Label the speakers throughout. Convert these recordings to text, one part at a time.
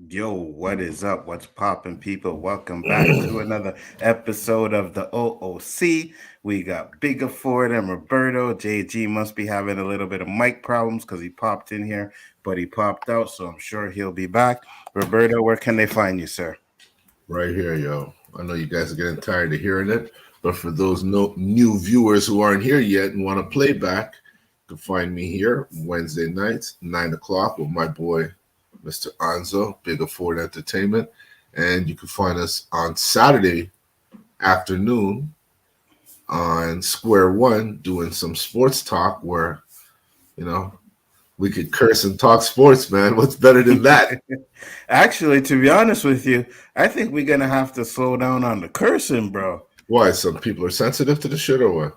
Speaker 1: Yo, what is up? What's poppin', people? Welcome back to another episode of the O.O.C. We got Bigger Ford and Roberto. JG must be having a little bit of mic problems because he popped in here, but he popped out, so I'm sure he'll be back. Roberto, where can they find you, sir?
Speaker 2: Right here, yo. I know you guys are getting tired of hearing it, but for those new viewers who aren't here yet and want to play back, you can find me here Wednesday nights, 9 o'clock, with my boy, Mr. Nzo, Bigger Ford Entertainment. And you can find us on Saturday afternoon on Square One doing some sports talk where, you know, we could curse and talk sports, man. What's better than that?
Speaker 1: Actually, to be honest with you, I think we're gonna have to slow down on the cursing, bro.
Speaker 2: Why? Some people are sensitive to the shit or what?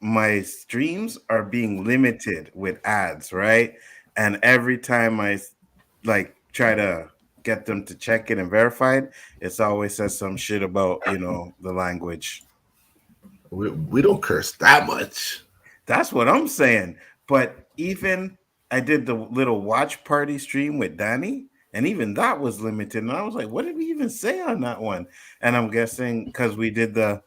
Speaker 1: My streams are being limited with ads, right? And every time I like try to get them to check it and verify it, it's always says some shit about the language.
Speaker 2: We don't curse that much.
Speaker 1: That's what I'm saying. But even I did the little watch party stream with Danny, and even that was limited. And I was like, what did we even say on that one? And I'm guessing because we did we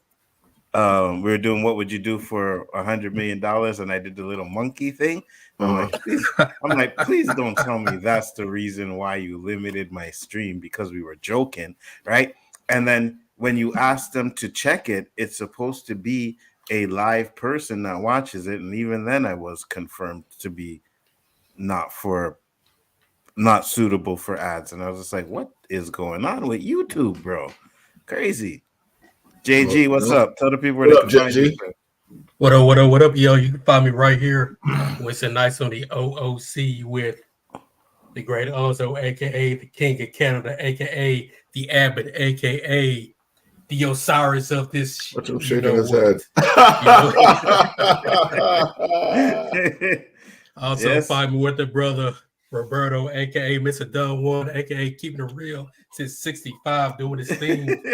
Speaker 1: were doing what would you do for $100 million, and I did the little monkey thing. And I'm like, please don't tell me that's the reason why you limited my stream because we were joking, right? And then when you ask them to check it, it's supposed to be a live person that watches it, and even then, I was confirmed to be not for not suitable for ads, and I was just like, what is going on with YouTube, bro? Crazy. JG, what's up? Tell the people where they can find you.
Speaker 3: What up, what up, what up, yo? You can find me right here. It's a nice on the O.O.C with the great Nzo, aka the King of Canada, aka the Abbott, aka the Osiris of this.
Speaker 2: What's him shaking his head?
Speaker 3: Also, yes. Find me with the brother Roberto, aka Mr. Dunn One, aka Keeping It Real since '65, doing his thing.
Speaker 1: Look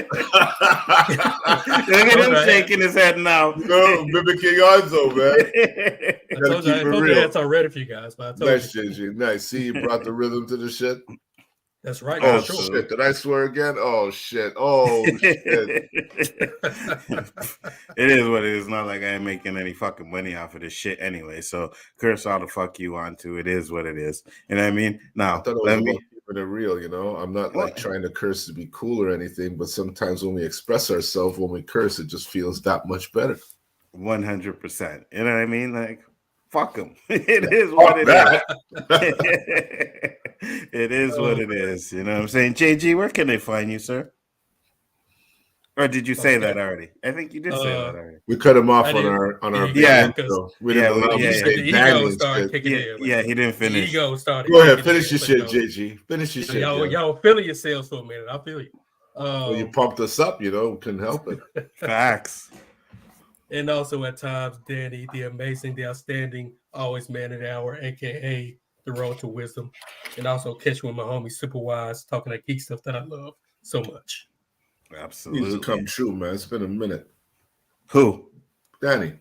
Speaker 1: at him shaking his head now.
Speaker 2: No, mimicking Nzo, man.
Speaker 3: I told you that's already for you guys, but I told
Speaker 2: nice, JG. Nice. See, you brought the rhythm to the shit.
Speaker 3: That's right.
Speaker 2: Oh, shit. Did I swear again? Oh, shit. Oh, shit.
Speaker 1: It is what it is. Not like I ain't making any fucking money off of this shit anyway. So curse all the fuck you on to. It is what it is. You know what I mean? Now,
Speaker 2: I thought it was about keeping it real, you know? I'm not like trying to curse to be cool or anything, but sometimes when we express ourselves, when we curse, it just feels that much better.
Speaker 1: 100%. You know what I mean? Like, fuck them. It is what it is. It is what it is. You know what I'm saying? JG, where can they find you, sir? Or did you say that already? I think you did say that already.
Speaker 2: We cut him off on our
Speaker 3: intro.
Speaker 2: We didn't allow him to say
Speaker 1: he didn't finish.
Speaker 3: The ego started.
Speaker 2: Go ahead, finish your shit, JG. Finish your shit.
Speaker 3: Y'all feeling yourselves for a minute. I feel you.
Speaker 2: Well, you pumped us up, you know, couldn't help it.
Speaker 1: Facts.
Speaker 3: And also at times, Danny, the amazing, the outstanding, always man of the hour, aka the road to wisdom. And also catch with my homie Super Wise talking that geek stuff that I love so much.
Speaker 1: Absolutely.
Speaker 2: Needs to come true, man. It's been a minute.
Speaker 1: Who?
Speaker 2: Danny.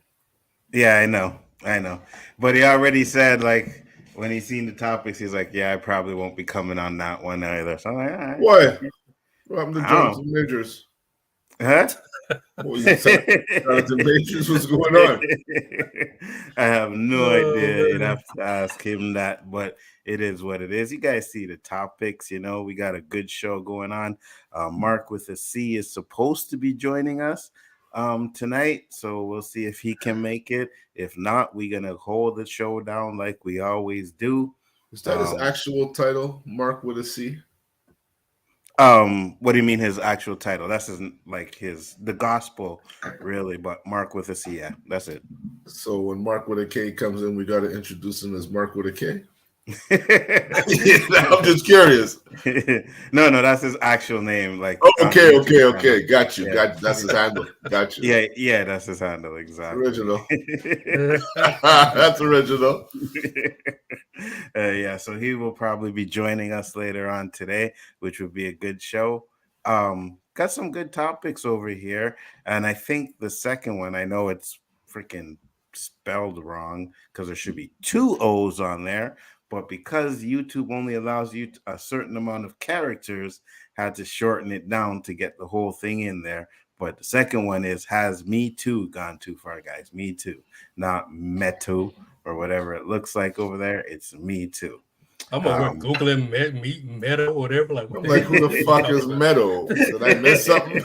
Speaker 1: Yeah, I know. But he already said, like, when he seen the topics, he's like, yeah, I probably won't be coming on that one either. So I'm like, all right.
Speaker 2: Why? Well, I'm the Jonathan Majors.
Speaker 1: Huh?
Speaker 2: Jonathan Majors, what's going on?
Speaker 1: I have no idea. You'd have to ask him that, but it is what it is. You guys see the topics, you know, we got a good show going on. Mark with a C is supposed to be joining us tonight, so we'll see if he can make it. If not, we're gonna hold the show down like we always do.
Speaker 2: Is that his actual title, Mark with a C?
Speaker 1: What do you mean his actual title? That's the gospel, really, but Mark with a C, yeah, that's it.
Speaker 2: So when Mark with a K comes in, we got to introduce him as Mark with a K? I'm just curious.
Speaker 1: No, that's his actual name. Like,
Speaker 2: okay. Got you. Yeah. That's his handle. Got you.
Speaker 1: Yeah, that's his handle. Exactly.
Speaker 2: Original. That's original.
Speaker 1: Yeah, so he will probably be joining us later on today, which would be a good show. Got some good topics over here, and I think the second one, I know it's freaking spelled wrong because there should be 2 O's on there. but because YouTube only allows you a certain amount of characters, had to shorten it down to get the whole thing in there. But the second one is, has Me Too gone too far, guys? Me Too, not Metoo or whatever it looks like over there. It's Me Too.
Speaker 3: I'm over Googling Meta or whatever. Like,
Speaker 2: I'm like, who the fuck is Meadow? Did I miss something?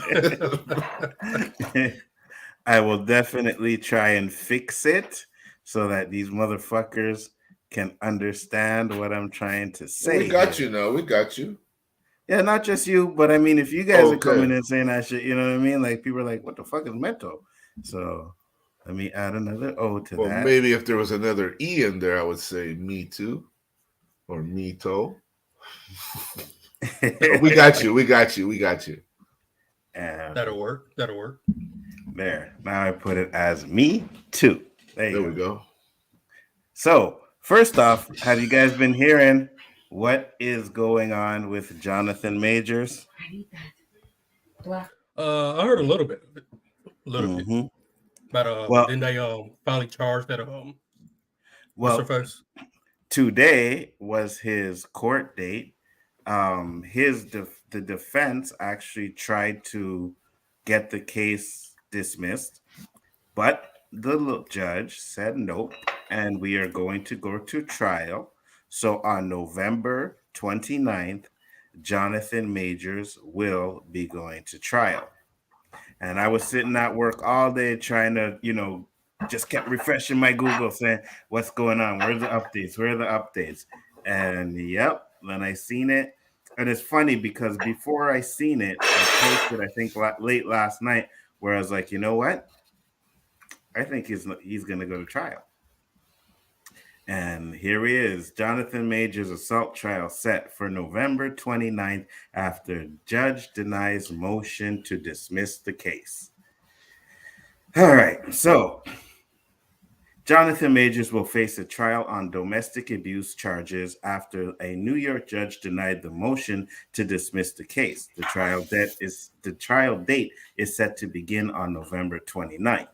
Speaker 1: I will definitely try and fix it so that these motherfuckers can understand what I'm trying to say.
Speaker 2: We got you now. We got you.
Speaker 1: Yeah, not just you, but I mean, if you guys are coming in saying that shit, you know what I mean? Like, people are like, what the fuck is Metoo? So let me add another O to that.
Speaker 2: Well, maybe if there was another E in there, I would say Me Too or Meto. We got you. We got you. We got you.
Speaker 3: That'll work. That'll work.
Speaker 1: There. Now I put it as Me Too. There
Speaker 2: we go.
Speaker 1: So, first off, have you guys been hearing what is going on with Jonathan Majors?
Speaker 3: I heard a little bit of it. A little bit. But then they finally charged that
Speaker 1: today was his court date. The defense actually tried to get the case dismissed, but the judge said nope, and we are going to go to trial. So on November 29th, Jonathan Majors will be going to trial. And I was sitting at work all day trying to, just kept refreshing my Google saying, what's going on? Where's the updates? Where are the updates? And yep, then I seen it. And it's funny because before I seen it, I posted, I think late last night, where I was like, you know what? I think he's going to go to trial. And here he is, Jonathan Majors' assault trial set for November 29th after judge denies motion to dismiss the case. All right, so Jonathan Majors will face a trial on domestic abuse charges after a New York judge denied the motion to dismiss the case. The trial date is set to begin on November 29th.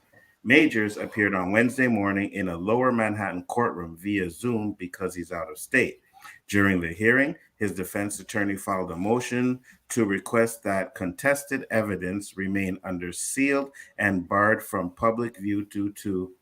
Speaker 1: Majors appeared on Wednesday morning in a lower Manhattan courtroom via Zoom because he's out of state. During the hearing, his defense attorney filed a motion to request that contested evidence remain under sealed and barred from public view due to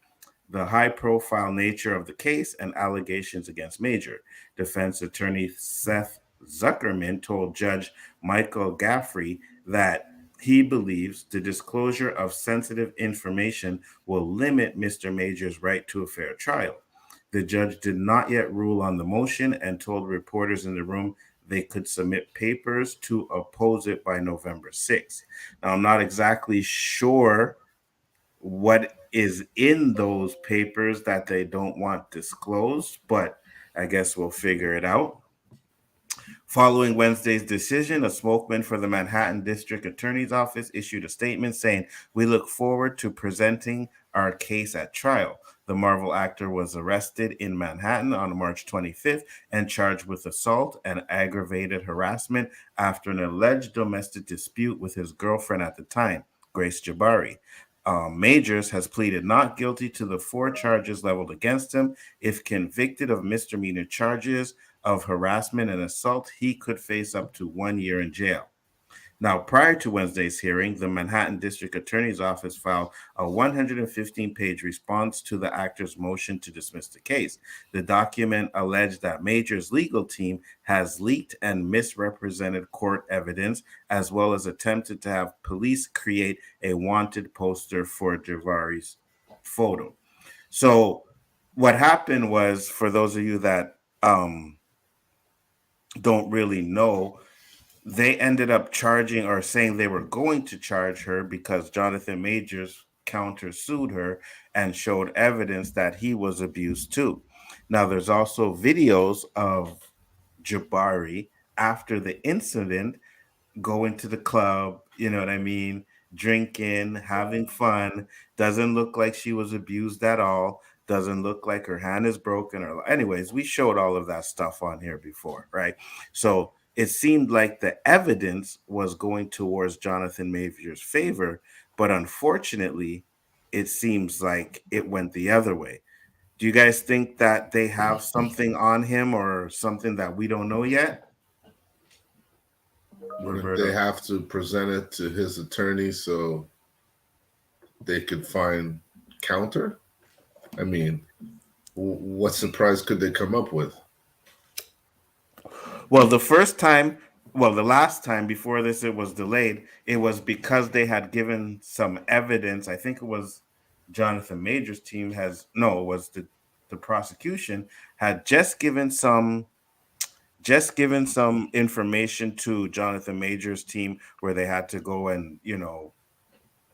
Speaker 1: the high-profile nature of the case and allegations against Major. Defense attorney Seth Zuckerman told Judge Michael Gaffrey that he believes the disclosure of sensitive information will limit Mr. Major's right to a fair trial. The judge did not yet rule on the motion and told reporters in the room they could submit papers to oppose it by November 6th. Now, I'm not exactly sure what is in those papers that they don't want disclosed, but I guess we'll figure it out. Following Wednesday's decision, a spokesman for the Manhattan District Attorney's Office issued a statement saying, "We look forward to presenting our case at trial." The Marvel actor was arrested in Manhattan on March 25th and charged with assault and aggravated harassment after an alleged domestic dispute with his girlfriend at the time, Grace Jabari. Majors has pleaded not guilty to the 4 charges leveled against him. If convicted of misdemeanor charges of harassment and assault, he could face up to 1 year in jail. Now, prior to Wednesday's hearing, the Manhattan District Attorney's Office filed a 115-page response to the actor's motion to dismiss the case. The document alleged that Major's legal team has leaked and misrepresented court evidence, as well as attempted to have police create a wanted poster for Jabari's photo. So what happened was, for those of you that don't really know, they ended up charging or saying they were going to charge her because Jonathan Majors countersued her and showed evidence that he was abused too. Now, there's also videos of Jabari after the incident going to the club, you know what I mean, drinking, having fun. Doesn't look like she was abused at all. Doesn't look like her hand is broken. Or anyways, we showed all of that stuff on here before, right? So it seemed like the evidence was going towards Jonathan Majors' favor, but unfortunately, it seems like it went the other way. Do you guys think that they have something on him or something that we don't know yet?
Speaker 2: Wouldn't they
Speaker 1: Roberto.
Speaker 2: have to present it to his attorney so they could find counter? I mean, what surprise could they come up with?
Speaker 1: Well, the last time before this, it was delayed. It was because they had given some evidence. I think it was Jonathan Major's team it was the prosecution had just given some information to Jonathan Major's team where they had to go and,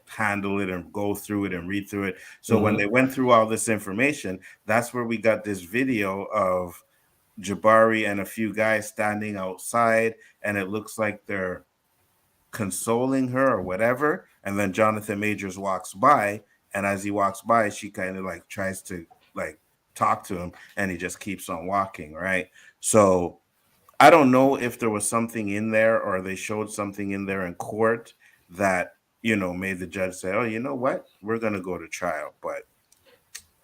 Speaker 1: handle it and go through it and read through it. So when they went through all this information, that's where we got this video of Jabari and a few guys standing outside, and it looks like they're consoling her or whatever. And then Jonathan Majors walks by, and as he walks by, she kind of like tries to like talk to him, and he just keeps on walking, right? So I don't know if there was something in there or they showed something in there in court that, made the judge say, oh, you know what? We're going to go to trial. But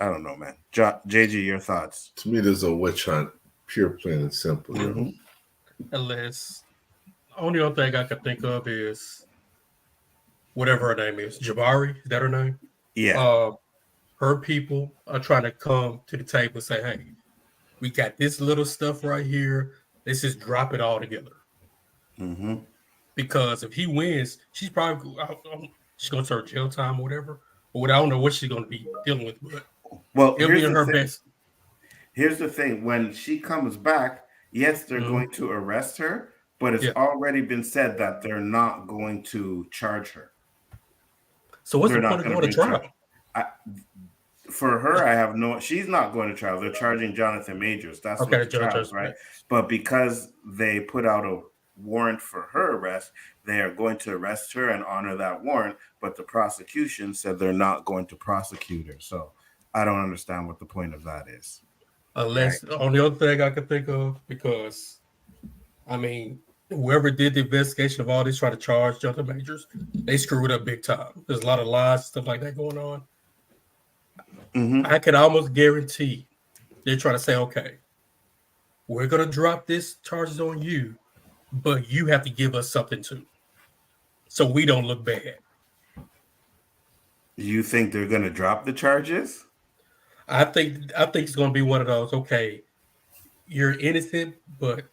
Speaker 1: I don't know, man. JG, your thoughts?
Speaker 2: To me, there's a witch hunt, pure, plain, and simple.
Speaker 3: Unless, only other thing I could think of is whatever her name is. Jabari, is that her name?
Speaker 1: Yeah.
Speaker 3: Her people are trying to come to the table and say, hey, we got this little stuff right here. Let's just drop it all together. Because if he wins, she's probably she's going to serve jail time or whatever. Or I don't know what she's going to be dealing with. But it'll be in her best.
Speaker 1: Here's the thing. When she comes back, yes, they're going to arrest her, but it's already been said that they're not going to charge her.
Speaker 3: So what's the point of going to trial?
Speaker 1: For her, she's not going to trial. They're charging Jonathan Majors. That's what the trial is, right? But because they put out a warrant for her arrest, they are going to arrest her and honor that warrant. But the prosecution said they're not going to prosecute her. So I don't understand what the point of that is.
Speaker 3: Unless, on the other thing I could think of, because, I mean, whoever did the investigation of all this, trying to charge Jonathan Majors, they screwed up big time. There's a lot of lies, stuff like that going on. I could almost guarantee they're trying to say, okay, we're going to drop this charges on you, but you have to give us something too, so we don't look bad.
Speaker 1: You think they're going to drop the charges?
Speaker 3: I think it's going to be one of those, okay, you're innocent, but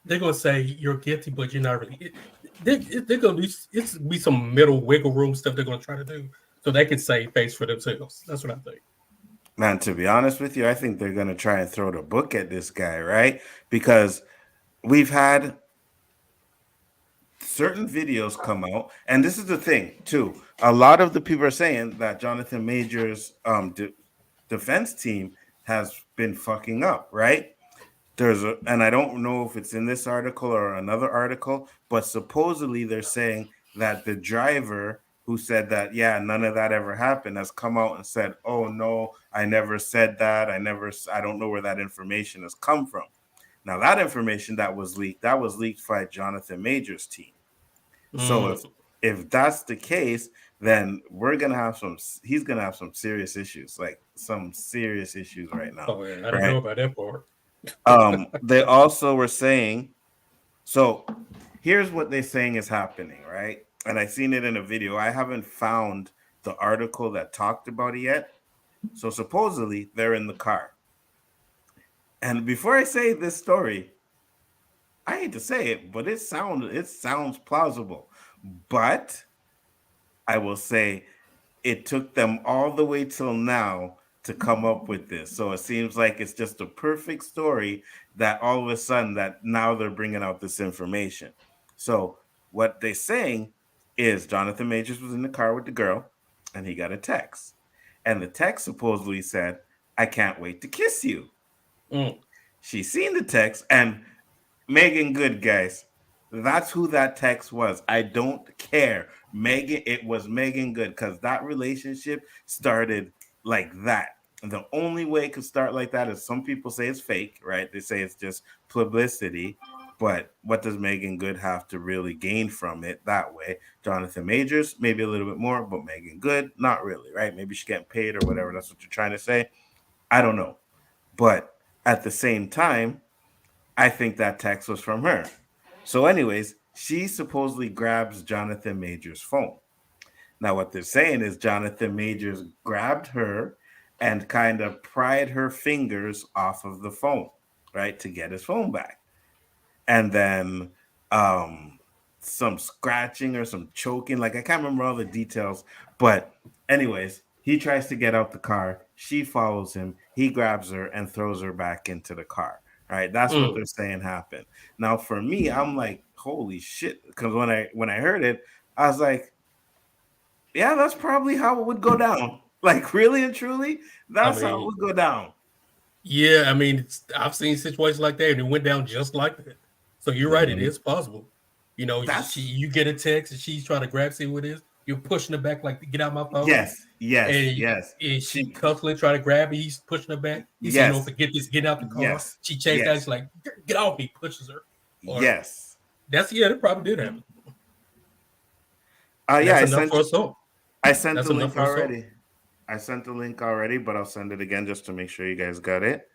Speaker 3: they're going to say you're guilty, but you're not really. They're going to be some middle wiggle room stuff they're going to try to do so they can save face for themselves. That's what I think.
Speaker 1: Man, to be honest with you, I think they're going to try and throw the book at this guy, right? Because we've had certain videos come out, and this is the thing, too. A lot of the people are saying that Jonathan Majors' defense team has been fucking up, right? And I don't know if it's in this article or another article, but supposedly they're saying that the driver who said that, yeah, none of that ever happened, has come out and said, oh, no, I never said that. I don't know where that information has come from. Now, that information that was leaked by Jonathan Major's team. So if that's the case, then he's going to have some serious issues, like some serious issues right now.
Speaker 3: Oh, yeah, I don't know about that part.
Speaker 1: They also were saying, so here's what they're saying is happening, right? And I seen it in a video. I haven't found the article that talked about it yet. So supposedly they're in the car. And before I say this story, I hate to say it, but it sounds plausible. But I will say it took them all the way till now to come up with this. So it seems like it's just a perfect story that all of a sudden that now they're bringing out this information. So what they're saying is Jonathan Majors was in the car with the girl and he got a text. And the text supposedly said, I can't wait to kiss you. She seen the text, and Megan Good, guys, that's who that text was. I don't care. It was Megan Good, because that relationship started like that. And the only way it could start like that is some people say it's fake, right? They say it's just publicity. But what does Megan Good have to really gain from it that way? Jonathan Majors, maybe a little bit more, but Megan Good, not really, right? Maybe she's getting paid or whatever. That's what you're trying to say. I don't know. But at the same time, I think that text was from her. So, anyways, she supposedly grabs Jonathan Majors' phone. Now, what they're saying is Jonathan Majors grabbed her and kind of pried her fingers off of the phone, right, to get his phone back. And then some scratching or some choking. Like, I can't remember all the details. But, anyways, he tries to get out the car. She follows him. He grabs her and throws her back into the car. Right, that's what they're saying happened. Now, for me, I'm like, holy shit! Because when I heard it, I was like, yeah, that's probably how it would go down. Like, really and truly, that's how it would go down.
Speaker 3: Yeah, I mean, I've seen situations like that, and it went down just like that. So you're right; it is possible. You know, you get a text, and she's trying to grab, see what it is. You're pushing her back, like, get out my phone.
Speaker 1: Yes.
Speaker 3: And she constantly trying to grab it. He's pushing her back. He said, "No, forget this. Get out the car."
Speaker 1: Yes.
Speaker 3: She chased out. He's like, "Get off me!" Pushes her. Or,
Speaker 1: yes.
Speaker 3: That probably did happen.
Speaker 1: Yeah,
Speaker 3: I
Speaker 1: sent the link already. I sent the link already, but I'll send it again just to make sure you guys got it.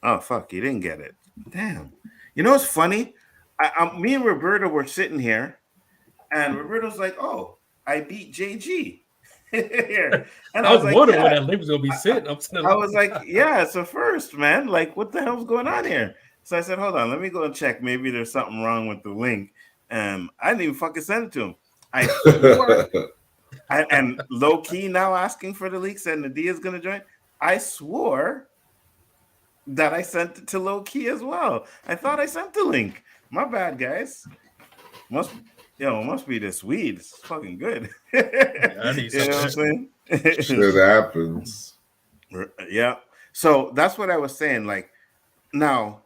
Speaker 1: Oh fuck, you didn't get it. Damn. You know what's funny? Me and Roberto were sitting here, and Roberto's like, "Oh, I beat JG." Here. And
Speaker 3: I was
Speaker 1: like,
Speaker 3: wondering when that link was gonna be sent.
Speaker 1: I was like, yeah, it's a first, man. Like, what the hell's going on here? So I said, hold on, let me go and check. Maybe there's something wrong with the link. And I didn't even fucking send it to him. I swore, and low key now asking for the link, saying Nadia is gonna join. I swore that I sent it to low key as well. I thought I sent the link. My bad, guys. Must be this weed. It's fucking good.
Speaker 3: I need
Speaker 1: you know what I'm saying?
Speaker 2: Shit happens.
Speaker 1: Yeah. So that's what I was saying. Like, now,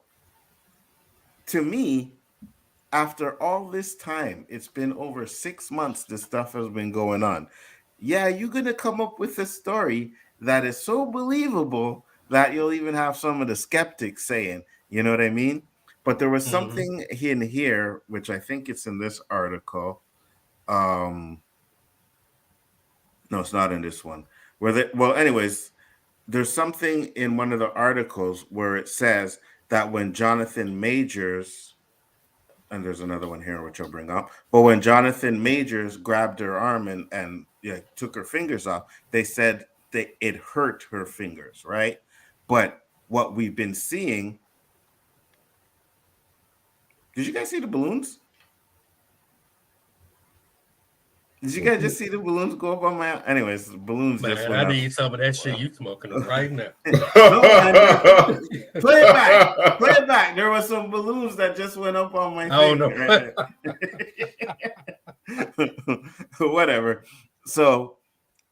Speaker 1: to me, after all this time, it's been over 6 months this stuff has been going on. Yeah, you're going to come up with a story that is so believable that you'll even have some of the skeptics saying, you know what I mean? But there was something in here, which I think it's in this article. No, it's not in this one. Anyways, there's something in one of the articles where it says that when Jonathan Majors, and there's another one here which I'll bring up, but when Jonathan Majors grabbed her arm and took her fingers off, they said that it hurt her fingers, right? But what we've been seeing, did you guys see the balloons? Did you guys just see the balloons go up on my? Anyways, balloons just went up.
Speaker 3: I need some of that shit you smoking right now.
Speaker 1: No, man, play it back. There were some balloons that just went up on my thing. Right? Whatever. So,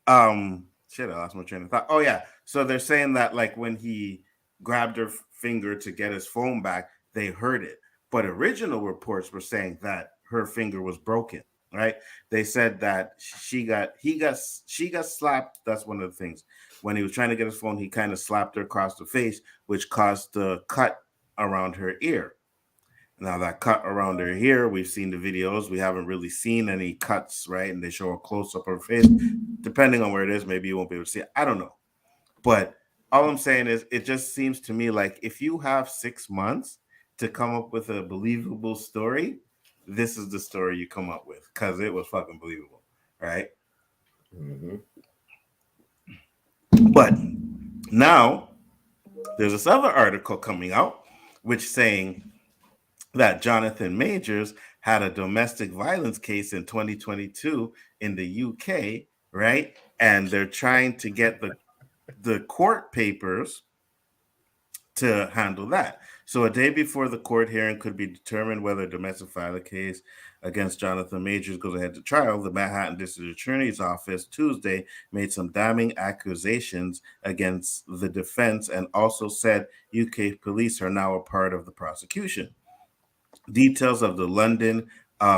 Speaker 1: shit, I lost my train of thought. Oh yeah. So they're saying that like when he grabbed her finger to get his phone back, they heard it. But original reports were saying that her finger was broken. Right? They said that she got slapped. That's one of the things. When he was trying to get his phone, he kind of slapped her across the face, which caused the cut around her ear. Now that cut around her ear, we've seen the videos. We haven't really seen any cuts, right? And they show a close up of her face. Depending on where it is, maybe you won't be able to see it. I don't know. But all I'm saying is, it just seems to me like if you have 6 months to come up with a believable story, this is the story you come up with because it was fucking believable, right? But now there's this other article coming out which saying that Jonathan Majors had a domestic violence case in 2022 in the UK, right? And they're trying to get the court papers to handle that. So a day before the court hearing could be determined whether a domestic violence case against Jonathan Majors goes ahead to trial, the Manhattan District Attorney's Office Tuesday made some damning accusations against the defense and also said UK police are now a part of the prosecution. Details of the London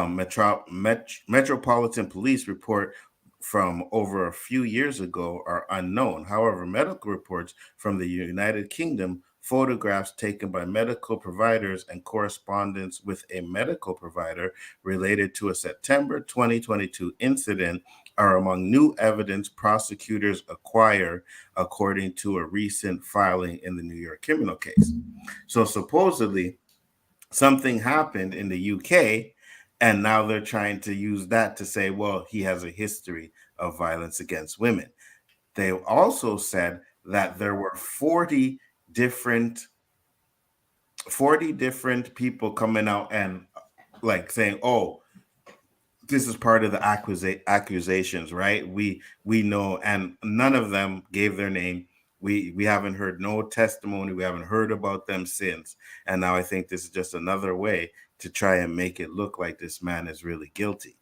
Speaker 1: Metropolitan Police report from over a few years ago are unknown. However, medical reports from the United Kingdom, photographs taken by medical providers, and correspondence with a medical provider related to a September 2022 incident are among new evidence prosecutors acquire, according to a recent filing in the New York criminal case. So supposedly, something happened in the UK, and now they're trying to use that to say, well, he has a history of violence against women. They also said that there were 40 different people coming out and like saying, oh, this is part of the accusations, right? We know, and none of them gave their name. We haven't heard no testimony. We haven't heard about them since. And now I think this is just another way to try and make it look like this man is really guilty.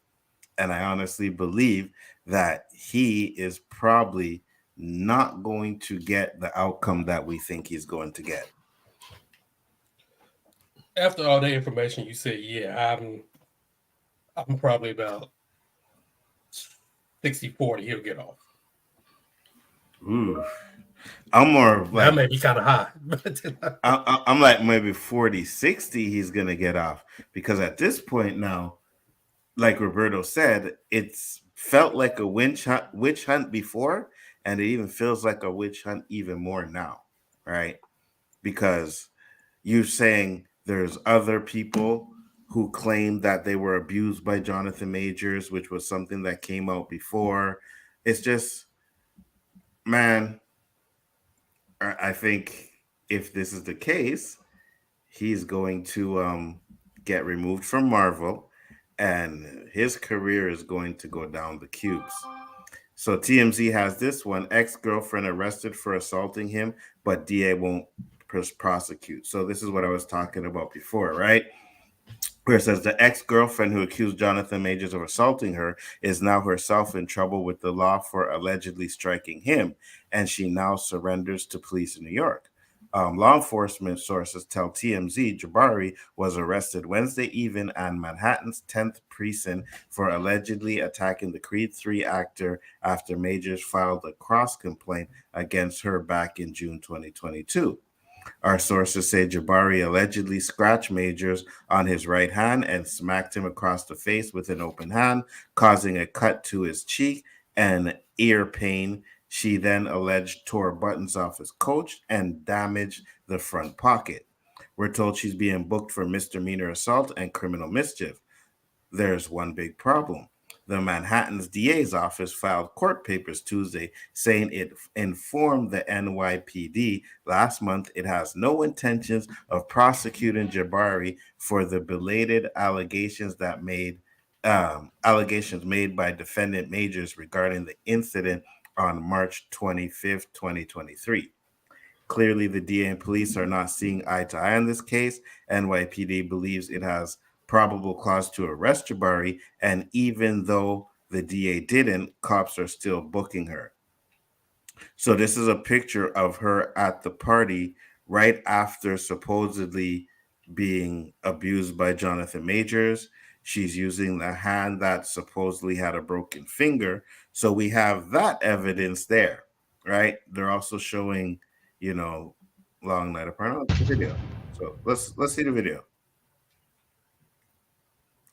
Speaker 1: And I honestly believe that he is probably not going to get the outcome that we think he's going to get.
Speaker 3: After all the information you said, yeah, I'm probably about 60-40 he'll get off.
Speaker 1: Ooh. I'm more like,
Speaker 3: that may be kind of high.
Speaker 1: I'm like maybe 40-60 he's gonna get off, because at this point now, like Roberto said, it's felt like a witch hunt before, and it even feels like a witch hunt even more now, right? Because you're saying there's other people who claim that they were abused by Jonathan Majors, which was something that came out before. It's just, man, I think if this is the case, he's going to get removed from Marvel, and his career is going to go down the tubes. So TMZ has this one: ex-girlfriend arrested for assaulting him, but DA won't prosecute. So this is what I was talking about before, right? Where it says the ex-girlfriend who accused Jonathan Majors of assaulting her is now herself in trouble with the law for allegedly striking him, and she now surrenders to police in New York. Law enforcement sources tell TMZ Jabari was arrested Wednesday evening at Manhattan's 10th precinct for allegedly attacking the Creed 3 actor after Majors filed a cross complaint against her back in June 2022. Our sources say Jabari allegedly scratched Majors on his right hand and smacked him across the face with an open hand, causing a cut to his cheek and ear pain. She then alleged tore buttons off his coat and damaged the front pocket. We're told she's being booked for misdemeanor assault and criminal mischief. There's one big problem. The Manhattan's DA's office filed court papers Tuesday saying it informed the NYPD last month it has no intentions of prosecuting Jabari for the belated allegations made by defendant Majors regarding the incident on March 25th, 2023. Clearly, the DA and police are not seeing eye to eye on this case. NYPD believes it has probable cause to arrest Jabari, and even though the DA didn't, cops are still booking her. So this is a picture of her at the party right after supposedly being abused by Jonathan Majors. She's using the hand that supposedly had a broken finger. So we have that evidence there, right? They're also showing, Long Night of Porno, the video. So let's see the video.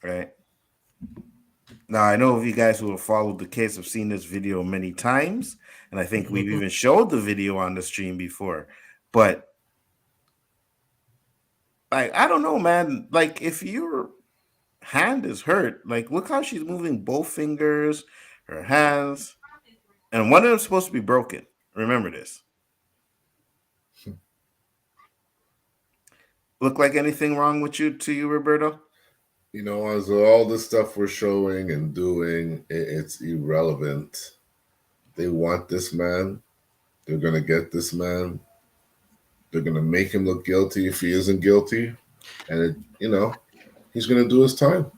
Speaker 1: Right. Now, I know of you guys who have followed the case have seen this video many times, and I think we've even showed the video on the stream before. But I don't know, man. Like, if your hand is hurt, like, look how she's moving both fingers, her hands, and one of them's supposed to be broken. Remember this. Look like anything wrong with to you, Roberto?
Speaker 2: As all the stuff we're showing and doing, it's irrelevant. They want this man. They're going to get this man. They're going to make him look guilty if he isn't guilty. And, he's going to do his time.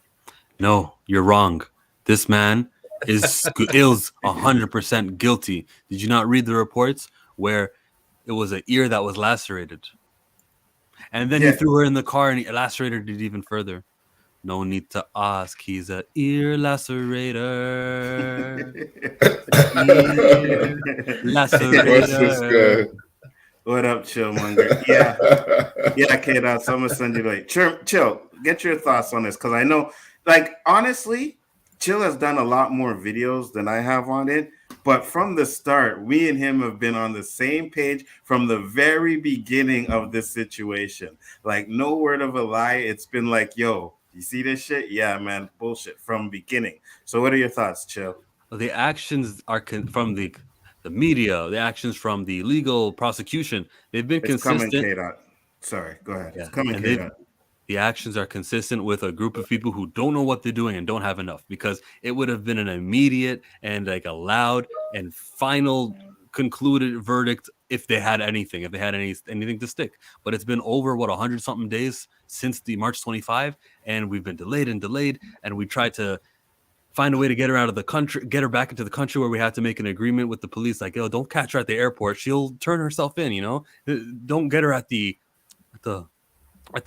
Speaker 4: No, you're wrong. This man is 100% guilty. Did you not read the reports where it was an ear that was lacerated? And then he threw her in the car and he lacerated it even further. No need to ask. He's an ear lacerator. Ear lacerator.
Speaker 1: What up, Chillmonger? Yeah, K-Dots. I'm gonna send you like chill. Get your thoughts on this, because I know, like, honestly, Chill has done a lot more videos than I have on it, but from the start, we and him have been on the same page from the very beginning of this situation. Like, no word of a lie. It's been like, yo, you see this shit? Yeah, man, bullshit from beginning. So, what are your thoughts, Chill?
Speaker 4: The actions are from the media, the actions from the legal prosecution. They've been
Speaker 1: It's coming,
Speaker 4: consistent.
Speaker 1: K-Dot. Sorry, go ahead. It's
Speaker 4: Yeah,
Speaker 1: coming,
Speaker 4: and
Speaker 1: K-Dot.
Speaker 4: the actions are consistent with a group of people who don't know what they're doing and don't have enough, because it would have been an immediate and like a loud and final concluded verdict if they had anything, if they had anything to stick. But it's been over 100 something days since the March 25, and we've been delayed, and we tried to find a way to get her out of the country, get her back into the country, where we had to make an agreement with the police, like, yo, don't catch her at the airport, she'll turn herself in, don't get her at the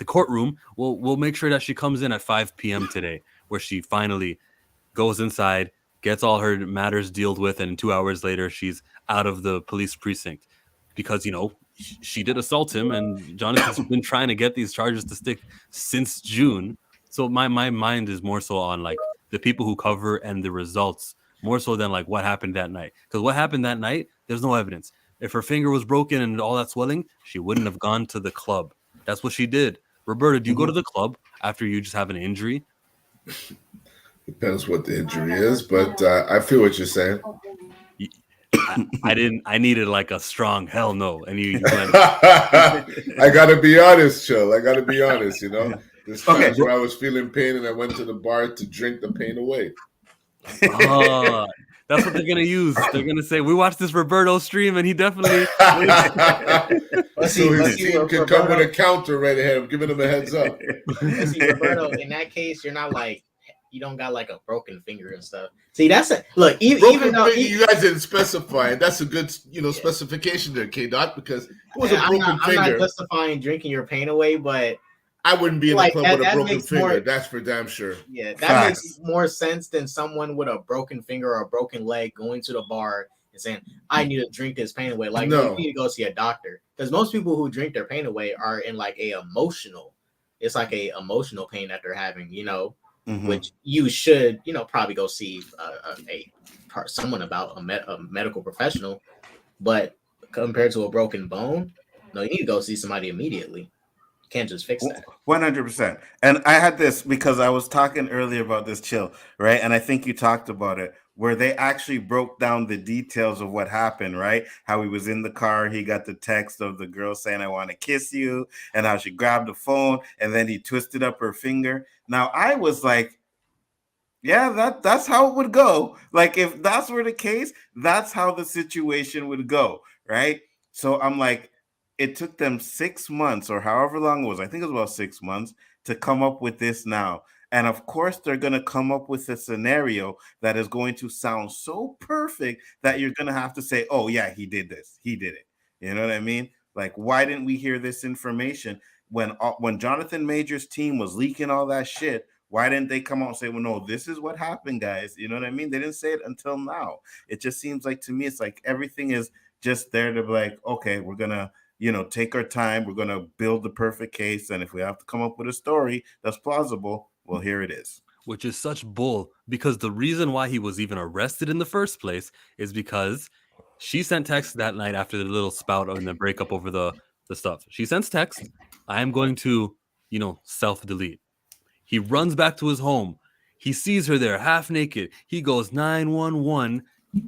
Speaker 4: courtroom. We'll make sure that she comes in at 5 p.m. today, where she finally goes inside, gets all her matters dealt with, and 2 hours later she's out of the police precinct, because she did assault him, and Jonathan's been trying to get these charges to stick since June. So my mind is more so on like the people who cover and the results, more so than like what happened that night. Because what happened that night, there's no evidence. If her finger was broken and all that swelling, she wouldn't have gone to the club. That's what she did. Roberta, do you go to the club after you just have an injury?
Speaker 2: Depends what the injury is, but I feel what you're saying.
Speaker 4: I didn't. I needed like a strong hell no, and you went.
Speaker 2: I gotta be honest, Chill. I gotta be honest. There's times
Speaker 1: Okay.
Speaker 2: where I was feeling pain and I went to the bar to drink the pain away.
Speaker 4: Oh, that's what they're gonna use. They're gonna say, "We watched this Roberto stream, and he definitely."
Speaker 2: So his team could come with a counter right ahead. I'm giving him a heads up.
Speaker 5: See, Roberto, in that case, you're not like, you don't got like a broken finger and stuff. See, that's a look. Even though
Speaker 2: you guys didn't specify, that's a good specification there, K-Dot, because it was a broken
Speaker 5: I'm
Speaker 2: finger.
Speaker 5: not justifying drinking your pain away, but
Speaker 2: I wouldn't be in the
Speaker 5: like,
Speaker 2: club with a broken
Speaker 5: makes
Speaker 2: finger.
Speaker 5: more-
Speaker 2: That's for damn sure.
Speaker 5: yeah, that
Speaker 1: Facts.
Speaker 5: makes more sense than someone with a broken finger or a broken leg going to the bar and saying, "I need to drink this pain away." Like,
Speaker 2: No.
Speaker 5: you need to go see a doctor, because most people who drink their pain away are in like it's like a emotional pain that they're having,
Speaker 1: Mhm.
Speaker 5: which you should, probably go see someone about a medical professional. But compared to a broken bone, no, you need to go see somebody immediately. You can't just fix that.
Speaker 1: 100%. And I had this because I was talking earlier about this, Chill, right? And I think you talked about it, where they actually broke down the details of what happened, right? How he was in the car, he got the text of the girl saying, "I want to kiss you," and how she grabbed the phone and then he twisted up her finger. Now I was like, yeah, that's how it would go. Like, if that's were the case, that's how the situation would go, right? So I'm like, it took them 6 months or however long it was. I think it was about 6 months to come up with this now. And of course, they're going to come up with a scenario that is going to sound so perfect that you're going to have to say, "Oh, yeah, he did this. He did it." You know what I mean? Like, why didn't we hear this information when Jonathan Major's team was leaking all that shit? Why didn't they come out and say, "Well, no, this is what happened, guys"? You know what I mean? They didn't say it until now. It just seems like, to me, it's like everything is just there to be like, okay, we're gonna, take our time. We're gonna build the perfect case, and if we have to come up with a story that's plausible, well, here it is.
Speaker 4: Which is such bull, because the reason why he was even arrested in the first place is because she sent text that night after the little spout and the breakup over the stuff. She sends text, "I am going to, self-delete." He runs back to his home. He sees her there, half naked. He goes 911.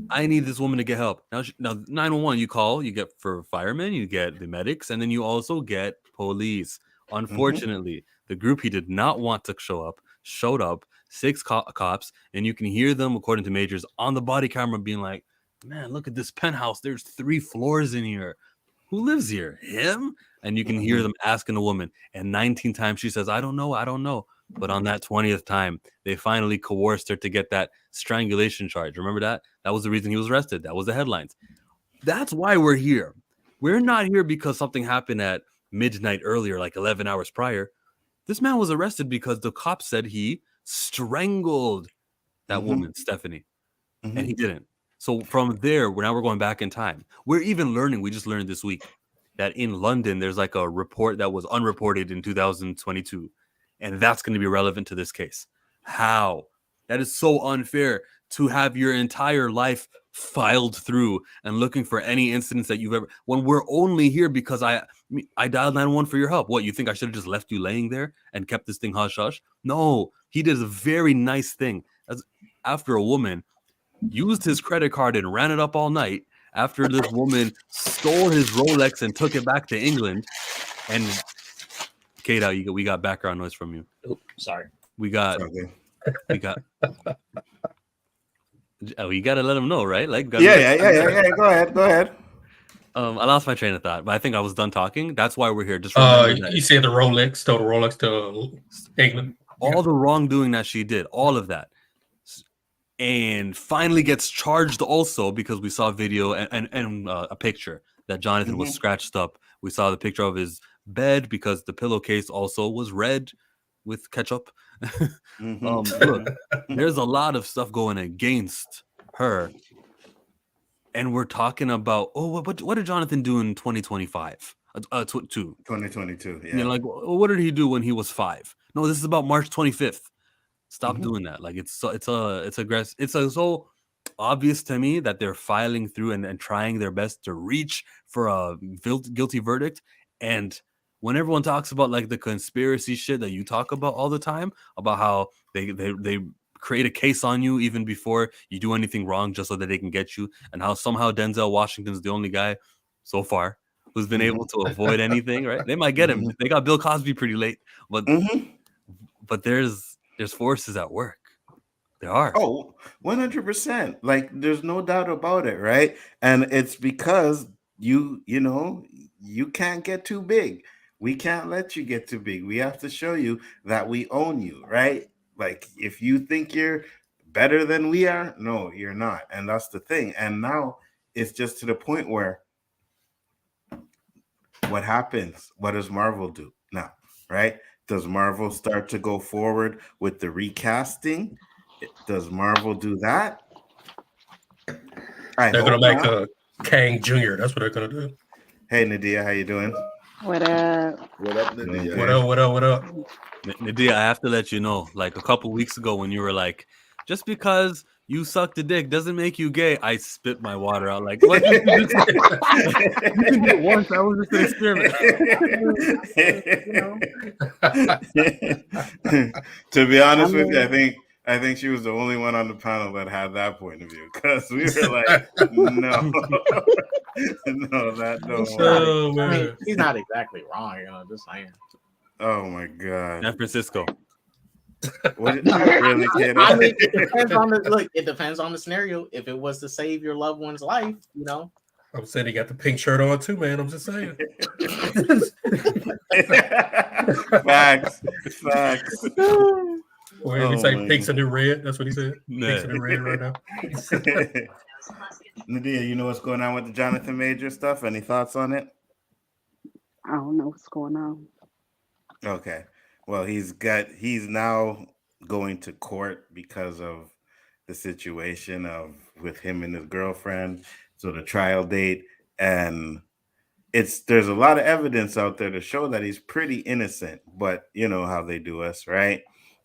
Speaker 4: "I need this woman to get help." Now 911, you call, you get for firemen, you get the medics, and then you also get police. Unfortunately, the group he did not want to show up showed up, 6 cops, and you can hear them, according to Majors, on the body camera being like, "Man, look at this penthouse. There's 3 floors in here. Who lives here? Him?" And you can hear them asking the woman, and 19 times she says, "I don't know." But on that 20th time, they finally coerced her to get that strangulation charge. Remember that? That was the reason he was arrested. That was the headlines. That's why we're here. We're not here because something happened at midnight earlier, like 11 hours prior. This man was arrested because the cops said he strangled that woman, Stephanie, and he didn't. So from there, we're going back in time. We're even learning, we just learned this week, that in London, there's like a report that was unreported in 2022. And that's going to be relevant to this case. How That is so unfair to have your entire life filed through and looking for any incidents that you've ever, when we're only here because I dialed 911 for your help. What, you think I should have just left you laying there and kept this thing hush hush? No, he did a very nice thing. As after a woman used his credit card and ran it up all night, after this woman stole his Rolex and took it back to England, and Kate, we got background noise from you.
Speaker 5: Oops, sorry.
Speaker 4: We got. Oh, you gotta let him know, right? Like,
Speaker 1: yeah. Go ahead.
Speaker 4: I lost my train of thought, but I think I was done talking. That's why we're here. Just remember
Speaker 3: you said the Rolex, stole the Rolex to England.
Speaker 4: All the wrongdoing that she did, all of that, and finally gets charged also because we saw a video and a picture that Jonathan was scratched up. We saw the picture of his bed because the pillowcase also was red with ketchup. Look, there's a lot of stuff going against her, and we're talking about what did Jonathan do in 2025?
Speaker 1: 2022. Yeah.
Speaker 4: You know, like, what did he do when he was 5? No, this is about March 25th. Stop doing that. Like, it's aggressive. It's so obvious to me that they're filing through and trying their best to reach for a guilty verdict. And when everyone talks about like the conspiracy shit that you talk about all the time, about how they create a case on you even before you do anything wrong just so that they can get you, and how somehow Denzel Washington's the only guy so far who's been able to avoid anything, right? They might get him. They got Bill Cosby pretty late, but there's forces at work. There are.
Speaker 1: Oh, 100%. Like, there's no doubt about it, right? And it's because you can't get too big. We can't let you get too big. We have to show you that we own you, right? Like, if you think you're better than we are, no, you're not. And that's the thing. And now it's just to the point where what happens? What does Marvel do now, right? Does Marvel start to go forward with the recasting? Does Marvel do that?
Speaker 3: They're going to make a Kang Jr. That's what they're going to do.
Speaker 1: Hey, Nadia, how you doing?
Speaker 6: What up?
Speaker 2: What up, Nadia?
Speaker 3: What up?
Speaker 4: Nadia, I have to let you know, like a couple weeks ago when you were like, just because you sucked a dick doesn't make you gay, I spit my water out. Like, what did you say? You can do it once. That was just
Speaker 1: an experiment. To be honest with you, I think she was the only one on the panel that had that point of view, because we were like, no, that don't work.
Speaker 5: I mean, he's not exactly wrong, just saying.
Speaker 1: Oh my God.
Speaker 4: San Francisco.
Speaker 1: What, really, kid?
Speaker 5: I mean, it depends on the scenario. If it was to save your loved one's life,
Speaker 3: I'm saying he got the pink shirt on too, man. I'm just saying.
Speaker 1: Facts.
Speaker 3: Or we say pink's a new red. That's what he said. Pink's a new red right now.
Speaker 1: Nadia, you know what's going on with the Jonathan Major stuff? Any thoughts on it?
Speaker 6: I don't know what's going on.
Speaker 1: Okay. Well, he's now going to court because of the situation with him and his girlfriend. So the trial date, and there's a lot of evidence out there to show that he's pretty innocent, but you know how they do us, right?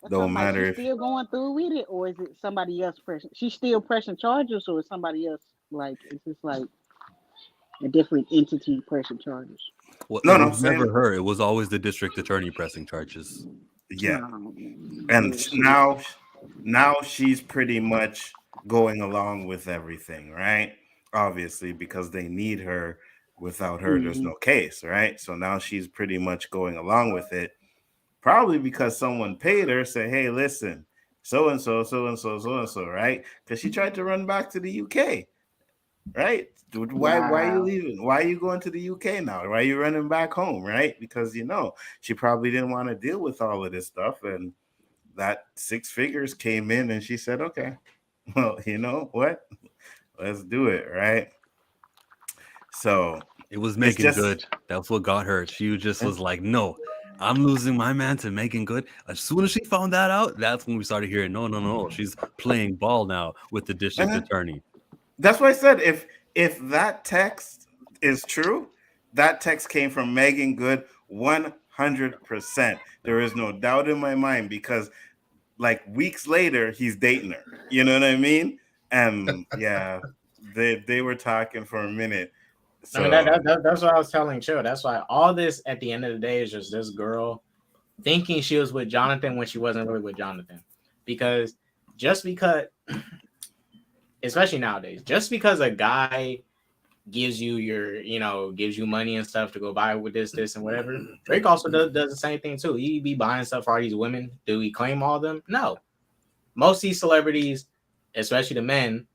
Speaker 1: Don't matter if
Speaker 6: still going through with it, or is it somebody else pressing? She's still pressing charges, or is somebody else it's just like a different entity pressing charges?
Speaker 4: Well, no, it was never her. It was always the district attorney pressing charges.
Speaker 1: Yeah, and now she's pretty much going along with everything, right? Obviously, because they need her. Without her, there's no case, right? So now she's pretty much going along with it. Probably because someone paid her, say, hey, listen, so-and-so, right? Because she tried to run back to the UK, right? Why are you leaving? Why are you going to the UK now? Why are you running back home, right? Because, she probably didn't want to deal with all of this stuff. And that 6 figures came in and she said, okay, well, you know what? Let's do it, right? So
Speaker 4: it was making good. That's what got her. She just was like, no, I'm losing my man to Megan Good. As soon as she found that out, that's when we started hearing, no. She's playing ball now with the district attorney.
Speaker 1: That's why I said if that text is true, that text came from Megan Good 100%. There is no doubt in my mind, because like weeks later, he's dating her. You know what I mean? And yeah, they were talking for a minute. So
Speaker 5: I mean, that's what I was telling Chill. That's why all this at the end of the day is just this girl thinking she was with Jonathan when she wasn't really with Jonathan. Because just because, especially nowadays, just because a guy gives you gives you money and stuff to go buy with this, and whatever, Drake also does the same thing too. He be buying stuff for all these women. Do he claim all of them? No. Most of these celebrities, especially the men,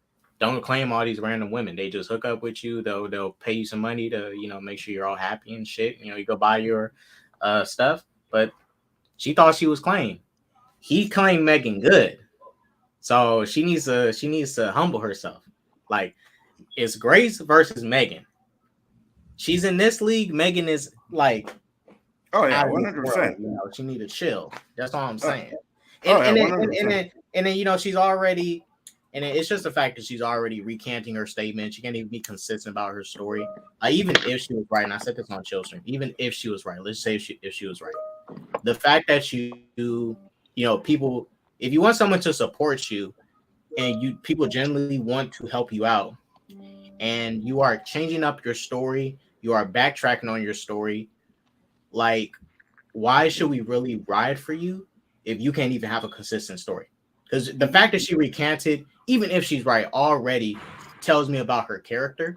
Speaker 5: don't claim all these random women. They just hook up with you. They'll pay you some money to make sure you're all happy and shit. You go buy your stuff. But she thought she was claimed. He claimed Megan Good, so she needs to humble herself. Like, it's Grace versus Megan. She's in this league. Megan is like,
Speaker 1: oh yeah, 100%.
Speaker 5: She need to chill. That's all I'm saying.
Speaker 1: And
Speaker 5: then she's already. And it's just the fact that she's already recanting her statement. She can't even be consistent about her story. Even if she was right, and I said this on Chill Stream, even if she was right, let's say if she was right. The fact that people, if you want someone to support you and people generally want to help you out, and you are changing up your story, you are backtracking on your story, like, why should we really ride for you if you can't even have a consistent story? Because the fact that she recanted, even if she's right, already tells me about her character.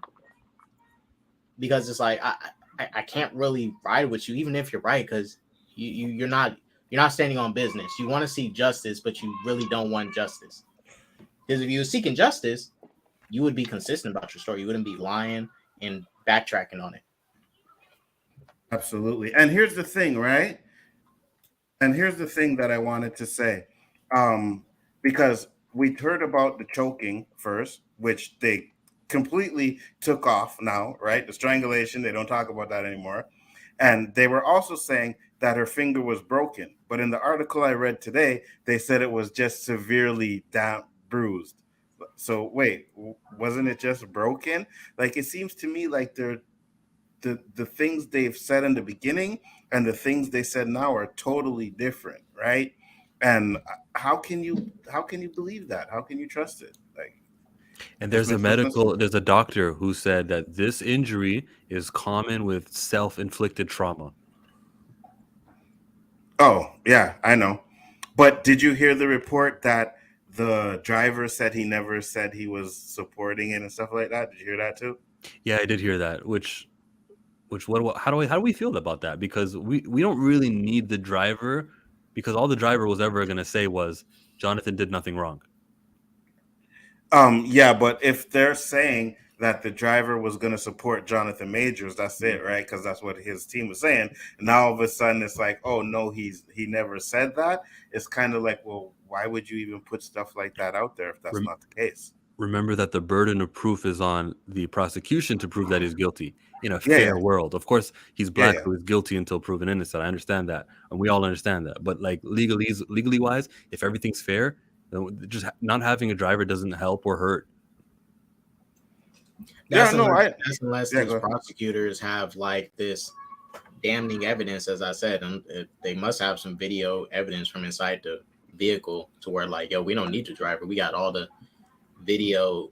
Speaker 5: Because it's like, I can't really ride with you, even if you're right, because you're not standing on business. You want to see justice, but you really don't want justice. Because if you were seeking justice, you would be consistent about your story. You wouldn't be lying and backtracking on it.
Speaker 1: Absolutely. And here's the thing, right? And here's the thing that I wanted to say. Because we heard about the choking first, which they completely took off now, right? The strangulation, they don't talk about that anymore. And they were also saying that her finger was broken. But in the article I read today, they said it was just severely bruised. So wait, wasn't it just broken? Like, it seems to me like the things they've said in the beginning and the things they said now are totally different, right? And how can you believe that? How can you trust it? Like,
Speaker 4: and there's a doctor who said that this injury is common with self-inflicted trauma.
Speaker 1: Oh, yeah, I know. But did you hear the report that the driver said he never said he was supporting it and stuff like that? Did you hear that too?
Speaker 4: Yeah, I did hear that. How do we feel about that? Because we don't really need the driver, because all the driver was ever going to say was Jonathan did nothing wrong.
Speaker 1: Yeah, but if they're saying that the driver was going to support Jonathan Majors, that's it, right? Because that's what his team was saying. And now all of a sudden it's like, oh no, he never said that. It's kind of like, well, why would you even put stuff like that out there if that's not the case?
Speaker 4: Remember that the burden of proof is on the prosecution to prove that he's guilty in a fair world. Of course, he's black, so he's guilty until proven innocent. I understand that, and we all understand that. But like legally wise, if everything's fair, then just not having a driver doesn't help or hurt.
Speaker 5: Unless these prosecutors have like this damning evidence, as I said, and they must have some video evidence from inside the vehicle to where like, yo, we don't need the driver. We got all the video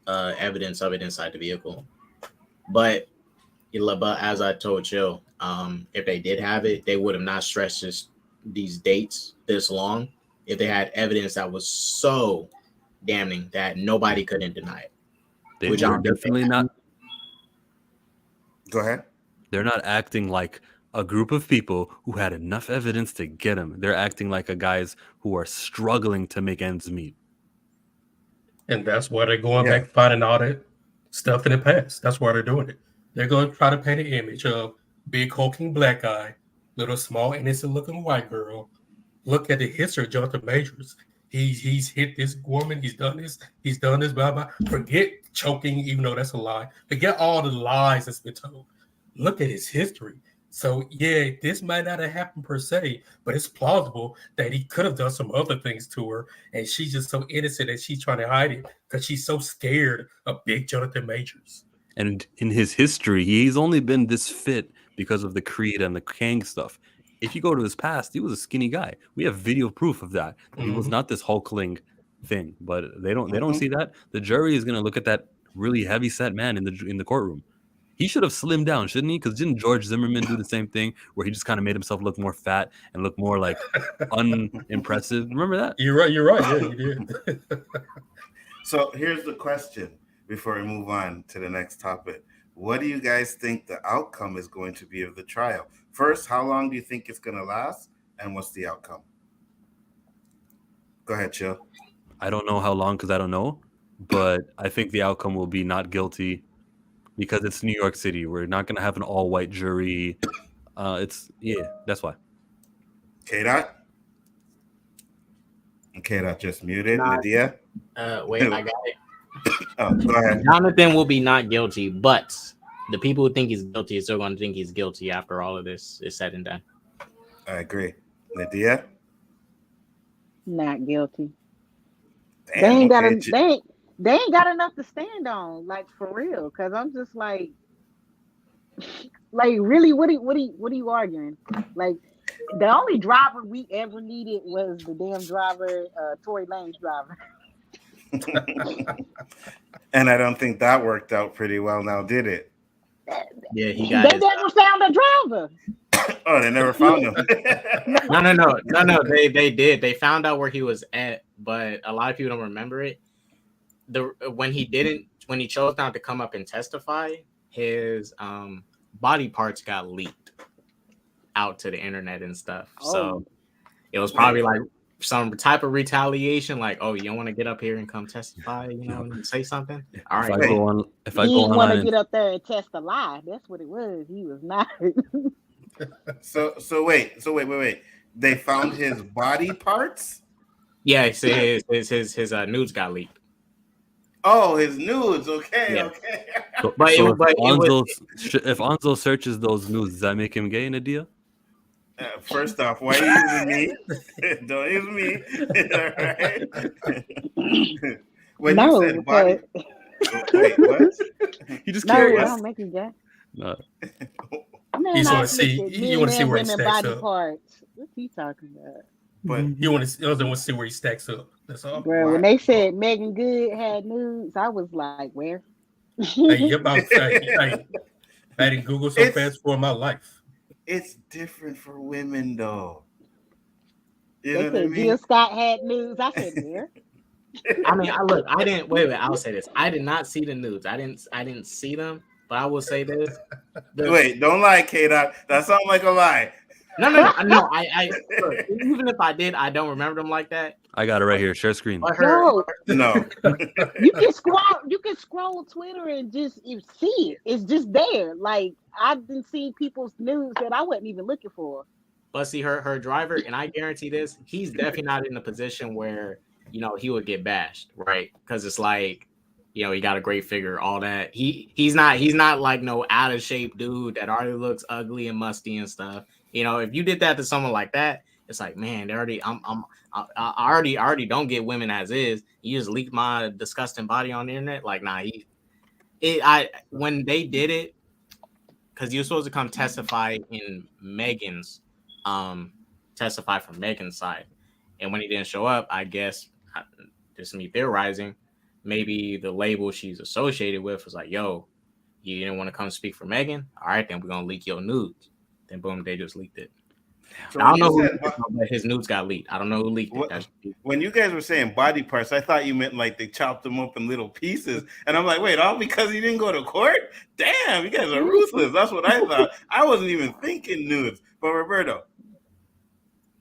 Speaker 5: evidence of it inside the vehicle. But as I told Chill, if they did have it, they would have not stressed these dates this long if they had evidence that was so damning that nobody couldn't deny it.
Speaker 4: They were definitely not.
Speaker 1: Go ahead.
Speaker 4: They're not acting like a group of people who had enough evidence to get him. They're acting like a guys who are struggling to make ends meet.
Speaker 3: And that's why they're going back finding all that stuff in the past. That's why they're doing it. They're going to try to paint an image of big hulking black guy, little small innocent looking white girl. Look at the history of Jonathan Majors. He's hit this woman. He's done this, blah, blah. Forget choking, even though that's a lie. Forget all the lies that's been told. Look at his history. So, yeah, this might not have happened per se, but it's plausible that he could have done some other things to her, and she's just so innocent that she's trying to hide it because she's so scared of big Jonathan Majors.
Speaker 4: And in his history, he's only been this fit because of the Creed and the Kang stuff. if you go to his past, he was a skinny guy. We have video proof of that. He was not this hulkling thing. But they don't see that. The jury is gonna look at that really heavy set man in the courtroom. He should have slimmed down, shouldn't he? Because didn't George Zimmerman do the same thing where he just kind of made himself look more fat and look more like unimpressive? Remember that?
Speaker 3: You're right. Yeah, you did.
Speaker 1: So here's the question before we move on to the next topic. What do you guys think the outcome is going to be of the trial? First, how long do you think it's going to last? And what's the outcome? Go ahead, Chill.
Speaker 4: I don't know how long because I don't know. But I think the outcome will be not guilty because it's New York City. We're not going to have an all-white jury. That's why.
Speaker 1: K-Dot? K-Dot just muted.
Speaker 5: Nah.
Speaker 1: Nadia?
Speaker 5: Wait, I got it.
Speaker 1: Oh, go ahead.
Speaker 5: Jonathan will be not guilty, but the people who think he's guilty are still going to think he's guilty after all of this is said and done.
Speaker 1: I agree. Nadia?
Speaker 6: Not guilty.
Speaker 1: Damn,
Speaker 6: They ain't got enough to stand on, like for real. Cause I'm just like really, what are you arguing? Like the only driver we ever needed was the damn driver, Tory Lanez driver.
Speaker 1: And I don't think that worked out pretty well now, did it?
Speaker 5: Yeah, he got.
Speaker 6: They never found a driver.
Speaker 1: Oh, they never found him.
Speaker 5: No. They did. They found out where he was at, but a lot of people don't remember it. When he chose not to come up and testify, his body parts got leaked out to the internet and stuff.
Speaker 6: Oh.
Speaker 5: So it was probably like some type of retaliation, like, oh, you don't want to get up here and come testify, and say something. All right.
Speaker 4: If I
Speaker 6: He
Speaker 4: go
Speaker 6: didn't
Speaker 4: on
Speaker 6: want to get up there and test a lie. That's what it was. He was not.
Speaker 1: So wait. They found his body parts?
Speaker 5: Yeah, so his nudes got leaked.
Speaker 1: Oh, his nudes. Okay,
Speaker 5: Yeah.
Speaker 1: okay.
Speaker 4: If Anzo searches those nudes, does that make him gay, Nadia?
Speaker 1: First off, why are you using me? Don't use me. All right. When
Speaker 6: No,
Speaker 1: you said body, wait, what?
Speaker 4: You just
Speaker 6: no,
Speaker 4: curious.
Speaker 6: I don't make you gay.
Speaker 4: No.
Speaker 6: Man,
Speaker 3: You just
Speaker 6: I
Speaker 3: wanna see-
Speaker 6: looked at
Speaker 3: you
Speaker 6: men
Speaker 3: wanna see
Speaker 6: and
Speaker 3: where he
Speaker 6: women
Speaker 3: stacks
Speaker 6: body
Speaker 3: up.
Speaker 6: parts. What's he talking about?
Speaker 1: But
Speaker 3: You want to see where he stacks up. That's all.
Speaker 6: Bro, when they said Megan Good had nudes, I was like, where?
Speaker 3: Hey, yep, I didn't Google so
Speaker 1: It's-
Speaker 3: fast for my life.
Speaker 1: it's different for women, though. You
Speaker 6: They
Speaker 1: know what I
Speaker 6: said
Speaker 1: mean?
Speaker 6: Jill Scott had nudes. I said, where?
Speaker 5: I mean, I didn't wait. I'll say this. I did not see the nudes. I didn't see them. But I will say this.
Speaker 1: Wait, don't lie, K-Dot. That sounds like a lie.
Speaker 5: No. I look, even if I did, I don't remember them like that.
Speaker 4: I got it right here. Share screen.
Speaker 5: But
Speaker 6: No,
Speaker 1: No.
Speaker 6: you can scroll Twitter and just see it. It's just there. Like I've been seeing people's nudes that I wasn't even looking for.
Speaker 5: But see, her driver, and I guarantee this, he's definitely not in a position where he would get bashed, right? Because it's like, he got a great figure, all that. He's not like no out of shape dude that already looks ugly and musty and stuff. If you did that to someone like that, it's like, man, I already don't get women as is. You just leaked my disgusting body on the internet. Like, nah, when they did it, because you were supposed to come testify in Megan's, testify from Megan's side, and when he didn't show up, I guess this is me theorizing. Maybe the label she's associated with was like, yo, you didn't want to come speak for Megan? All right, then we're going to leak your nudes. Then boom, they just leaked it.
Speaker 1: So
Speaker 5: I don't know
Speaker 1: when
Speaker 5: who
Speaker 1: you said-
Speaker 5: but his nudes got leaked. I don't know who leaked it.
Speaker 1: When you guys were saying body parts, I thought you meant like they chopped them up in little pieces. And I'm like, wait, all because he didn't go to court? Damn, you guys are ruthless. That's what I thought. I wasn't even thinking nudes. But Roberto,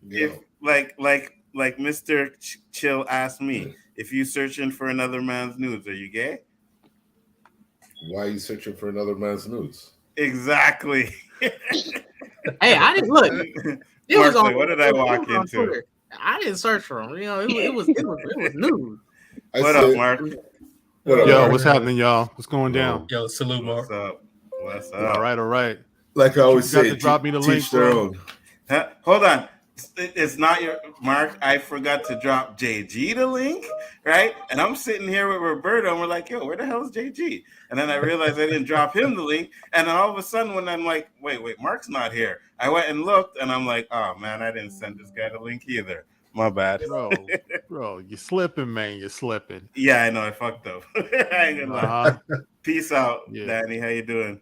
Speaker 1: if like Mr. Chill asked me, if you searching for another man's nudes, are you gay?
Speaker 2: Why are you searching for another man's nudes?
Speaker 1: Exactly.
Speaker 5: Hey, I didn't look. It was on.
Speaker 1: What did I walk
Speaker 5: it was on
Speaker 1: into?
Speaker 5: Twitter. I didn't search for him. It was news.
Speaker 1: What up, Mark?
Speaker 7: Yo, what's happening, y'all? What's going down?
Speaker 3: Yo, salute, Mark.
Speaker 1: What's up?
Speaker 7: All right.
Speaker 2: Like I always
Speaker 7: You got
Speaker 2: say,
Speaker 7: to drop me the link,
Speaker 2: teach their
Speaker 7: bro.
Speaker 2: own.
Speaker 1: Huh? Hold on. It's not your Mark. I forgot to drop JG the link, right? And I'm sitting here with Roberto, and we're like, "Yo, where the hell is JG?" And then I realized I didn't drop him the link. And then all of a sudden, when I'm like, "Wait, Mark's not here," I went and looked, and I'm like, "Oh man, I didn't send this guy the link either. My bad."
Speaker 7: Bro, you're slipping, man. You're slipping.
Speaker 1: Yeah, I know. I fucked up. I ain't gonna lie. Peace out, Danny. How you doing?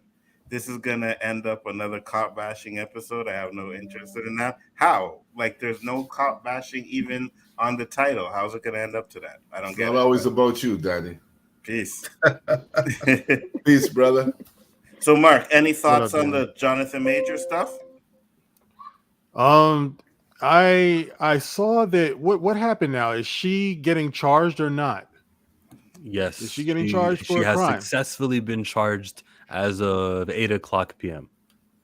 Speaker 1: This is gonna end up another cop bashing episode. I have no interest in that. How? Like, there's no cop bashing even on the title. How's it gonna end up to that? I don't get it.
Speaker 2: It's always about you, Danny.
Speaker 1: Peace.
Speaker 2: Peace, brother.
Speaker 1: So, Mark, any thoughts on the Jonathan Major stuff?
Speaker 7: I saw that. What happened now? Is she getting charged or not?
Speaker 4: Yes.
Speaker 7: Is she getting charged for a crime?
Speaker 4: She has successfully been charged as of 8:00 p.m.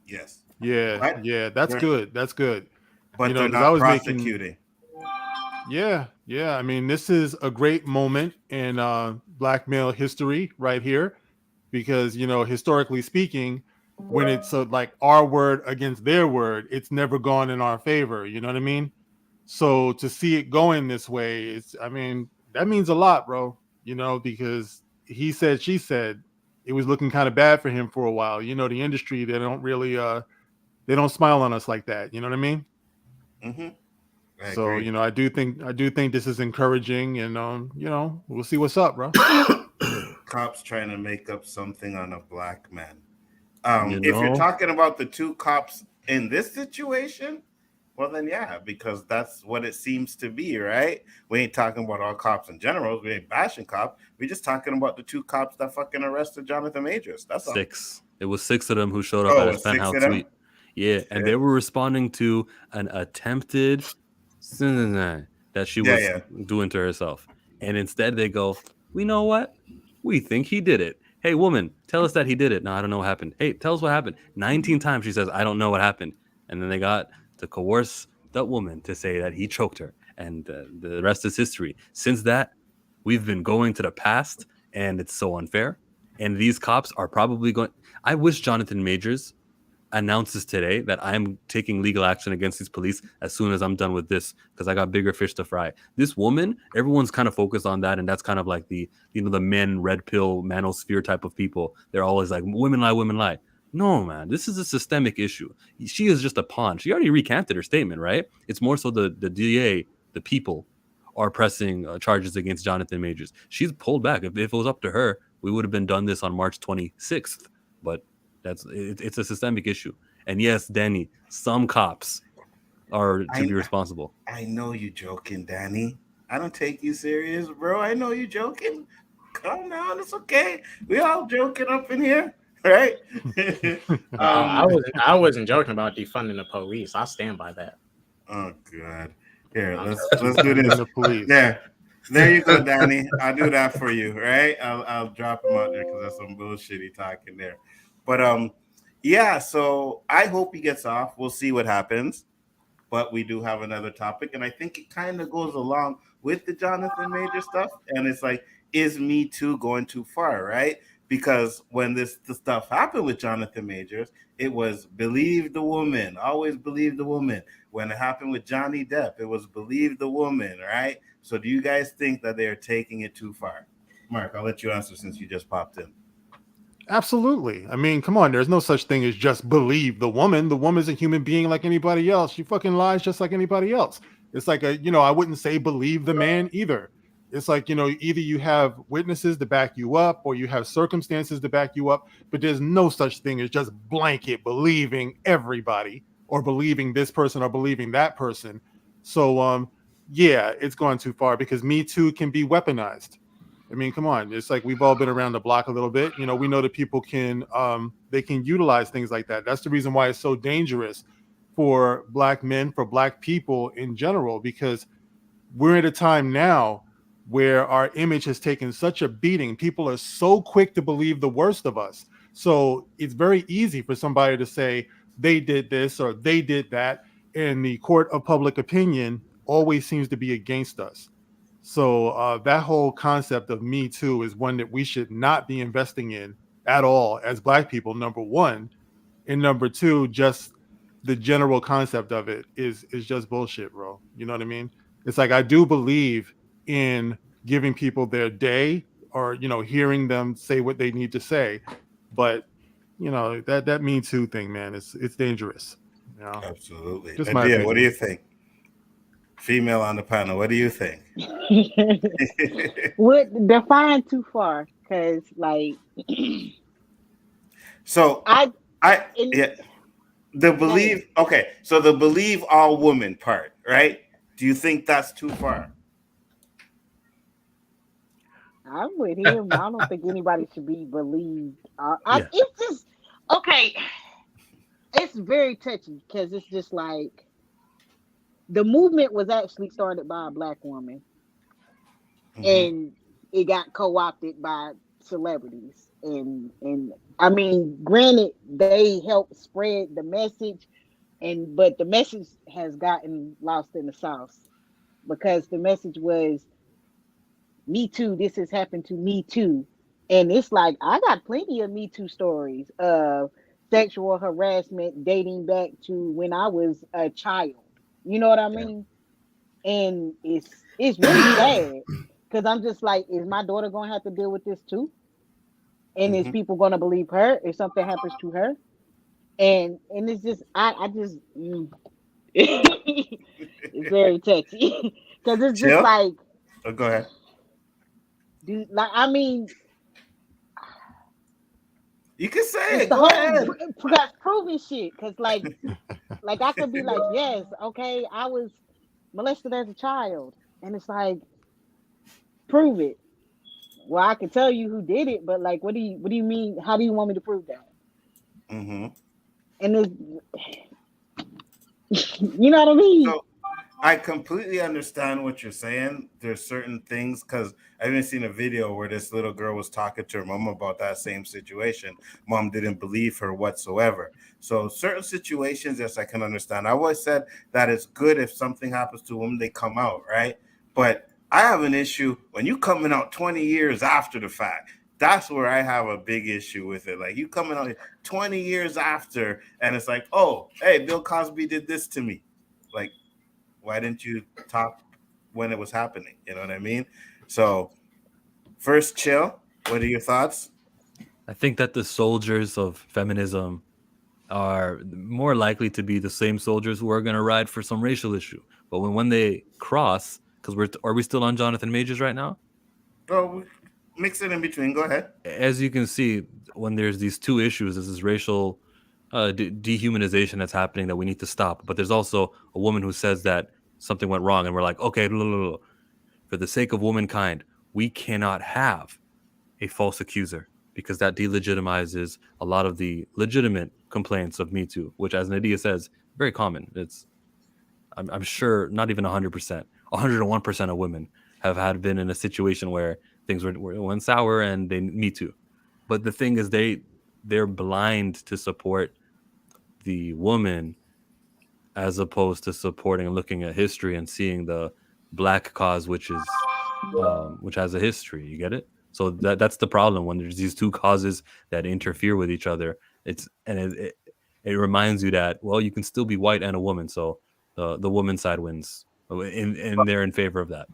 Speaker 1: Yes.
Speaker 7: Yeah. That's good. That's good.
Speaker 1: But they're not prosecuting.
Speaker 7: Yeah. I mean, this is a great moment in black male history right here, because historically speaking, when it's like our word against their word, it's never gone in our favor. You know what I mean? So to see it going this way, that means a lot, bro. Because he said, she said, it was looking kind of bad for him for a while. The industry, they don't really, they don't smile on us like that. You know what I mean?
Speaker 1: Mm-hmm.
Speaker 7: So, I do think this is encouraging, and, we'll see what's up, bro.
Speaker 1: Cops trying to make up something on a black man. If you're talking about the two cops in this situation, well, then yeah, because that's what it seems to be, right? We ain't talking about all cops in general. We ain't bashing cops. We're just talking about the two cops that fucking arrested Jonathan Majors. That's all.
Speaker 4: 6. It was 6 of them who showed up at his penthouse suite. Yeah, and they were responding to an attempted that she was doing to herself. And instead they go, "We know what? We think he did it. Hey, woman, tell us that he did it." "No, I don't know what happened." "Hey, tell us what happened." 19 times she says, "I don't know what happened." And then they got to coerce that woman to say that he choked her. And the rest is history. Since that, we've been going to the past, and it's so unfair. And these cops are probably going... I wish Jonathan Majors announces today that I'm taking legal action against these police as soon as I'm done with this, because I got bigger fish to fry. This woman, everyone's kind of focused on that, and that's kind of like the men, red pill, manosphere type of people. They're always like, women lie. No, man, this is a systemic issue. She is just a pawn. She already recanted her statement, right? It's more so the DA, the people, are pressing charges against Jonathan Majors. She's pulled back. If it was up to her, we would have been done this on March 26th. But it's a systemic issue. And yes, Danny, some cops are to be responsible.
Speaker 1: I know you joking, Danny. I don't take you serious, bro. I know you joking. Calm down. It's okay. We all joking up in here. Right?
Speaker 5: I wasn't joking about defunding the police. I stand by that.
Speaker 1: Oh God! Here, let's do this. The police. There you go, Danny. I'll do that for you. Right? I'll drop him out there because that's some bullshitty talking there. But yeah. So I hope he gets off. We'll see what happens. But we do have another topic, and I think it kind of goes along with the Jonathan Major stuff. And it's like, is Me Too going too far? Right? Because when the stuff happened with Jonathan Majors, it was believe the woman, always believe the woman. When it happened with Johnny Depp, it was believe the woman, right? So do you guys think that they're taking it too far? Mark, I'll let you answer since you just popped in.
Speaker 7: Absolutely. I mean, come on, there's no such thing as just believe the woman. The woman's a human being like anybody else. She fucking lies just like anybody else. It's like I wouldn't say believe the man either. It's like, either you have witnesses to back you up or you have circumstances to back you up, but there's no such thing as just blanket believing everybody or believing this person or believing that person. So, yeah, it's gone too far because Me Too can be weaponized. I mean, come on. It's like we've all been around the block a little bit. We know that people can utilize things like that. That's the reason why it's so dangerous for black men, for black people in general, because we're at a time now where our image has taken such a beating. People are so quick to believe the worst of us. So it's very easy for somebody to say they did this or they did that. And the court of public opinion always seems to be against us. So that whole concept of Me Too is one that we should not be investing in at all as black people, number one. And number two, just the general concept of it is just bullshit, bro. You know what I mean? It's like I do believe in giving people their day, or hearing them say what they need to say, but that Me Too thing, man, it's dangerous.
Speaker 1: Absolutely.
Speaker 7: Just my
Speaker 1: Nadia, what do
Speaker 7: opinion.
Speaker 1: you think? Female on the panel, what do you think?
Speaker 6: Would define too far, because like
Speaker 1: So
Speaker 6: I in
Speaker 1: yeah, the
Speaker 6: go ahead.
Speaker 1: believe. Okay, so the believe all women part, right? Do you think that's too far?
Speaker 6: I'm with him. I don't think anybody should be believed.
Speaker 3: Yeah.
Speaker 6: It's just okay. It's very touchy because it's just like the movement was actually started by a black woman, and it got co-opted by celebrities. And I mean, granted, they helped spread the message, but the message has gotten lost in the sauce, because the message was Me Too, this has happened to me too. And it's like I got plenty of Me Too stories of sexual harassment dating back to when I was a child. You know what I
Speaker 1: Yeah.
Speaker 6: mean? And it's really sad, because I'm just like, is my daughter gonna have to deal with this too? And is people gonna believe her if something happens to her? And it's just I just it's very touchy. Because it's just
Speaker 1: Chill.
Speaker 6: like,
Speaker 1: Oh, go ahead.
Speaker 6: I mean,
Speaker 1: You can say
Speaker 6: it's
Speaker 1: it.
Speaker 6: the
Speaker 1: Go
Speaker 6: whole
Speaker 1: ahead.
Speaker 6: proving shit. Because like I could be like, yes, okay, I was molested as a child, and it's like, prove it. Well, I can tell you who did it, but like, what do you mean? How do you want me to prove that?
Speaker 1: Mm-hmm.
Speaker 6: And it's, you know what I mean?
Speaker 1: So I completely understand what you're saying. There's certain things, because I even seen a video where this little girl was talking to her mom about that same situation. Mom didn't believe her whatsoever. So certain situations, yes, I can understand. I always said that it's good if something happens to them, they come out, right? But I have an issue when you coming out 20 years after the fact. That's where I have a big issue with it. Like, you coming out 20 years after, and it's like, oh, hey, Bill Cosby did this to me. Like, why didn't you talk when it was happening? You know what I mean? So first, Chill, what are your thoughts?
Speaker 4: I think that the soldiers of feminism are more likely to be the same soldiers who are going to ride for some racial issue. But when they cross, because are we still on Jonathan Majors right now?
Speaker 1: Oh, mix it in between. Go ahead.
Speaker 4: As you can see, when there's these two issues, there's this racial dehumanization that's happening that we need to stop. But there's also a woman who says that something went wrong, and we're like, okay, for the sake of womankind, we cannot have a false accuser, because that delegitimizes a lot of the legitimate complaints of Me Too, which, as Nadia says, very common. I'm sure not even 100%, 101% of women have been in a situation where things went sour and they Me Too. But the thing is, they're blind to support the woman, as opposed to supporting and looking at history and seeing the black cause, which has a history. You get it? So that's the problem when there's these two causes that interfere with each other. It reminds you that, well, you can still be white and a woman. So the woman's side wins, and they're in favor of that.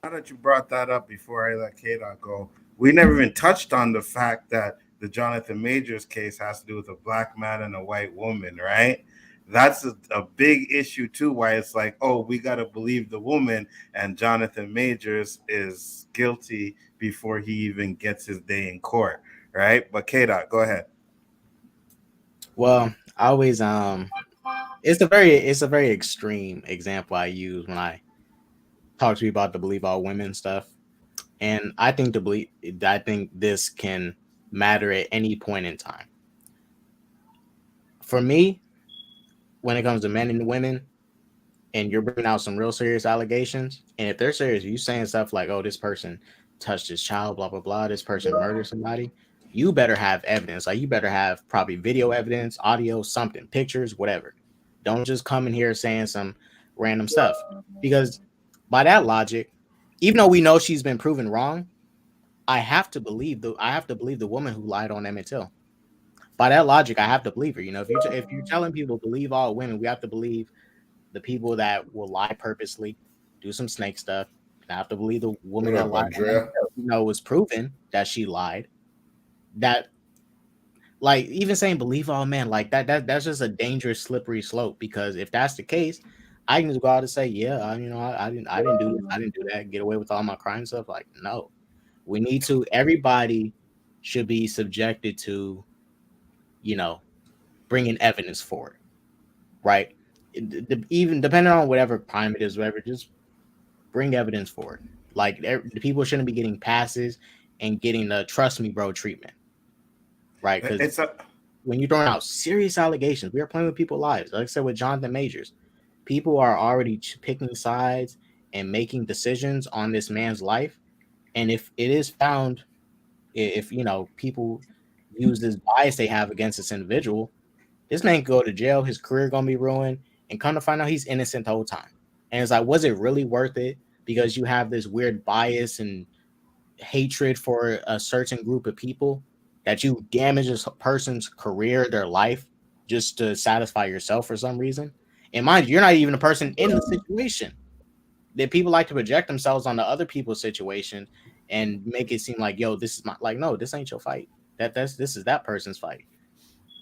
Speaker 1: Now that you brought that up before I let K-Dot go, we never even touched on the fact that the Jonathan Majors case has to do with a black man and a white woman, right? That's a big issue too, why it's like, oh, we got to believe the woman, and Jonathan Majors is guilty before he even gets his day in court, right? But K-Dot, go ahead.
Speaker 5: Well, I always it's a very extreme example I use when I talk to you about the believe all women stuff. And I think this can matter at any point in time. For me, when it comes to men and women, and you're bringing out some real serious allegations, and if they're serious, you saying stuff like, "Oh, this person touched his child, blah blah blah. This person murdered somebody." You better have evidence. Like, you better have probably video evidence, audio, something, pictures, whatever. Don't just come in here saying some random stuff, because by that logic, even though we know she's been proven wrong, I have to believe the woman who lied on Emmett Till. by that logic, I have to believe her. You know, if you're telling people believe all women, we have to believe the people that will lie purposely, do some snake stuff. I have to believe the woman
Speaker 2: What
Speaker 5: that
Speaker 2: up,
Speaker 5: lied.
Speaker 2: Andrea?
Speaker 5: You know, it was proven that she lied. That, like, even saying believe all men, like that's just a dangerous slippery slope, because if that's the case, I can just go out and say, yeah, I didn't do this, I didn't do that, get away with all my crime stuff. Like, no, we need to. Everybody should be subjected to, you know, bringing evidence forward, right? Even depending on whatever crime it is, whatever, just bring evidence forward. Like, the people shouldn't be getting passes and getting the trust me, bro treatment, right? Because when you're throwing out serious allegations, we are playing with people's lives. Like I said with Jonathan Majors, people are already picking sides and making decisions on this man's life. And if it is found, if you know, people use this bias they have against this individual, this man can go to jail, his career gonna be ruined, and come to find out he's innocent the whole time. And it's like, was it really worth it? Because you have this weird bias and hatred for a certain group of people, that you damage a person's career, their life, just to satisfy yourself for some reason. And mind you, you're not even a person in the situation. That people like to project themselves on the other people's situation and make it seem like, yo, this is my, like, no, this ain't your fight. This is that person's fight.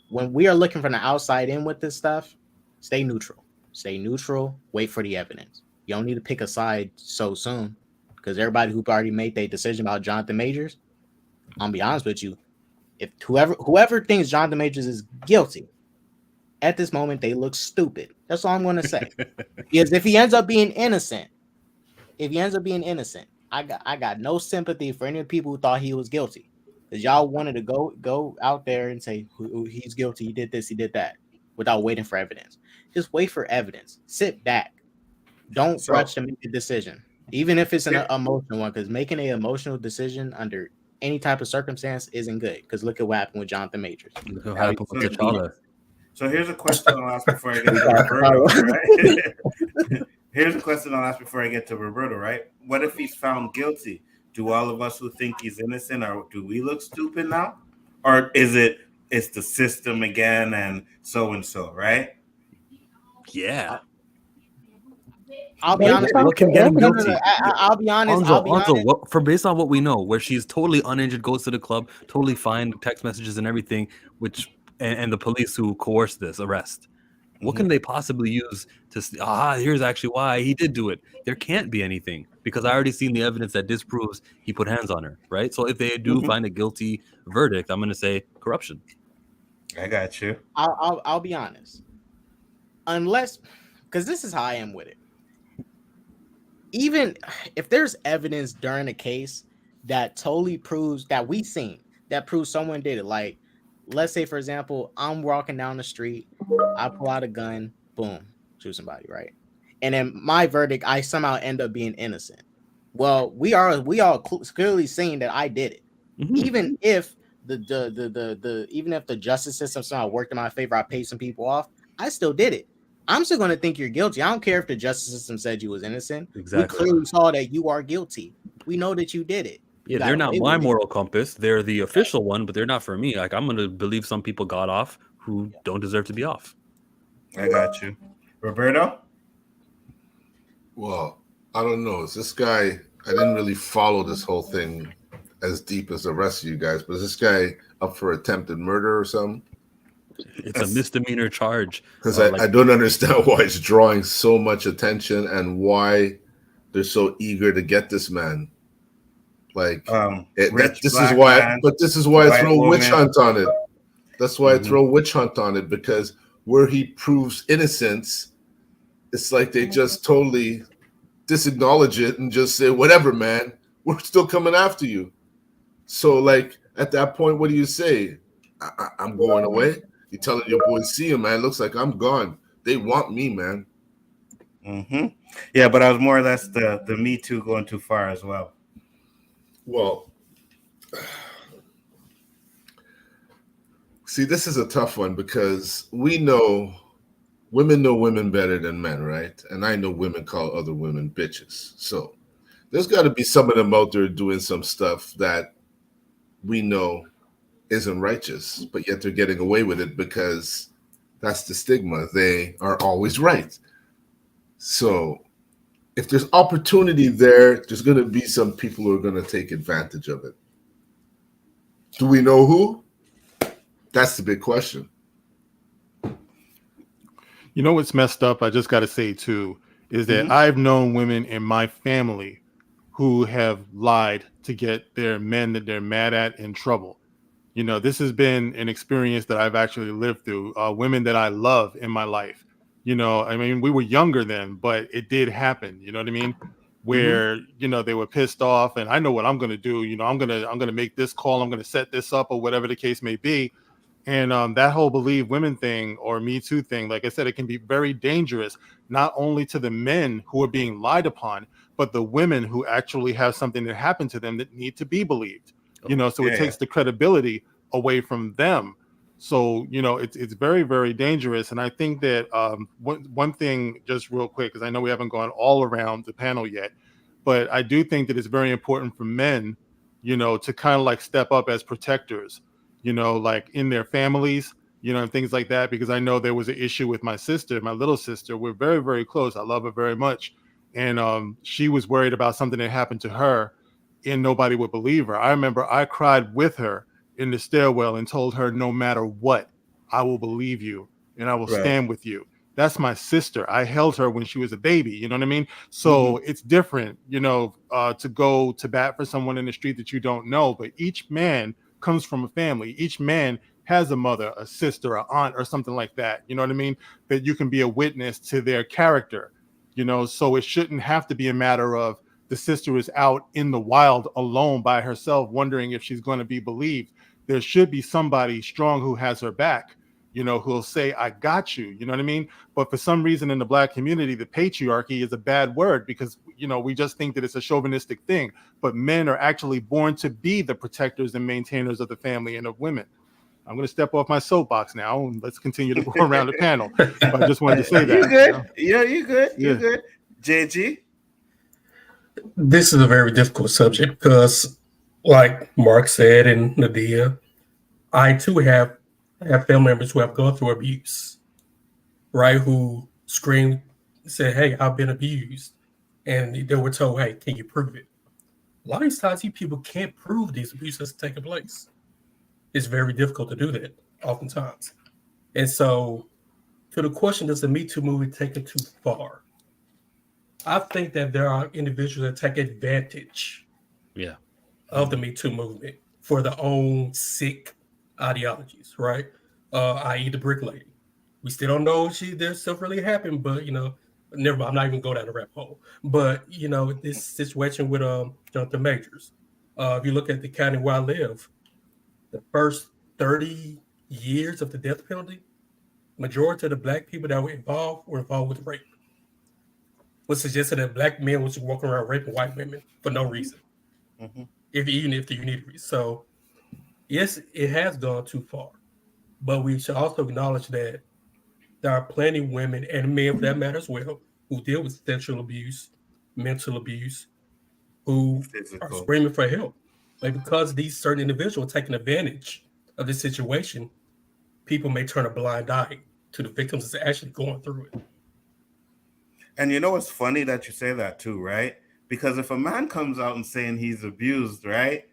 Speaker 5: When we are looking from the outside in with this stuff, stay neutral. Stay neutral. Wait for the evidence. You don't need to pick a side so soon, because everybody who already made their decision about Jonathan Majors, I'll be honest with you, if whoever thinks Jonathan Majors is guilty at this moment, they look stupid. That's all I'm going to say. Because if he ends up being innocent, I got no sympathy for any of the people who thought he was guilty, because y'all wanted to go out there and say he's guilty, he did this, he did that, without waiting for evidence. Just wait for evidence. Sit back. Don't rush to make a decision, even if it's an emotional one, because making an emotional decision under any type of circumstance isn't good. Because look at what happened with Jonathan Majors.
Speaker 4: Look what happened with T'Challa.
Speaker 1: So here's a question I'll ask before I get to Roberto, right? Here's a question I'll ask before I get to Roberto, right? What if he's found guilty? Do all of us who think he's innocent, or do we look stupid now? Or it's the system again and so, right?
Speaker 4: Yeah.
Speaker 5: I'll be honest.
Speaker 4: Look him getting guilty.
Speaker 5: I'll be honest.
Speaker 4: For based on what we know, where she's totally uninjured, goes to the club, totally fine, text messages and everything, and the police who coerced this arrest. What can they possibly use to here's actually why he did do it? There can't be anything, because I already seen the evidence that disproves he put hands on her, right? So if they do find a guilty verdict, I'm going to say corruption.
Speaker 1: I got you.
Speaker 5: I'll be honest. Unless, because this is how I am with it. Even if there's evidence during a case that totally proves that we seen, that proves someone did it, like, let's say, for example, I'm walking down the street, I pull out a gun, boom, shoot somebody, right? And then my verdict, I somehow end up being innocent. Well, we all clearly saying that I did it. Even if even if the justice system somehow worked in my favor, I paid some people off, I still did it. I'm still going to think you're guilty. I don't care if the justice system said you was innocent. Exactly. We clearly saw that you are guilty. We know that you did it.
Speaker 4: Yeah, they're not my moral compass. They're the official one, but they're not for me. Like, I'm going to believe some people got off who don't deserve to be off.
Speaker 1: I got you. Roberto?
Speaker 2: Well, I don't know. Is this guy, I didn't really follow this whole thing as deep as the rest of you guys, but is this guy up for attempted murder or something?
Speaker 4: It's a misdemeanor charge.
Speaker 2: Because I don't understand why it's drawing so much attention and why they're so eager to get this man. Like, this is why I throw witch hunt on it. That's why I throw witch hunt on it, because where he proves innocence, it's like they just totally disacknowledge it and just say, whatever, man, we're still coming after you. So, like, at that point, what do you say? I'm going away? You're telling your boys, see him, man, looks like I'm gone. They want me, man.
Speaker 1: Yeah, but I was more or less the Me Too going too far as well.
Speaker 2: Well, see, this is a tough one, because women know women better than men, right? And I know women call other women bitches. So there's got to be some of them out there doing some stuff that we know isn't righteous, but yet they're getting away with it because that's the stigma. They are always right. So if there's opportunity there, there's going to be some people who are going to take advantage of it. Do we know who? That's the big question.
Speaker 7: You know what's messed up? I just got to say, too, is that I've known women in my family who have lied to get their men that they're mad at in trouble. You know, this has been an experience that I've actually lived through. Women that I love in my life. You know, I mean, we were younger then, but it did happen. You know what I mean? Where, you know, they were pissed off, and I know what I'm going to do. You know, I'm going to make this call. I'm going to set this up, or whatever the case may be. And that whole believe women thing or Me Too thing, like I said, it can be very dangerous, not only to the men who are being lied upon, but the women who actually have something that happened to them that need to be believed. You know, so it takes the credibility away from them. So, you know, it's very, very dangerous. And I think that one thing, just real quick, because I know we haven't gone all around the panel yet, but I do think that it's very important for men, you know, to kind of like step up as protectors, you know, like in their families, you know, and things like that. Because I know there was an issue with my sister, my little sister. We're very, very close. I love her very much. And she was worried about something that happened to her and nobody would believe her. I remember I cried with her in the stairwell and told her, no matter what, I will believe you and I will stand with you. That's my sister. I held her when she was a baby. You know what I mean? So it's different, you know, to go to bat for someone in the street that you don't know. But each man comes from a family. Each man has a mother, a sister, an aunt, or something like that. You know what I mean? That you can be a witness to their character, you know, so it shouldn't have to be a matter of the sister is out in the wild alone by herself, wondering if she's going to be believed. There should be somebody strong who has her back, you know, who'll say, I got you. You know what I mean? But for some reason in the Black community, the patriarchy is a bad word because, you know, we just think that it's a chauvinistic thing. But men are actually born to be the protectors and maintainers of the family and of women. I'm going to step off my soapbox now and let's continue to go around the panel. But I just wanted to say that.
Speaker 1: You good?
Speaker 7: You know?
Speaker 1: Yeah, you good? You good? JG?
Speaker 3: This is a very difficult subject because, like Mark said and Nadia, I too have family members who have gone through abuse, right? Who screamed, said, "Hey, I've been abused," and they were told, "Hey, can you prove it?" A lot of these times, these people can't prove these abuses taking place. It's very difficult to do that, oftentimes. And so, to the question, does the Me Too movement take it too far? I think that there are individuals that take advantage of the Me Too movement for their own sick ideologies, right? I.e. the brick lady. We still don't know if there's stuff really happened, but you know, never mind, I'm not even going down the rabbit hole. But you know, this situation with Jonathan Majors. If you look at the county where I live, the first 30 years of the death penalty, majority of the black people that were involved with rape. Was suggested that black men was walking around raping white women for no reason, even if you need a reason. So, yes, it has gone too far, but we should also acknowledge that there are plenty of women and men, for that matter as well, who deal with sexual abuse, mental abuse, who are screaming for help. Like because these certain individuals are taking advantage of this situation, people may turn a blind eye to the victims that's actually going through it.
Speaker 1: And you know what's funny that you say that too, right? Because if a man comes out and saying he's abused, right?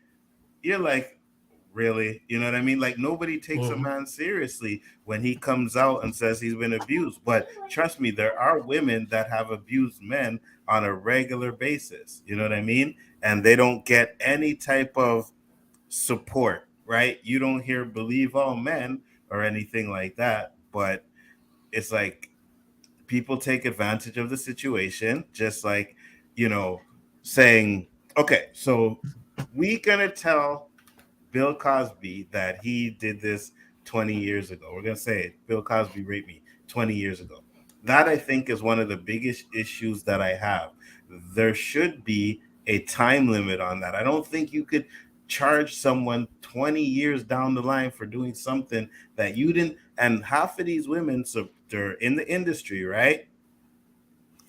Speaker 1: You're like, really? You know what I mean? Like nobody takes a man seriously when he comes out and says he's been abused. But trust me, there are women that have abused men on a regular basis. You know what I mean? And they don't get any type of support, right? You don't hear believe all men or anything like that. But it's like people take advantage of the situation, just like, you know, saying, okay, so we gonna tell Bill Cosby that he did this 20 years ago. We're gonna say it. Bill Cosby raped me 20 years ago. That I think is one of the biggest issues that I have. There should be a time limit on that. I don't think you could charge someone 20 years down the line for doing something that you didn't. And half of these women, so they're in the industry, right?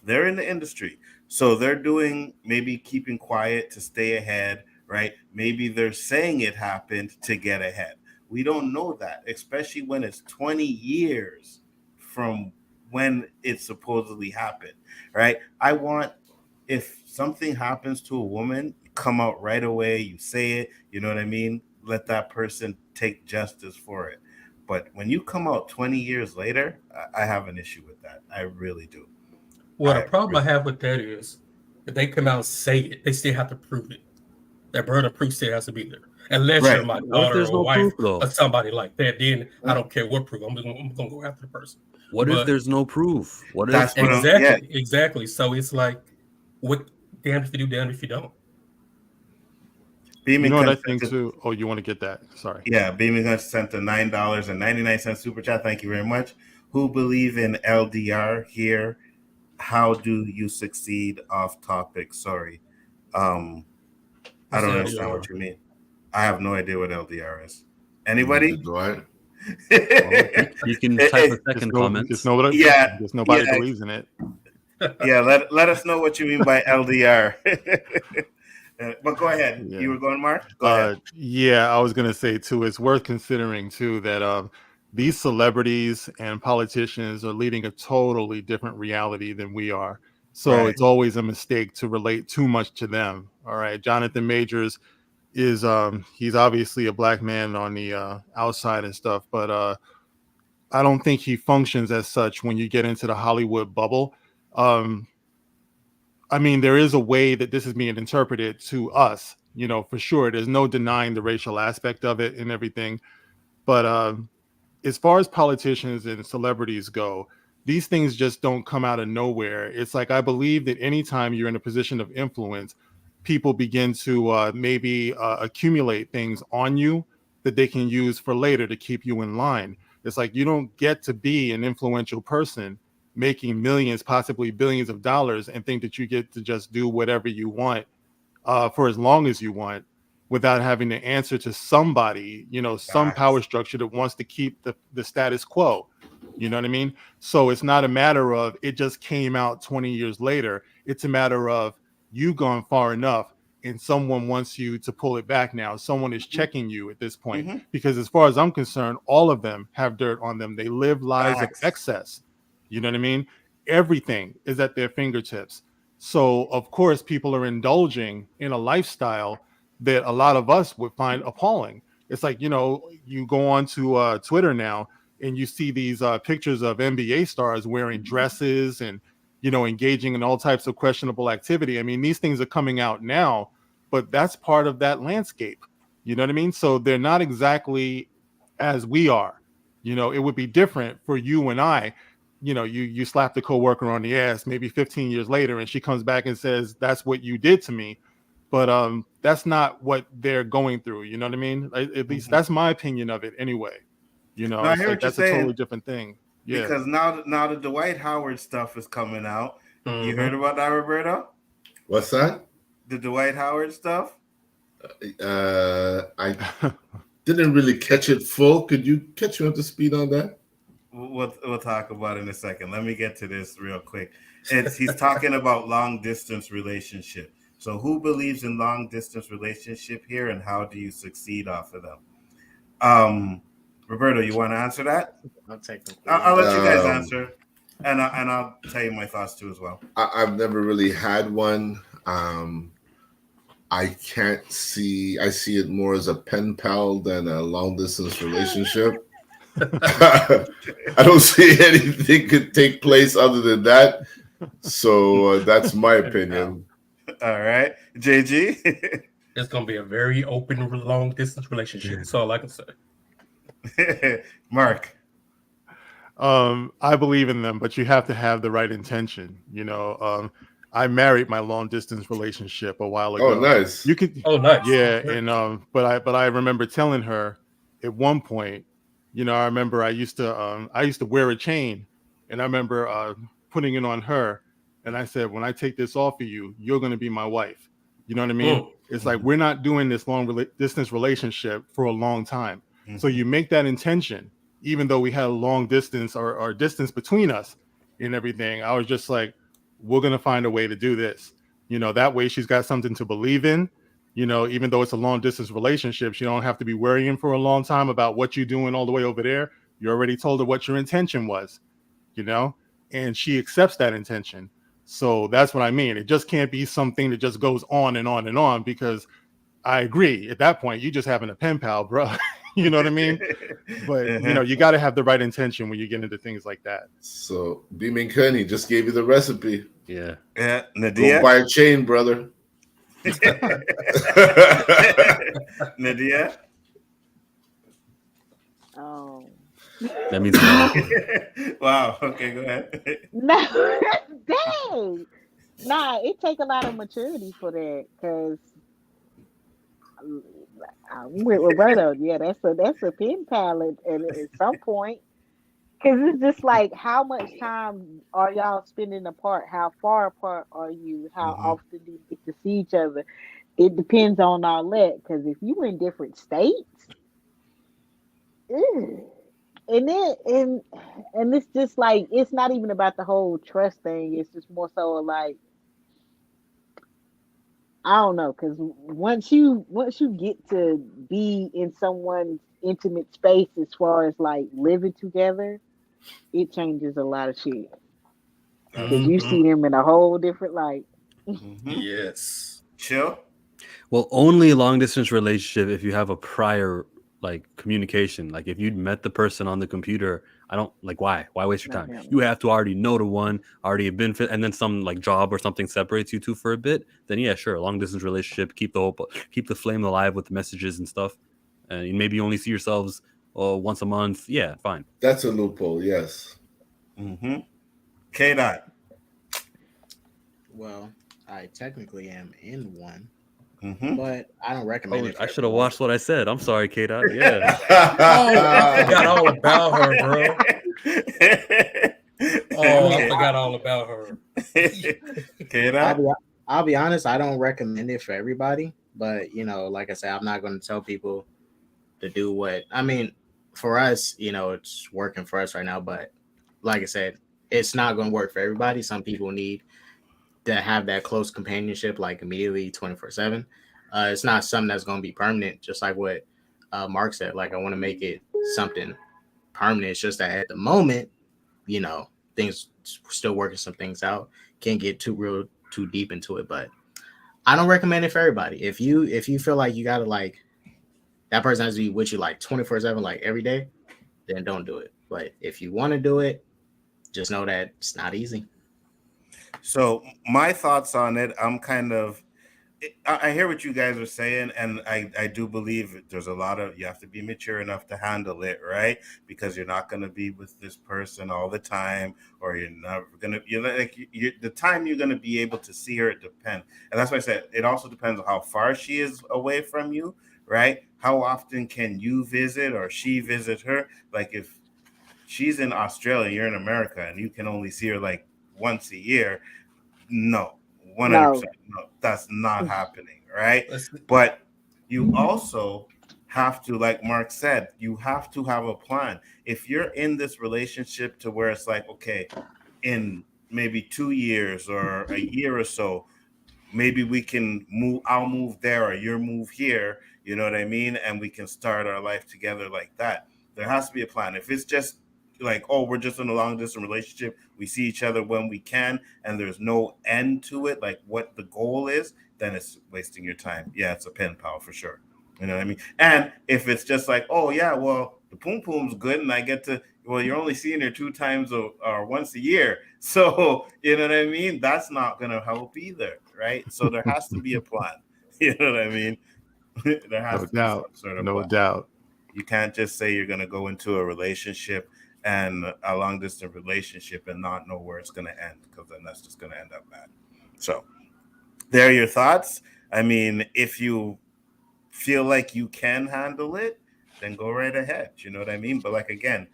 Speaker 1: They're in the industry. So they're doing maybe keeping quiet to stay ahead, right? Maybe they're saying it happened to get ahead. We don't know that, especially when it's 20 years from when it supposedly happened, right? I want, if something happens to a woman, come out right away, you say it, you know what I mean? Let that person take justice for it. But when you come out 20 years later, I have an issue with that. I really do.
Speaker 3: Well, the problem I have with that is if they come out and say it, they still have to prove it. That burden of proof still has to be there. Unless you're my
Speaker 4: What if
Speaker 3: daughter
Speaker 4: there's
Speaker 3: or
Speaker 4: no
Speaker 3: wife
Speaker 4: proof, though?
Speaker 3: or somebody like that, then I don't care what proof. I'm gonna go after the person.
Speaker 4: What if there's no proof? What if
Speaker 3: Exactly. So it's like, what, damn if you do, damn if you don't.
Speaker 7: You know what I think too? Oh, you want to get that? Sorry.
Speaker 1: Yeah, Beaming Hunch sent a $9.99 super chat. Thank you very much. Who believe in LDR here? How do you succeed? Off topic. Sorry. I don't understand what you mean. I have no idea what LDR is. Anybody?
Speaker 4: You can type a second comment.
Speaker 7: Just nobody believes in it.
Speaker 1: Yeah, let us know what you mean by LDR. But go ahead.
Speaker 7: Yeah.
Speaker 1: You were going, Mark? Go ahead.
Speaker 7: Yeah, I was going to say too, it's worth considering too that these celebrities and politicians are leading a totally different reality than we are. So it's always a mistake to relate too much to them. All right. Jonathan Majors is he's obviously a black man on the outside and stuff, but I don't think he functions as such when you get into the Hollywood bubble. I mean, there is a way that this is being interpreted to us, you know, for sure. There's no denying the racial aspect of it and everything. But as far as politicians and celebrities go, these things just don't come out of nowhere. It's like, I believe that anytime you're in a position of influence, people begin to maybe accumulate things on you that they can use for later to keep you in line. It's like, you don't get to be an influential person making millions, possibly billions of dollars, and think that you get to just do whatever you want for as long as you want without having to answer to somebody, you know, some power structure that wants to keep the status quo. You know what I mean? So it's not a matter of it just came out 20 years later. It's a matter of you gone far enough and someone wants you to pull it back now. Someone is checking you at this point. Because as far as I'm concerned, all of them have dirt on them. They live lives of excess. You know what I mean? Everything is at their fingertips. So, of course, people are indulging in a lifestyle that a lot of us would find appalling. It's like, you know, you go on to Twitter now and you see these pictures of NBA stars wearing dresses and, you know, engaging in all types of questionable activity. I mean, these things are coming out now, but that's part of that landscape. You know what I mean? So they're not exactly as we are. You know, it would be different for you and I. You know, you slapped a coworker on the ass maybe 15 years later and she comes back and says, that's what you did to me. But that's not what they're going through. You know what I mean? At least that's my opinion of it anyway. You know,
Speaker 1: I hear what
Speaker 7: that's
Speaker 1: you're saying,
Speaker 7: a totally different thing. Yeah.
Speaker 1: Because now the Dwight Howard stuff is coming out. You heard about that, Roberto?
Speaker 2: What's that?
Speaker 1: The Dwight Howard stuff?
Speaker 2: I didn't really catch it full. Could you catch me up to speed on that?
Speaker 1: We'll talk about it in a second. Let me get to this real quick. He's talking about long distance relationship. So who believes in long distance relationship here, and how do you succeed off of them? Roberto, you want to answer that? I'll let you guys answer, and I'll tell you my thoughts too as well.
Speaker 2: I've never really had one. I can't see. I see it more as a pen pal than a long distance relationship. I don't see anything could take place other than that. So that's my opinion.
Speaker 1: All right, JG.
Speaker 3: It's gonna be a very open, long distance relationship. That's all I can say.
Speaker 1: Mark.
Speaker 7: I believe in them, but you have to have the right intention. You know, I married my long distance relationship a while ago.
Speaker 2: Oh, nice.
Speaker 7: You could.
Speaker 3: Oh, nice.
Speaker 7: Yeah, and but I remember telling her at one point. You know, I remember I used to wear a chain, and I remember putting it on her, and I said, when I take this off of you, you're going to be my wife. You know what I mean? It's like, we're not doing this long distance relationship for a long time. So you make that intention, even though we had a long distance or distance between us and everything. I was just like, we're going to find a way to do this. You know, that way she's got something to believe in. You know, even though it's a long distance relationship, she don't have to be worrying for a long time about what you're doing all the way over there. You already told her what your intention was, you know, and she accepts that intention. So that's what I mean. It just can't be something that just goes on and on and on, because I agree. At that point, you just having a pen pal, bro. You know what I mean? But you know, you got to have the right intention when you get into things like that.
Speaker 2: So Beaming Kenny just gave you the recipe.
Speaker 4: Yeah.
Speaker 1: Yeah,
Speaker 2: Go
Speaker 1: Nadia.
Speaker 2: buy a chain, brother.
Speaker 1: Nadia.
Speaker 6: Oh.
Speaker 4: That means no.
Speaker 1: Wow. Okay, go ahead.
Speaker 6: No, dang. Nah, it take a lot of maturity for that, because I'm with Roberto. Yeah, that's a pen pal, and at some point, because it's just like, how much time are y'all spending apart? How far apart are you? How
Speaker 1: Mhm.
Speaker 6: often do you get to see each other? It depends on all that. Because if you in different states, ew. and then and it's just like, it's not even about the whole trust thing. It's just more so like, I don't know, because once you get to be in someone's intimate space, as far as like living together, it changes a lot of shit, because you see them in a whole different light.
Speaker 1: Mhm.
Speaker 3: Yes.
Speaker 1: Chill.
Speaker 4: Well, only long distance relationship if you have a prior like communication. Like if you'd met the person on the computer, I don't like why waste your
Speaker 6: No,
Speaker 4: time?
Speaker 6: hell
Speaker 4: You
Speaker 6: no.
Speaker 4: have to already know the one, already have been fit, and then some like job or something separates you two for a bit. Then yeah, sure, long distance relationship, keep the flame alive with the messages and stuff, and maybe you only see yourselves once a month. Yeah, fine.
Speaker 2: That's a loophole, yes.
Speaker 1: Mm-hmm. K-Dot.
Speaker 5: Well, I technically am in one,
Speaker 1: Mm-hmm.
Speaker 5: but I don't recommend
Speaker 4: Oh,
Speaker 5: it. For
Speaker 4: I should have
Speaker 5: everyone.
Speaker 4: watched what I said. I'm sorry, K-Dot. Yeah.
Speaker 3: Oh, I forgot all about her, bro. Oh, I
Speaker 1: Okay.
Speaker 3: forgot all about her.
Speaker 1: K-Dot.
Speaker 5: I'll be honest. I don't recommend it for everybody, but like I said, I'm not going to tell people to do what. I mean, for us, it's working for us right now, but like I said, it's not going to work for everybody. Some people need to have that close companionship, like immediately 24/7. It's not something that's going to be permanent, just like what Mark said. Like, I want to make it something permanent. It's just that at the moment, things still working some things out. Can't get too deep into it, but I don't recommend it for everybody. If you feel like you gotta like that person has to be with you like 24/7, like every day, then don't do it. But if you want to do it, just know that it's not easy.
Speaker 1: So my thoughts on it, I hear what you guys are saying, and I do believe there's a lot of, you have to be mature enough to handle it, right? Because you're not going to be with this person all the time, or you're not going to, the time you're going to be able to see her, it depends. And that's why I said it also depends on how far she is away from you, right? How often can you visit or she visit her? Like if she's in Australia, you're in America, and you can only see her like once a year, no, 100%.
Speaker 6: No.
Speaker 1: No, that's not happening, right?
Speaker 3: Let's
Speaker 1: But you also have to, like Mark said, you have to have a plan. If you're in this relationship to where it's like, okay, in maybe 2 years or a year or so, maybe we can move, I'll move there or you move here, you know what I mean? And we can start our life together like that. There has to be a plan. If it's just like, oh, we're just in a long distance relationship, we see each other when we can, and there's no end to it, like what the goal is, then it's wasting your time. Yeah, it's a pen pal for sure. You know what I mean? And if it's just like, oh yeah, well, the poom poom's good, and I get to, well, you're only seeing her 2 times or once a year, so you know what I mean. That's not gonna help either, right? So there has to be a plan. You know what I mean? There has
Speaker 7: No
Speaker 1: to be some
Speaker 7: doubt.
Speaker 1: sort of
Speaker 7: No
Speaker 1: plan.
Speaker 7: doubt.
Speaker 1: You can't just say you're gonna go into a relationship and a long distance relationship and not know where it's gonna end, because then that's just gonna end up bad. So there are your thoughts. I mean, if you feel like you can handle it, then go right ahead. You know what I mean? But like again,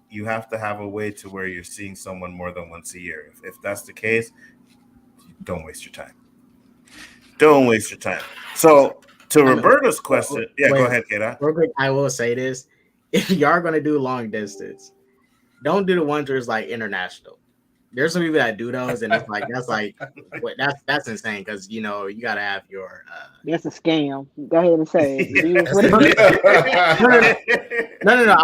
Speaker 1: you have to have a way to where you're seeing someone more than once a year. If that's the case, don't waste your time. Don't waste your time. So to Roberta's question, yeah,
Speaker 5: Wait,
Speaker 1: go ahead, Kata.
Speaker 5: real quick, I will say this: if you are gonna do long distance, don't do the ones where it's like international. there's some people that do those, and it's like that's insane because you gotta have your.
Speaker 6: That's a scam. Go ahead and say it. It is what it is.
Speaker 5: No.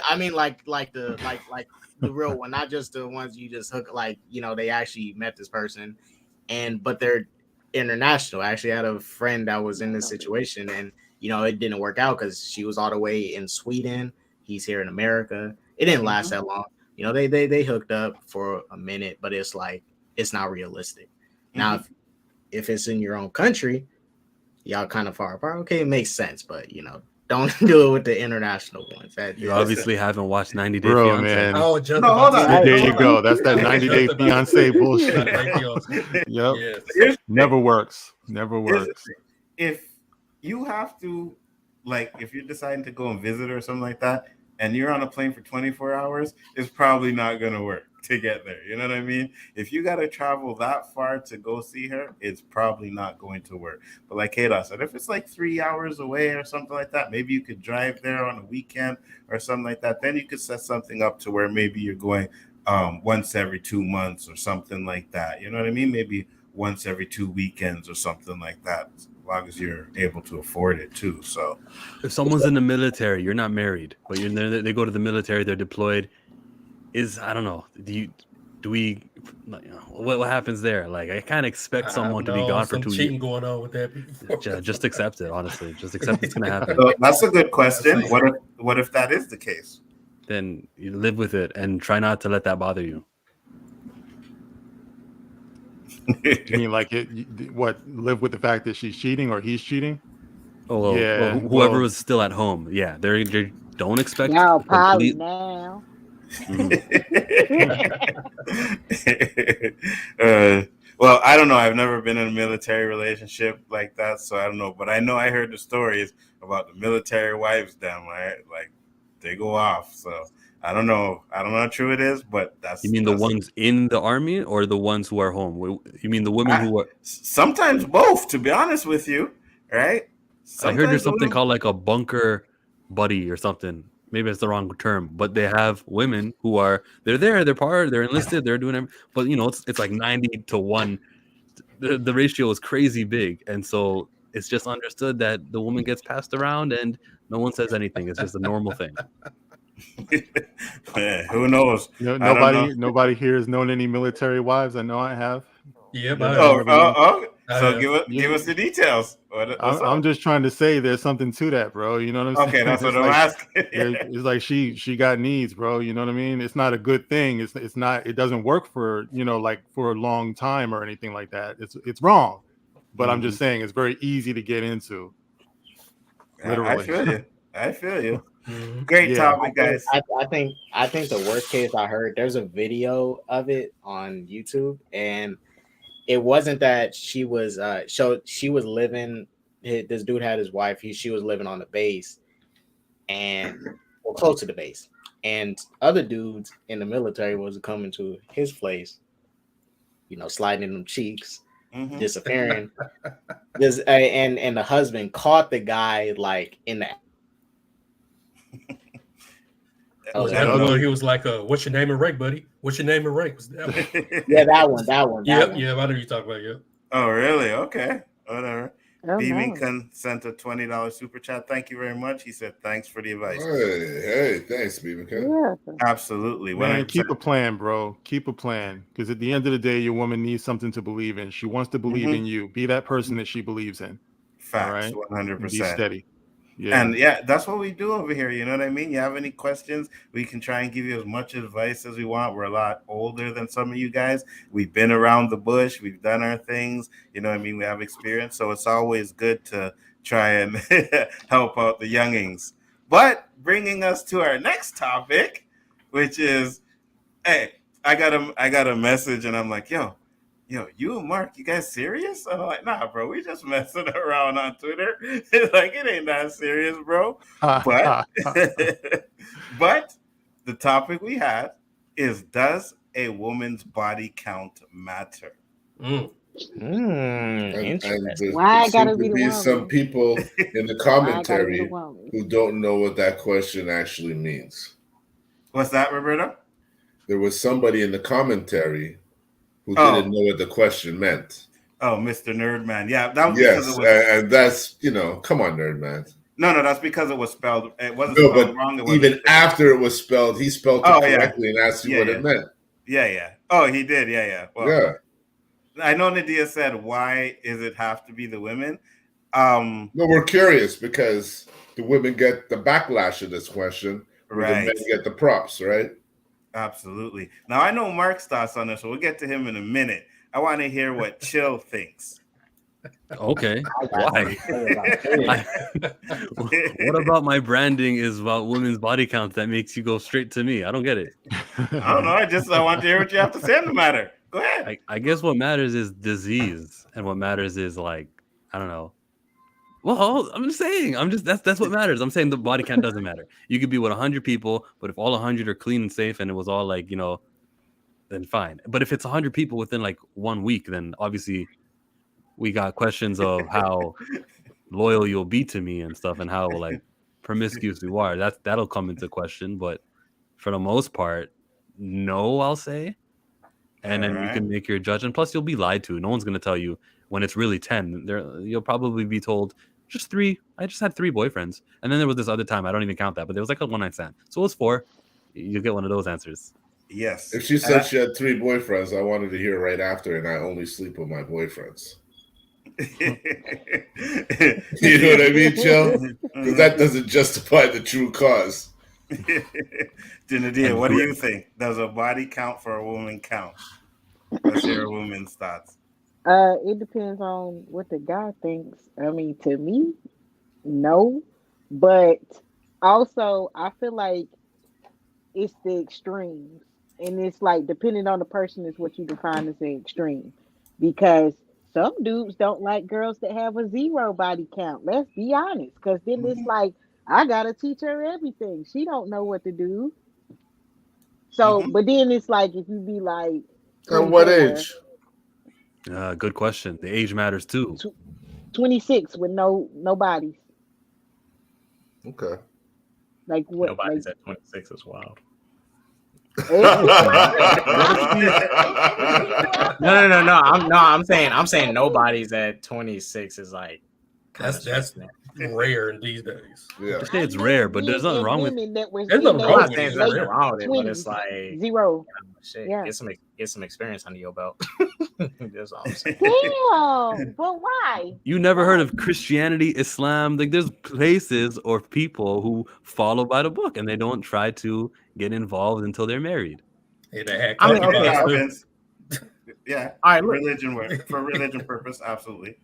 Speaker 5: I mean, like the real one, not just the ones you just hook. Like they actually met this person, but they're international. I actually had a friend that was in this situation, and it didn't work out because she was all the way in Sweden. He's here in America. It didn't last that long. They hooked up for a minute, but it's like it's not realistic. Now, if it's in your own country, y'all kind of far apart. Okay, it makes sense, but don't do it with the international ones.
Speaker 4: You obviously haven't watched 90 Day
Speaker 7: Bro,
Speaker 4: Fiance.
Speaker 7: man.
Speaker 3: Oh, just
Speaker 1: No, hold on.
Speaker 7: There you go. That's that 90 Day Fiance bullshit. Yep.
Speaker 3: Yes.
Speaker 7: Never works. Never works.
Speaker 1: If you have to, like, if you're deciding to go and visit her or something like that, and you're on a plane for 24 hours, it's probably not going to work to get there. You know what I mean? If you got to travel that far to go see her, it's probably not going to work. But like K-Dots said, if it's like 3 hours away or something like that, maybe you could drive there on a weekend or something like that. Then you could set something up to where maybe you're going once every 2 months or something like that. You know what I mean? Maybe once every 2 weekends or something like that, as long as you're able to afford it too. So
Speaker 4: If someone's in the military, you're not married, but you're there, they go to the military, they're deployed. I don't know. What happens there? Like, I can't expect someone to be gone for 2 years.
Speaker 3: Cheating going on with that.
Speaker 4: Just accept it, honestly. Just accept it's gonna happen.
Speaker 1: So that's a good question. What if that is the case?
Speaker 4: Then you live with it and try not to let that bother you.
Speaker 7: You mean like live with the fact that she's cheating or he's cheating?
Speaker 4: Oh, well,
Speaker 7: Yeah,
Speaker 4: whoever
Speaker 7: well-
Speaker 4: was still at home, yeah, they don't expect
Speaker 6: Y'all
Speaker 4: complete-
Speaker 6: probably now.
Speaker 1: Well, I don't know. I've never been in a military relationship like that, so I don't know. But I know I heard the stories about the military wives down right? Like they go off. So I don't know. I don't know how true it is, but that's.
Speaker 4: You mean the ones in the army or the ones who are home? You mean the women who are?
Speaker 1: Sometimes both, to be honest with you, right?
Speaker 4: I heard there's something called like a bunker buddy or something. Maybe it's the wrong term, but they have women who they're there, they're enlisted, they're doing everything. But it's like 90-1. The ratio is crazy big, and so it's just understood that the woman gets passed around and no one says anything. It's just a normal thing.
Speaker 1: Man, who knows?
Speaker 7: Nobody here has known any military wives. I know I have.
Speaker 3: Yep.
Speaker 1: So give us the details.
Speaker 7: I'm just trying to say there's something to that, bro. You know what I'm saying?
Speaker 1: Okay, that's what I'm asking.
Speaker 7: It's like she got needs, bro. You know what I mean? It's not a good thing. It's not. It doesn't work for like for a long time or anything like that. It's wrong. But I'm just saying it's very easy to get into. Literally.
Speaker 1: I feel you.
Speaker 3: Mm-hmm.
Speaker 1: Great topic, guys.
Speaker 5: I think the worst case I heard, there's a video of it on YouTube, and it wasn't that she was she was living. This dude had his wife. She was living on the base, and close to the base, and other dudes in the military was coming to his place, sliding in them cheeks, disappearing. And the husband caught the guy like in the.
Speaker 3: He was like, "What's your name and rank, buddy? What's your name and rank?" Was that one?
Speaker 5: Yeah, that one.
Speaker 3: Yeah, I know you talking about. Yeah.
Speaker 1: Oh, really? Okay, whatever.
Speaker 6: Oh,
Speaker 1: Beamington sent a $20 super chat. Thank you very much. He said, "Thanks for the advice."
Speaker 2: Hey, thanks, Beamington.
Speaker 6: Yeah.
Speaker 1: Absolutely,
Speaker 7: Man,
Speaker 1: 100%.
Speaker 7: keep a plan, bro. Keep a plan, because at the end of the day, your woman needs something to believe in. She wants to believe in you. Be that person that she believes in.
Speaker 1: Facts,
Speaker 7: all
Speaker 1: 100%.
Speaker 7: Be steady. Yeah.
Speaker 1: And yeah, that's what we do over here. You know what I mean? You have any questions? We can try and give you as much advice as we want. We're a lot older than some of you guys. We've been around the bush. We've done our things. You know what I mean? We have experience. So it's always good to try and help out the youngings. But bringing us to our next topic, which is, hey, I got a message and I'm like, yo, you and Mark, you guys serious? I'm like, nah, bro, we just messing around on Twitter. It's like, it ain't that serious, bro. But but the topic we had is, does a woman's body count matter?
Speaker 2: And
Speaker 6: Why I
Speaker 2: there
Speaker 6: gotta
Speaker 2: seem
Speaker 6: be
Speaker 2: to
Speaker 6: the
Speaker 2: be
Speaker 6: woman?
Speaker 2: some people in the
Speaker 6: Why I gotta be
Speaker 2: commentary
Speaker 6: the woman?
Speaker 2: who don't know what that question actually means.
Speaker 1: What's that, Roberta?
Speaker 2: there was somebody in the commentary who
Speaker 1: Oh.
Speaker 2: didn't know what the question meant.
Speaker 1: Oh, Mr. Nerdman. Yeah, that was
Speaker 2: Yes,
Speaker 1: because it was.
Speaker 2: and that's, come on, Nerdman.
Speaker 1: No, that's because it was spelled. It wasn't
Speaker 2: No,
Speaker 1: spelled
Speaker 2: but
Speaker 1: wrong. It
Speaker 2: even
Speaker 1: wasn't.
Speaker 2: after it was spelled, he spelled it
Speaker 1: Oh,
Speaker 2: correctly and asked you what it meant.
Speaker 1: Yeah. Oh, he did. Yeah. Well,
Speaker 2: Yeah.
Speaker 1: I know Nadia said, "Why is it have to be the women?"
Speaker 2: No, we're curious because the women get the backlash of this question, where the
Speaker 1: Right.
Speaker 2: men get the props, right?
Speaker 1: Absolutely. Now I know Mark's thoughts on this, so we'll get to him in a minute. I want to hear what Chill thinks.
Speaker 4: Okay. Why? What about my branding is about women's body count that makes you go straight to me? I don't get it.
Speaker 1: I don't know. I want to hear what you have to say on the matter. Go ahead.
Speaker 4: I guess what matters is disease, and what matters is like, I don't know. Well, I'm just saying. That's what matters. I'm saying the body count doesn't matter. You could be with 100 people, but if all 100 are clean and safe, and it was all like, then fine. But if it's 100 people within like 1 week, then obviously we got questions of how loyal you'll be to me and stuff, and how like promiscuous you are. That'll come into question. But for the most part, no, I'll say. And then you can make your judgment. Plus, you'll be lied to. No one's gonna tell you when it's really 10. You'll probably be told just 3. I just had 3 boyfriends, and then there was this other time. I don't even count that, but there was like a one-night stand. So it was 4. You get one of those answers.
Speaker 1: Yes.
Speaker 2: If she said she had 3 boyfriends, I wanted to hear right after, and I only sleep with my boyfriends. You know what I mean, Chill? Because that doesn't justify the true cause.
Speaker 1: Nadia, what do you think? Does a body count for a woman count? Let's hear a woman's thoughts.
Speaker 6: It depends on what the guy thinks. I mean, to me, no. But also, I feel like it's the extremes. And it's like, depending on the person, is what you define as an extreme. Because some dudes don't like girls that have a 0 body count. Let's be honest. Because then it's like, I got to teach her everything. She don't know what to do. So, but then it's like, if you be like...
Speaker 2: At what age?
Speaker 4: Good question. The age matters too.
Speaker 6: 26 with no bodies.
Speaker 2: Okay.
Speaker 6: Like what?
Speaker 8: Nobody's at 26 is wild. No. I'm saying nobody's at 26 is like
Speaker 3: that's rare in these days.
Speaker 2: Yeah.
Speaker 4: I say it's rare, but there's nothing wrong with it.
Speaker 3: There's nothing wrong with it.
Speaker 8: Nothing wrong with it, but it's like
Speaker 6: 0.
Speaker 8: Shit,
Speaker 6: Yeah.
Speaker 8: get some experience under your belt. That's all I'm saying.
Speaker 6: Damn, but why?
Speaker 4: You never heard of Christianity, Islam? Like there's places or people who follow by the book and they don't try to get involved until they're married.
Speaker 3: Yeah,
Speaker 1: all right, for religion purpose, absolutely.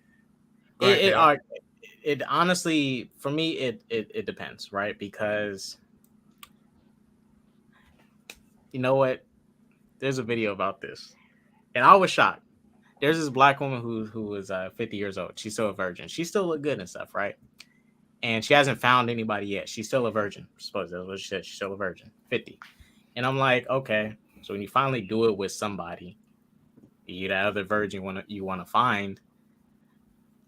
Speaker 8: It honestly, for me, it depends, right? Because you know what? There's a video about this, and I was shocked. There's this black woman who was 50 years old. She's still a virgin. She still look good and stuff, right? And she hasn't found anybody yet. She's still a virgin. I suppose that's what she said. She's still a virgin. 50. And I'm like, okay. So when you finally do it with somebody, you that other virgin you want to find,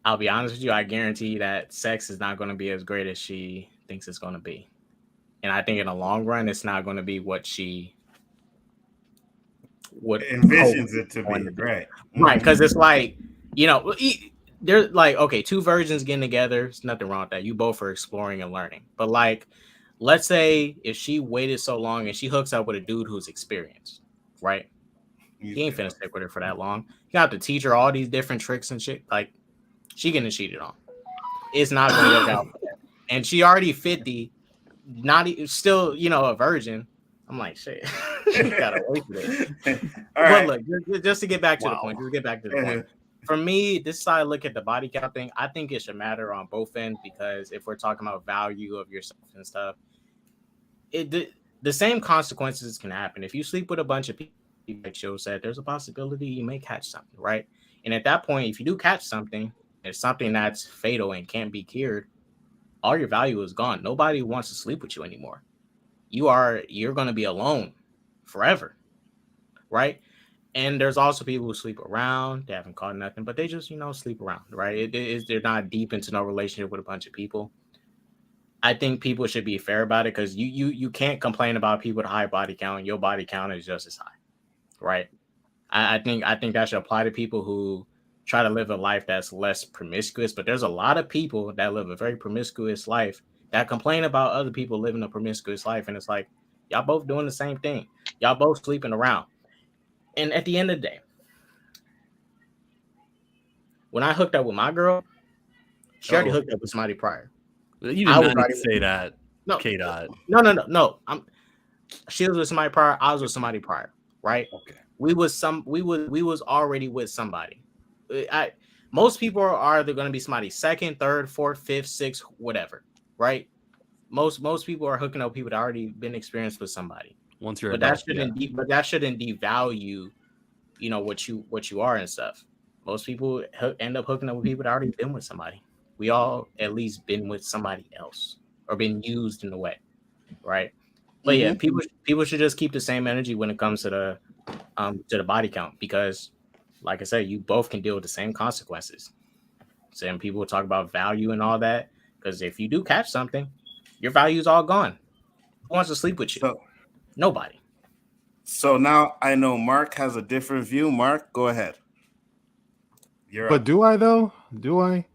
Speaker 8: I'll be honest with you, I guarantee that sex is not going to be as great as she thinks it's going to be. And I think in the long run, it's not going to be what she
Speaker 1: envisions it to be. Right.
Speaker 8: Right. Because it's like, they're like, okay, 2 virgins getting together. There's nothing wrong with that. You both are exploring and learning. But like, let's say if she waited so long and she hooks up with a dude who's experienced, right? He ain't finna stick with her for that long. You have to teach her all these different tricks and shit. Like, she getting cheated on. It's not gonna work out for her. And she already 50, still, a virgin. I'm like, shit. You gotta wait for this. But look, just to get back to the point. For me, this side look at the body count thing. I think it should matter on both ends because if we're talking about value of yourself and stuff, the same consequences can happen. If you sleep with a bunch of people, like Joe said, there's a possibility you may catch something, right? And at that point, if you do catch something, it's something that's fatal and can't be cured, all your value is gone. Nobody wants to sleep with you anymore. You're going to be alone forever, right? And there's also people who sleep around. They haven't caught nothing, but they just, sleep around, right? They're not deep into no relationship with a bunch of people. I think people should be fair about it because you can't complain about people with a high body count. Your body count is just as high, right? I think that should apply to people who try to live a life that's less promiscuous. But there's a lot of people that live a very promiscuous life that complain about other people living a promiscuous life, and it's like y'all both doing the same thing. Y'all both sleeping around. And at the end of the day, when I hooked up with my girl, she already hooked up with somebody prior.
Speaker 4: You
Speaker 8: I
Speaker 4: did
Speaker 8: was
Speaker 4: not need
Speaker 8: already
Speaker 4: to say that,
Speaker 8: no,
Speaker 4: K-Dot.
Speaker 8: no. She was with somebody prior. I was with somebody prior, right?
Speaker 4: Okay.
Speaker 8: We was already with somebody. Most people are either going to be somebody second, third, fourth, fifth, sixth, whatever, right? Most people are hooking up people that already been experienced with somebody.
Speaker 4: Once you're
Speaker 8: But
Speaker 4: adult,
Speaker 8: that shouldn't devalue, what you are and stuff. Most people end up hooking up with people that already been with somebody. We all at least been with somebody else or been used in a way, right? But yeah, people should just keep the same energy when it comes to the body count because, like I said, you both can deal with the same consequences. Some people talk about value and all that because if you do catch something, your value is all gone. Who wants to sleep with you? Nobody.
Speaker 1: So now I know Mark has a different view. Mark, go ahead.
Speaker 7: But do I though? Do I?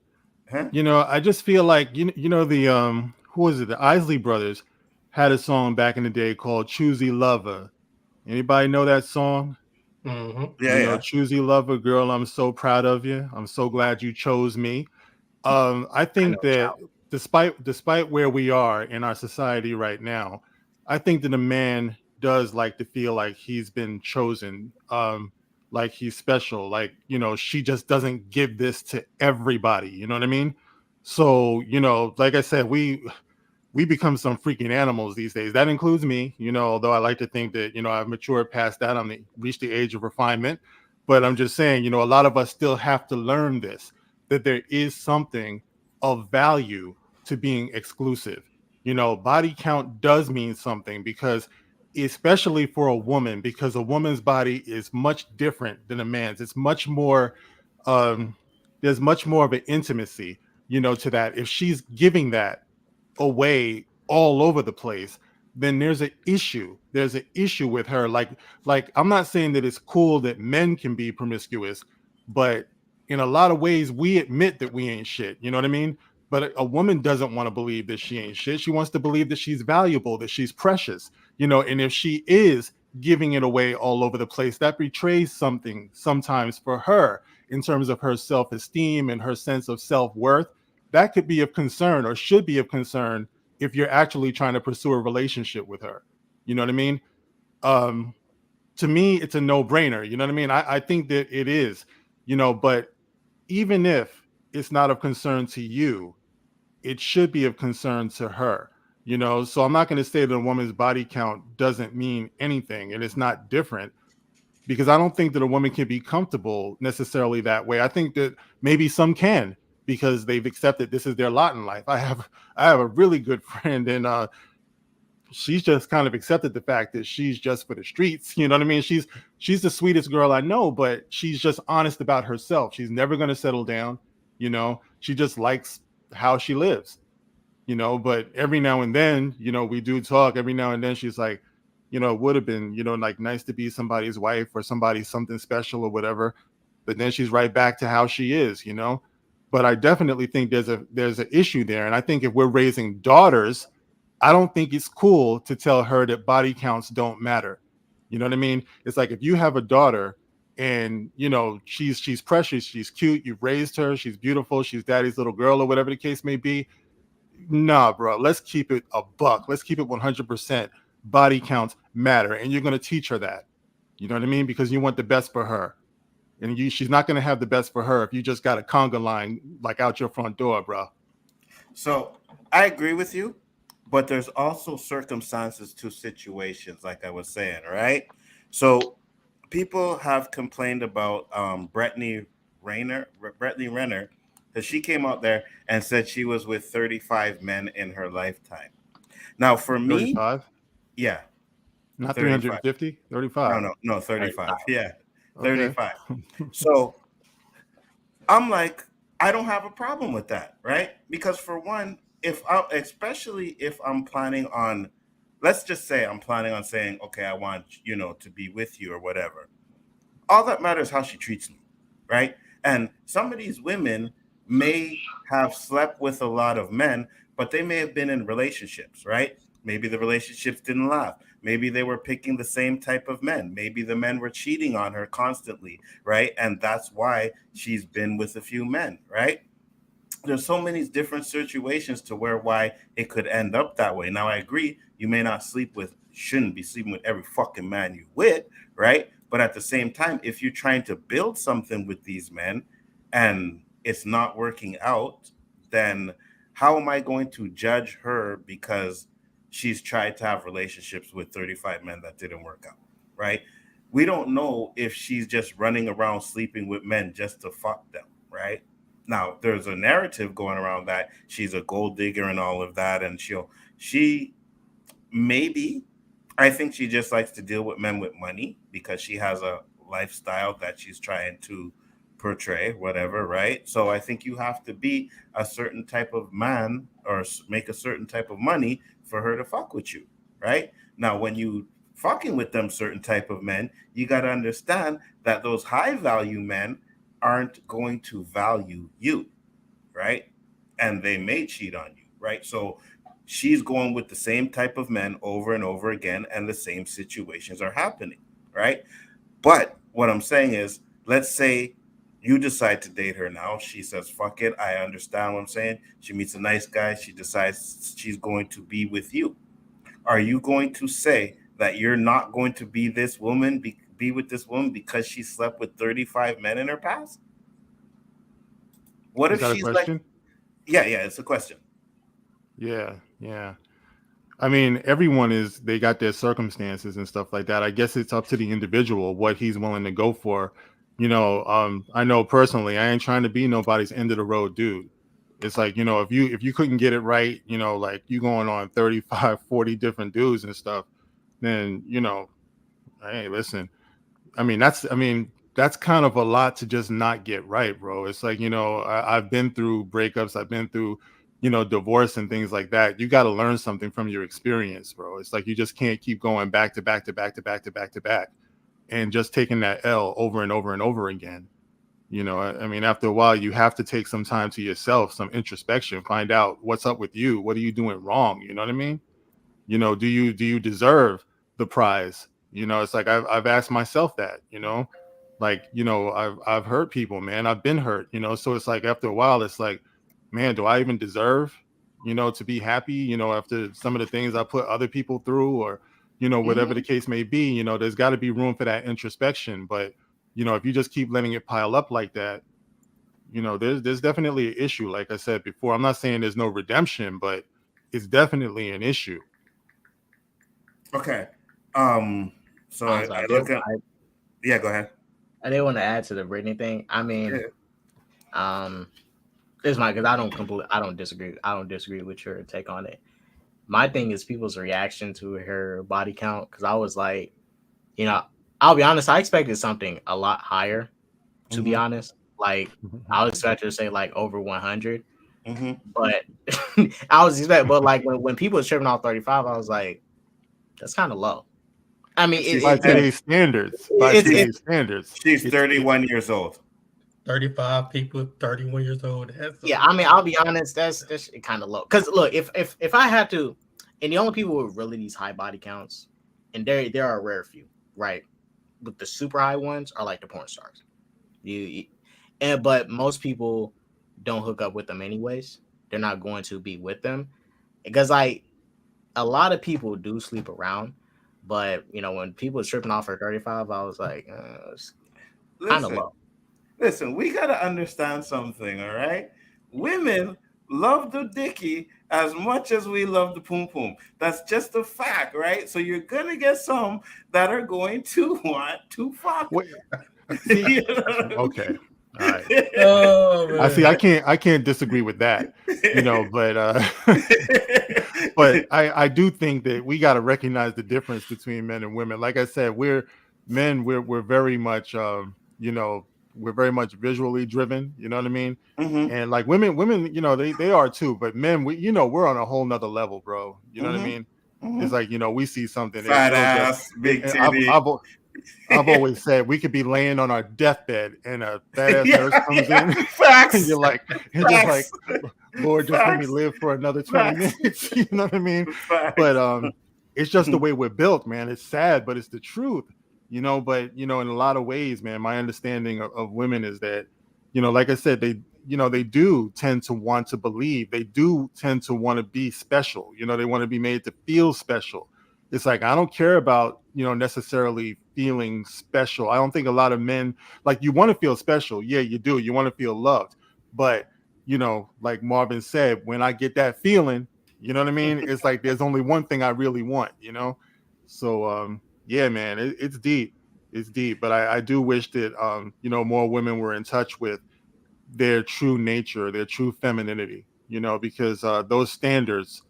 Speaker 1: Huh?
Speaker 7: I just feel like the who was it? The Isley Brothers had a song back in the day called "Choosy Lover." Anybody know that song?
Speaker 3: Mm-hmm.
Speaker 1: Yeah.
Speaker 7: "Choosy Lover, girl, I'm so proud of you. I'm so glad you chose me." I think that despite where we are in our society right now, I think that a man does like to feel like he's been chosen, like he's special, like she just doesn't give this to everybody. You know what I mean? So like I said, we become some freaking animals these days. That includes me, although I like to think that, I've matured past that. Reached the age of refinement. But I'm just saying, a lot of us still have to learn this, that there is something of value to being exclusive. Body count does mean something because, especially for a woman, because a woman's body is much different than a man's. It's much more, there's much more of an intimacy, to that. If she's giving that away all over the place, then there's an issue. There's an issue with her. Like I'm not saying that it's cool that men can be promiscuous, but in a lot of ways we admit that we ain't shit. You know what I mean? But a woman doesn't want to believe that she ain't shit. She wants to believe that she's valuable, that she's precious. And if she is giving it away all over the place, that betrays something sometimes for her in terms of her self-esteem and her sense of self-worth. That could be of concern or should be of concern if you're actually trying to pursue a relationship with her. You know what I mean? To me, it's a no-brainer. You know what I mean? I think that it is, but even if it's not of concern to you, it should be of concern to her. So I'm not going to say that a woman's body count doesn't mean anything and it's not different, because I don't think that a woman can be comfortable necessarily that way. I think that maybe some can, because they've accepted this is their lot in life. I have a really good friend, and she's just kind of accepted the fact that she's just for the streets. You know what I mean? She's the sweetest girl I know, but she's just honest about herself. She's never going to settle down. She just likes how she lives. But every now and then, we do talk. Every now and then she's like, it would have been, like nice to be somebody's wife or somebody's something special or whatever. But then she's right back to how she is, But I definitely think there's an issue there. And I think if we're raising daughters, I don't think it's cool to tell her that body counts don't matter. You know what I mean? It's like if you have a daughter and she's precious, she's cute, you've raised her, she's beautiful, she's daddy's little girl or whatever the case may be. Nah, bro, let's keep it a buck. Let's keep it 100%. Body counts matter. And you're going to teach her that. You know what I mean? Because you want the best for her. And she's not going to have the best for her if you just got a conga line like out your front door, bro.
Speaker 1: So I agree with you, but there's also circumstances to situations, like I was saying, right? So people have complained about Brittany Renner, because she came out there and said she was with 35 men in her lifetime. Now, for me,
Speaker 7: 35?
Speaker 1: Yeah.
Speaker 7: Not 350? 35.
Speaker 1: No, 35. Yeah.
Speaker 7: Okay.
Speaker 1: 35. So I'm like, I don't have a problem with that, right? Because for one, especially if I'm planning on, let's just say I'm planning on saying, okay, I want, to be with you or whatever. All that matters is how she treats me, right? And some of these women may have slept with a lot of men, but they may have been in relationships, right? Maybe the relationships didn't last. Maybe they were picking the same type of men. Maybe the men were cheating on her constantly, right? And that's why she's been with a few men, right? There's so many different situations to why it could end up that way. Now, I agree, you may not shouldn't be sleeping with every fucking man you with, right? But at the same time, if you're trying to build something with these men and it's not working out, then how am I going to judge her because she's tried to have relationships with 35 men that didn't work out, right? We don't know if she's just running around sleeping with men just to fuck them, right? Now, there's a narrative going around that she's a gold digger and all of that, and she maybe, I think she just likes to deal with men with money because she has a lifestyle that she's trying to portray, whatever, right? So I think you have to be a certain type of man or make a certain type of money for her to fuck with you, right? Now, when you fucking with them certain type of men, you got to understand that those high value men aren't going to value you, right? And they may cheat on you, right? So she's going with the same type of men over and over again, and the same situations are happening, right? But what I'm saying is, let's say you decide to date her now. She says, fuck it. I understand what I'm saying. She meets a nice guy. She decides she's going to be with you. Are you going to say that you're not going to be this woman, be with this woman because she slept with 35 men in her past? What
Speaker 7: Is
Speaker 1: if
Speaker 7: that a
Speaker 1: she's
Speaker 7: question?
Speaker 1: like, yeah, it's a question.
Speaker 7: Yeah. I mean, they got their circumstances and stuff like that. I guess it's up to the individual what he's willing to go for. I know personally, I ain't trying to be nobody's end of the road dude. It's like, if you couldn't get it right, like you going on 35, 40 different dudes and stuff, then, hey, listen, that's kind of a lot to just not get right, bro. It's like, I've been through breakups. I've been through, divorce and things like that. You got to learn something from your experience, bro. It's like, you just can't keep going back to back to back to back to back to back and just taking that L over and over and over again. After a while, you have to take some time to yourself, some introspection, find out what's up with you. What are you doing wrong? You know what I mean? Do you deserve the prize? It's like I've asked myself that, I've hurt people, man. I've been hurt, so it's like after a while, it's like, man, do I even deserve, to be happy, after some of the things I put other people through, or, whatever the case may be, there's got to be room for that introspection. But, if you just keep letting it pile up like that, there's definitely an issue. Like I said before, I'm not saying there's no redemption, but it's definitely an issue.
Speaker 1: Okay. So I look at, yeah, go ahead.
Speaker 8: I didn't want to add to the Brittany thing. I mean, this is because I don't disagree with your take on it. My thing is people's reaction to her body count, because I was like, I'll be honest, I expected something a lot higher, to be honest. Like, I was expecting to say like over 100. But I was expecting, but like when people were tripping off 35, I was like, that's kind of low. I mean,
Speaker 7: by today's standards.
Speaker 1: She's 31 years old.
Speaker 3: 35 people, 31 years old.
Speaker 8: Yeah, I mean, I'll be honest, that's kind of low. Because look, if I had to, and the only people with really these high body counts, and there are a rare few, right? But the super high ones are like the porn stars. But most people don't hook up with them anyways. They're not going to be with them because like a lot of people do sleep around. But when people were tripping off for 35, I was like, it's kind of low.
Speaker 1: Listen, we gotta understand something, all right? Women love the dicky as much as we love the poom poom. That's just a fact, right? So you're gonna get some that are going to want to fuck.
Speaker 7: Okay. All right. Oh, I can't disagree with that, but I do think that we got to recognize the difference between men and women. Like I said, we're very much we're very much visually driven. You know what I mean?
Speaker 1: Mm-hmm.
Speaker 7: And like women, you know, they are too. But men, we're on a whole nother level, bro. You know what I mean? It's like, we see something.
Speaker 1: Fat
Speaker 7: It'll just.
Speaker 1: ass, big
Speaker 7: I've,
Speaker 1: titty.
Speaker 7: I've always said we could be laying on our deathbed and a fat ass
Speaker 1: Yeah.
Speaker 7: nurse comes in.
Speaker 1: Facts.
Speaker 7: And you're just like, Lord, just let me
Speaker 1: Facts.
Speaker 7: live for another 20 minutes. You know what I mean?
Speaker 1: Facts.
Speaker 7: But it's just the way we're built, man. It's sad, but it's the truth. But in a lot of ways, man, my understanding of women is that, like I said, they do tend to want to believe. They do tend to want to be special. They want to be made to feel special. It's like, I don't care about, necessarily feeling special. I don't think a lot of men, like, you want to feel special. Yeah, you do. You want to feel loved. But, like Marvin said, when I get that feeling, you know what I mean? It's like, there's only one thing I really want, So, yeah, man, it's deep. It's deep. But I do wish that, more women were in touch with their true nature, their true femininity, because those standards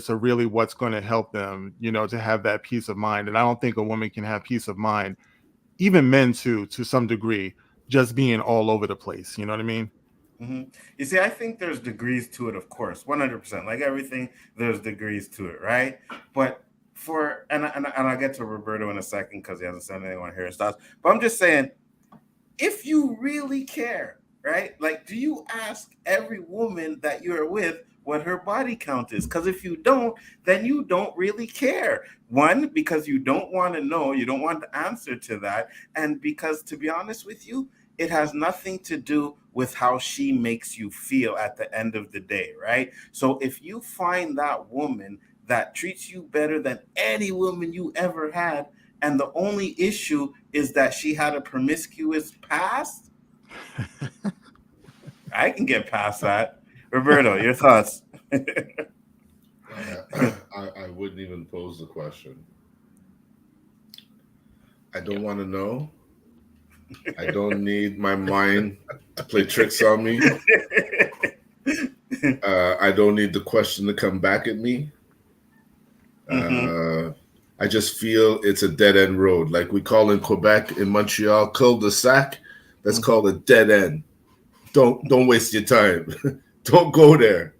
Speaker 7: are really what's going to help them, to have that peace of mind. And I don't think a woman can have peace of mind, even men too, to some degree, just being all over the place. You know what I mean?
Speaker 1: Mm-hmm. You see, I think there's degrees to it, of course, 100%. Like everything, there's degrees to it, right? But and I'll get to Roberto in a second because he hasn't said anything. I want to hear his thoughts. But I'm just saying, if you really care, right? Like, do you ask every woman that you're with what her body count is? Because if you don't, then you don't really care. One, because you don't want to know, you don't want the answer to that. And because, to be honest with you, it has nothing to do with how she makes you feel at the end of the day, right? So if you find that woman that treats you better than any woman you ever had, and the only issue is that she had a promiscuous past, I can get past that. Roberto, your thoughts?
Speaker 2: I wouldn't even pose the question. I don't want to know. I don't need my mind to play tricks on me. I don't need the question to come back at me. I just feel it's a dead end road. Like we call in Quebec, in Montreal, cul-de-sac. That's called a dead end. Don't waste your time. Don't go there.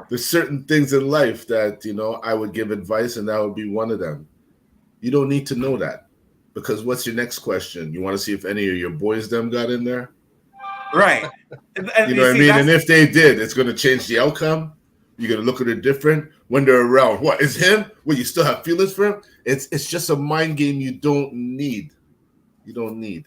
Speaker 2: There's certain things in life that, I would give advice, and that would be one of them. You don't need to know that, because what's your next question? You want to see if any of your boys them got in there?
Speaker 1: Right.
Speaker 2: And you know what I mean? And if they did, it's going to change the outcome. You're going to look at it different when they're around. What, is him? Well, you still have feelings for him? It's just a mind game you don't need. You don't need.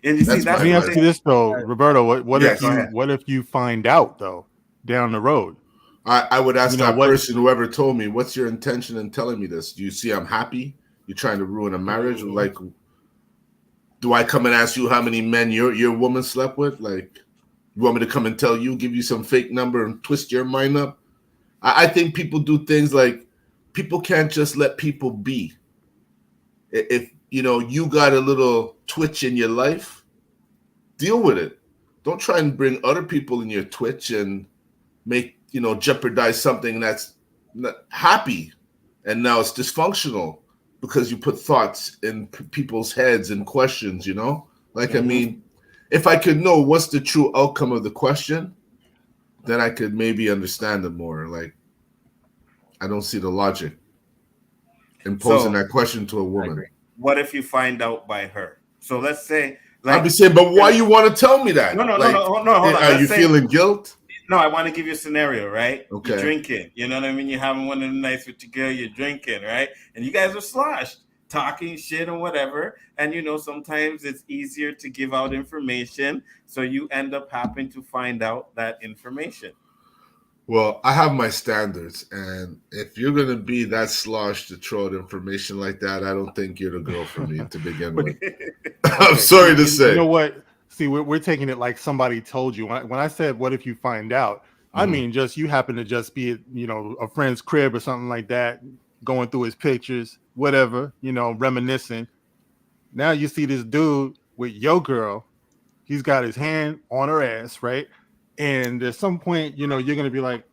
Speaker 1: And you see,
Speaker 7: Let me ask you this though, Roberto. What if you find out though down the road?
Speaker 2: I would ask that person, whoever told me, what's your intention in telling me this? Do you see I'm happy? You're trying to ruin a marriage? Like, do I come and ask you how many men your woman slept with? Like, you want me to come and tell you, give you some fake number and twist your mind up? I think people do things like, people can't just let people be. If you got a little twitch in your life, deal with it. Don't try and bring other people in your twitch and make, jeopardize something that's not happy. And now it's dysfunctional because you put thoughts in people's heads and questions, Like, I mean, if I could know what's the true outcome of the question, then I could maybe understand it more. Like, I don't see the logic in posing that question to a woman.
Speaker 1: What if you find out by her? So let's say,
Speaker 2: I'd be saying, but why you want to tell me that?
Speaker 1: No, hold on.
Speaker 2: Are you feeling guilt?
Speaker 1: No, I want to give you a scenario, right?
Speaker 2: Okay.
Speaker 1: You're drinking. You know what I mean? You're having one of the nights with your girl, you're drinking, right? And you guys are sloshed, talking shit or whatever. And, sometimes it's easier to give out information. So you end up having to find out that information.
Speaker 2: Well, I have my standards. And if you're going to be that slosh to throw out information like that, I don't think you're the girl for me to begin with. I'm sorry to say.
Speaker 7: You know what? See, we're taking it like somebody told you. When I said, what if you find out? I mean, just you happen to just be at, a friend's crib or something like that, going through his pictures, whatever, reminiscing. Now you see this dude with your girl. He's got his hand on her ass, right? And at some point, you're going to be like,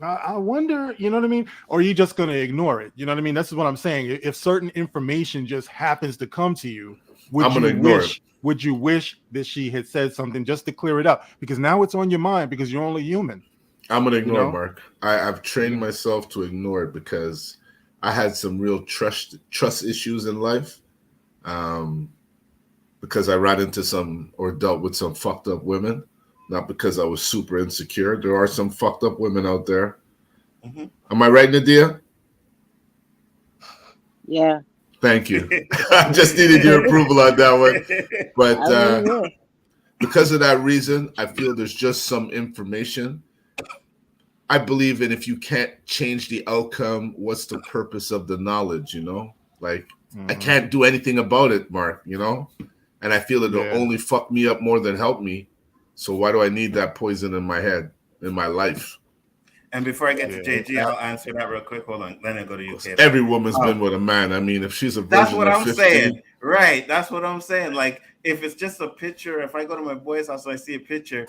Speaker 7: I wonder, you know what I mean? Or are you just going to ignore it? You know what I mean? That's what I'm saying. If certain information just happens to come to you,
Speaker 2: I'm gonna ignore it.
Speaker 7: Would you wish that she had said something just to clear it up? Because now it's on your mind because you're only human.
Speaker 2: I'm gonna ignore
Speaker 7: You know?
Speaker 2: it, Mark. I've trained myself to ignore it because I had some real trust issues in life. Because I ran into some or dealt with some fucked up women, not because I was super insecure. There are some fucked up women out there.
Speaker 1: Mhm.
Speaker 2: Am I right, Nadia?
Speaker 6: Yeah.
Speaker 2: Thank you. I just needed your approval on that one. But
Speaker 6: I mean, yeah.
Speaker 2: because of that reason, I feel there's just some information. I believe in if you can't change the outcome, what's the purpose of the knowledge, you know? Like, I can't do anything about it, Mark, you know? And I feel it'll only fuck me up more than help me. So why do I need that poison in my head, in my life?
Speaker 1: And before I get to JG, I'll answer that real quick. Hold on. Then I go to you.
Speaker 2: Every woman's been with a man. I mean, if she's a virgin
Speaker 1: that's what
Speaker 2: at
Speaker 1: I'm
Speaker 2: 15,
Speaker 1: saying. Right. That's what I'm saying. Like, if it's just a picture, if I go to my boy's house and I see a picture,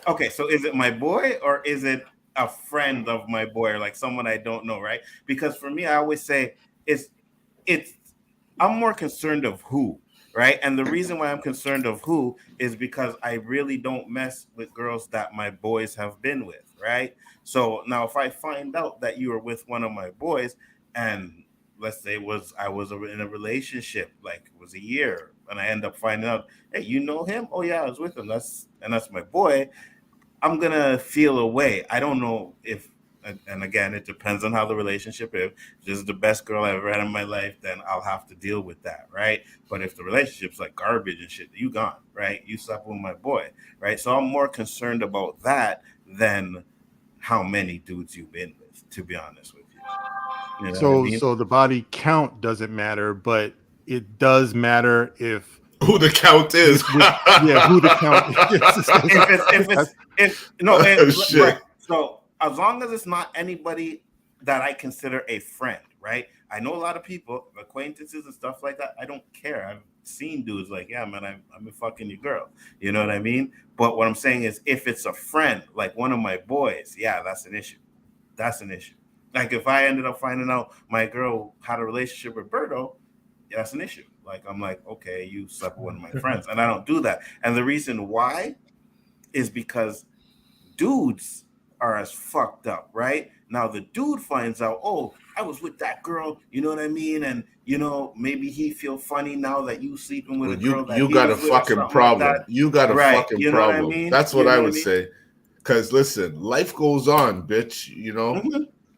Speaker 1: okay, so is it my boy or is it a friend of my boy or like someone I don't know, right? Because for me, I always say it's I'm more concerned of who, right? And the reason why I'm concerned of who is because I really don't mess with girls that my boys have been with, right? So now if I find out that you are with one of my boys and let's say I was in a relationship, like it was a year, and I end up finding out, hey, you know him? Oh yeah, I was with him. That's my boy. I'm gonna feel a way. I don't know if, and again, it depends on how the relationship is. If this is the best girl I've ever had in my life, then I'll have to deal with that, right? But if the relationship's like garbage and shit, you gone, right? You slept with my boy, right? So I'm more concerned about that than how many dudes you've been with, to be honest with you. You know what I mean?
Speaker 7: So the body count doesn't matter, but it does matter if
Speaker 2: who the count is.
Speaker 7: who the count is.
Speaker 1: Right. So as long as it's not anybody that I consider a friend, right? I know a lot of people, acquaintances and stuff like that. I don't care. I've seen dudes like, yeah, man, I'm fucking your girl. You know what I mean? But what I'm saying is, if it's a friend, like one of my boys, yeah, that's an issue. That's an issue. Like if I ended up finding out my girl had a relationship with Berto, yeah, that's an issue. Like I'm like, okay, you slept with one of my friends, and I don't do that. And the reason why is because dudes are as fucked up, right? Now the dude finds out, oh, I was with that girl, you know what I mean? And you know, maybe he feel funny now that you sleeping with a girl that
Speaker 2: you
Speaker 1: he
Speaker 2: got a
Speaker 1: was with
Speaker 2: fucking problem.
Speaker 1: Like
Speaker 2: you got a fucking
Speaker 1: you know
Speaker 2: problem.
Speaker 1: What I mean?
Speaker 2: That's what I would say. Because listen, life goes on, bitch. You know,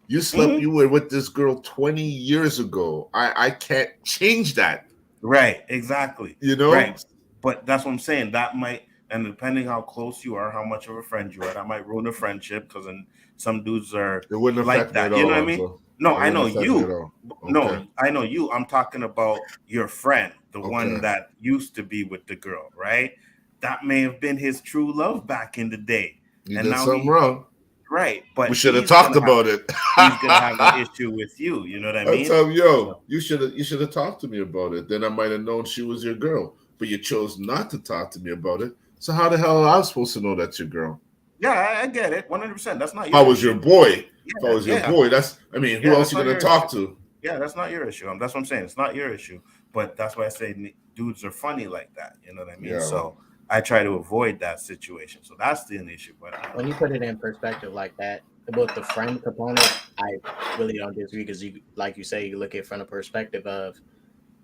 Speaker 2: you slept, you were with this girl 20 years ago. I can't change that.
Speaker 1: Right, exactly.
Speaker 2: You know,
Speaker 1: right. But that's what I'm saying. That might, and depending how close you are, how much of a friend you are, that might ruin a friendship because then some dudes are
Speaker 2: it wouldn't
Speaker 1: like
Speaker 2: affect
Speaker 1: that.
Speaker 2: Me at
Speaker 1: You know
Speaker 2: all,
Speaker 1: what I mean?
Speaker 2: Nzo.
Speaker 1: No, I know you.
Speaker 2: Okay.
Speaker 1: No, I know you. I'm talking about your friend, the one that used to be with the girl, right? That may have been his true love back in the day.
Speaker 2: You
Speaker 1: and
Speaker 2: did
Speaker 1: now
Speaker 2: something wrong.
Speaker 1: Right, but
Speaker 2: we should have talked about it.
Speaker 1: He's gonna have an issue with you. You know what I mean?
Speaker 2: I tell him, yo, you should have talked to me about it. Then I might have known she was your girl. But you chose not to talk to me about it. So how the hell am I supposed to know that's your girl?
Speaker 1: Yeah, I get it. 100%. That's not your
Speaker 2: issue. I was your boy. If I was your boy, that's who else you gonna talk to?
Speaker 1: Yeah, that's not your issue. That's what I'm saying. It's not your issue. But that's why I say dudes are funny like that. You know what I mean? Yeah. So I try to avoid that situation. So that's the issue. But
Speaker 5: when you put it in perspective like that, about the friend component, I really don't disagree because you, like you say, you look at it from the perspective of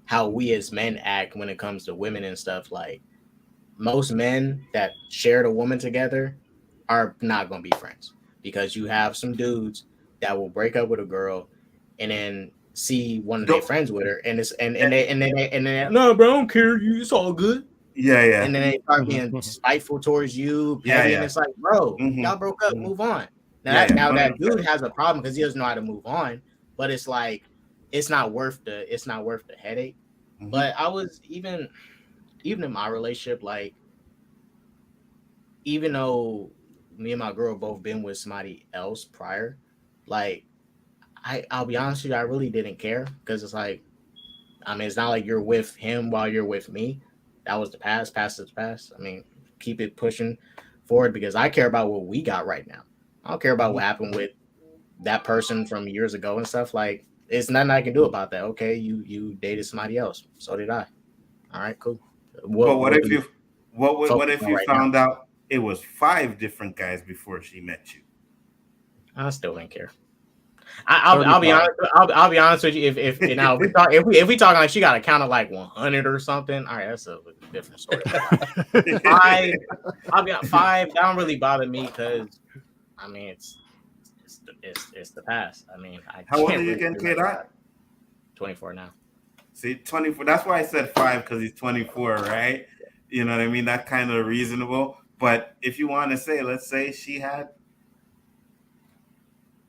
Speaker 5: how we as men act when it comes to women and stuff. Like most men that share a woman together are not going to be friends because you have some dudes that will break up with a girl and then see one of their friends with her and it's and then no, bro, I don't care, you, it's all good.
Speaker 1: Yeah.
Speaker 5: And then they start being spiteful towards you, petty, and it's like, bro, y'all broke up, move on. Now that dude has a problem because he doesn't know how to move on, but it's like it's not worth the headache. But I was even in my relationship, like even though me and my girl both been with somebody else prior, like I'll be honest with you, I really didn't care because it's like, I mean, it's not like you're with him while you're with me. That was the past is the past. I mean, keep it pushing forward because I care about what we got right now. I don't care about what happened with that person from years ago and stuff. Like, it's nothing I can do about that. Okay, you dated somebody else. So did I. All right, cool.
Speaker 1: But what if you what
Speaker 5: focus
Speaker 1: if
Speaker 5: on
Speaker 1: you
Speaker 5: right now?
Speaker 1: found out it was 5 different guys before she met you?
Speaker 5: I still don't care. I'll be honest. I'll be honest with you. If now if we talking like she got a count of like 100 or something, all right, that's a different story. I'll be 5. That don't really bother me because I mean it's the past. I mean I
Speaker 1: How old
Speaker 5: can't
Speaker 1: are you
Speaker 5: really
Speaker 1: again,
Speaker 5: do
Speaker 1: K Dot?
Speaker 5: 24 now.
Speaker 1: See, 24. That's why I said 5 because he's 24, right? You know what I mean? That's kind of reasonable. But if you want to say, let's say she had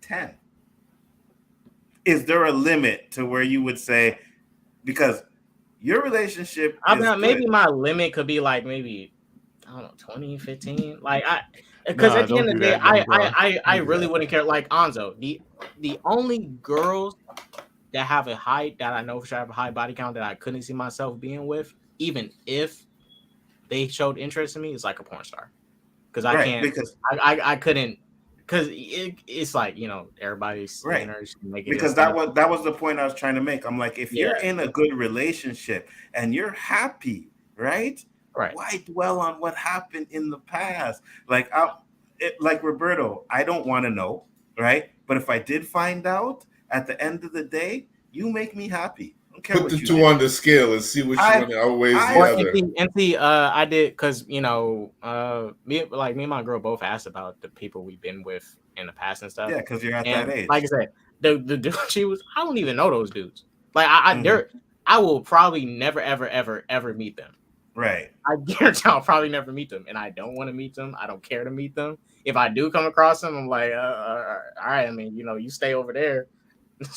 Speaker 1: 10. Is there a limit to where you would say, because your relationship
Speaker 5: I
Speaker 1: is
Speaker 5: mean, maybe
Speaker 1: good.
Speaker 5: my limit could be like maybe I don't know 20, 15. Like because at the end of the day, I really wouldn't care. Like Nzo, the only girls that have a high that I know for sure have a high body count that I couldn't see myself being with, even if they showed interest in me, is like a porn star. Because I can't, because I couldn't, because it's like, you know, everybody's
Speaker 1: right.
Speaker 5: Because
Speaker 1: that was the point I was trying to make. I'm like, if you're in a good relationship and you're happy, right? Why dwell on what happened in the past? Like like Roberto, I don't want to know, right? But if I did find out, at the end of the day, you make me happy.
Speaker 2: Put the 2 on the scale and see which one outweighs the other.
Speaker 5: And see, I did because you know, me and my girl both asked about the people we've been with in the past and stuff.
Speaker 1: Yeah, because you're at that age.
Speaker 5: Like I said, the dude she was, I don't even know those dudes. Like I will probably never ever meet them.
Speaker 1: Right.
Speaker 5: I guarantee I'll probably never meet them, and I don't want to meet them. I don't care to meet them. If I do come across them, I'm like, all right. I mean, you know, you stay over there.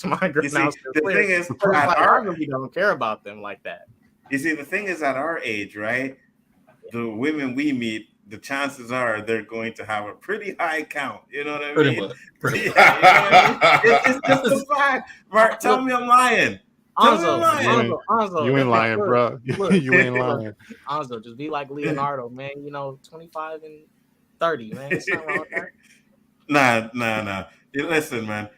Speaker 5: My girl now
Speaker 1: the thing is,
Speaker 5: I really don't care about them like that.
Speaker 1: You see, the thing is, at our age, right? The women we meet, the chances are they're going to have a pretty high count. You know what I mean? Pretty much. It's just a fact. Mark, tell me I'm lying.
Speaker 5: Nzo,
Speaker 7: you ain't lying, bro. You ain't lying.
Speaker 5: Nzo, just be like Leonardo, man. You know, 25 and 30, man. It's not wrong with that.
Speaker 1: Nah. Listen, man.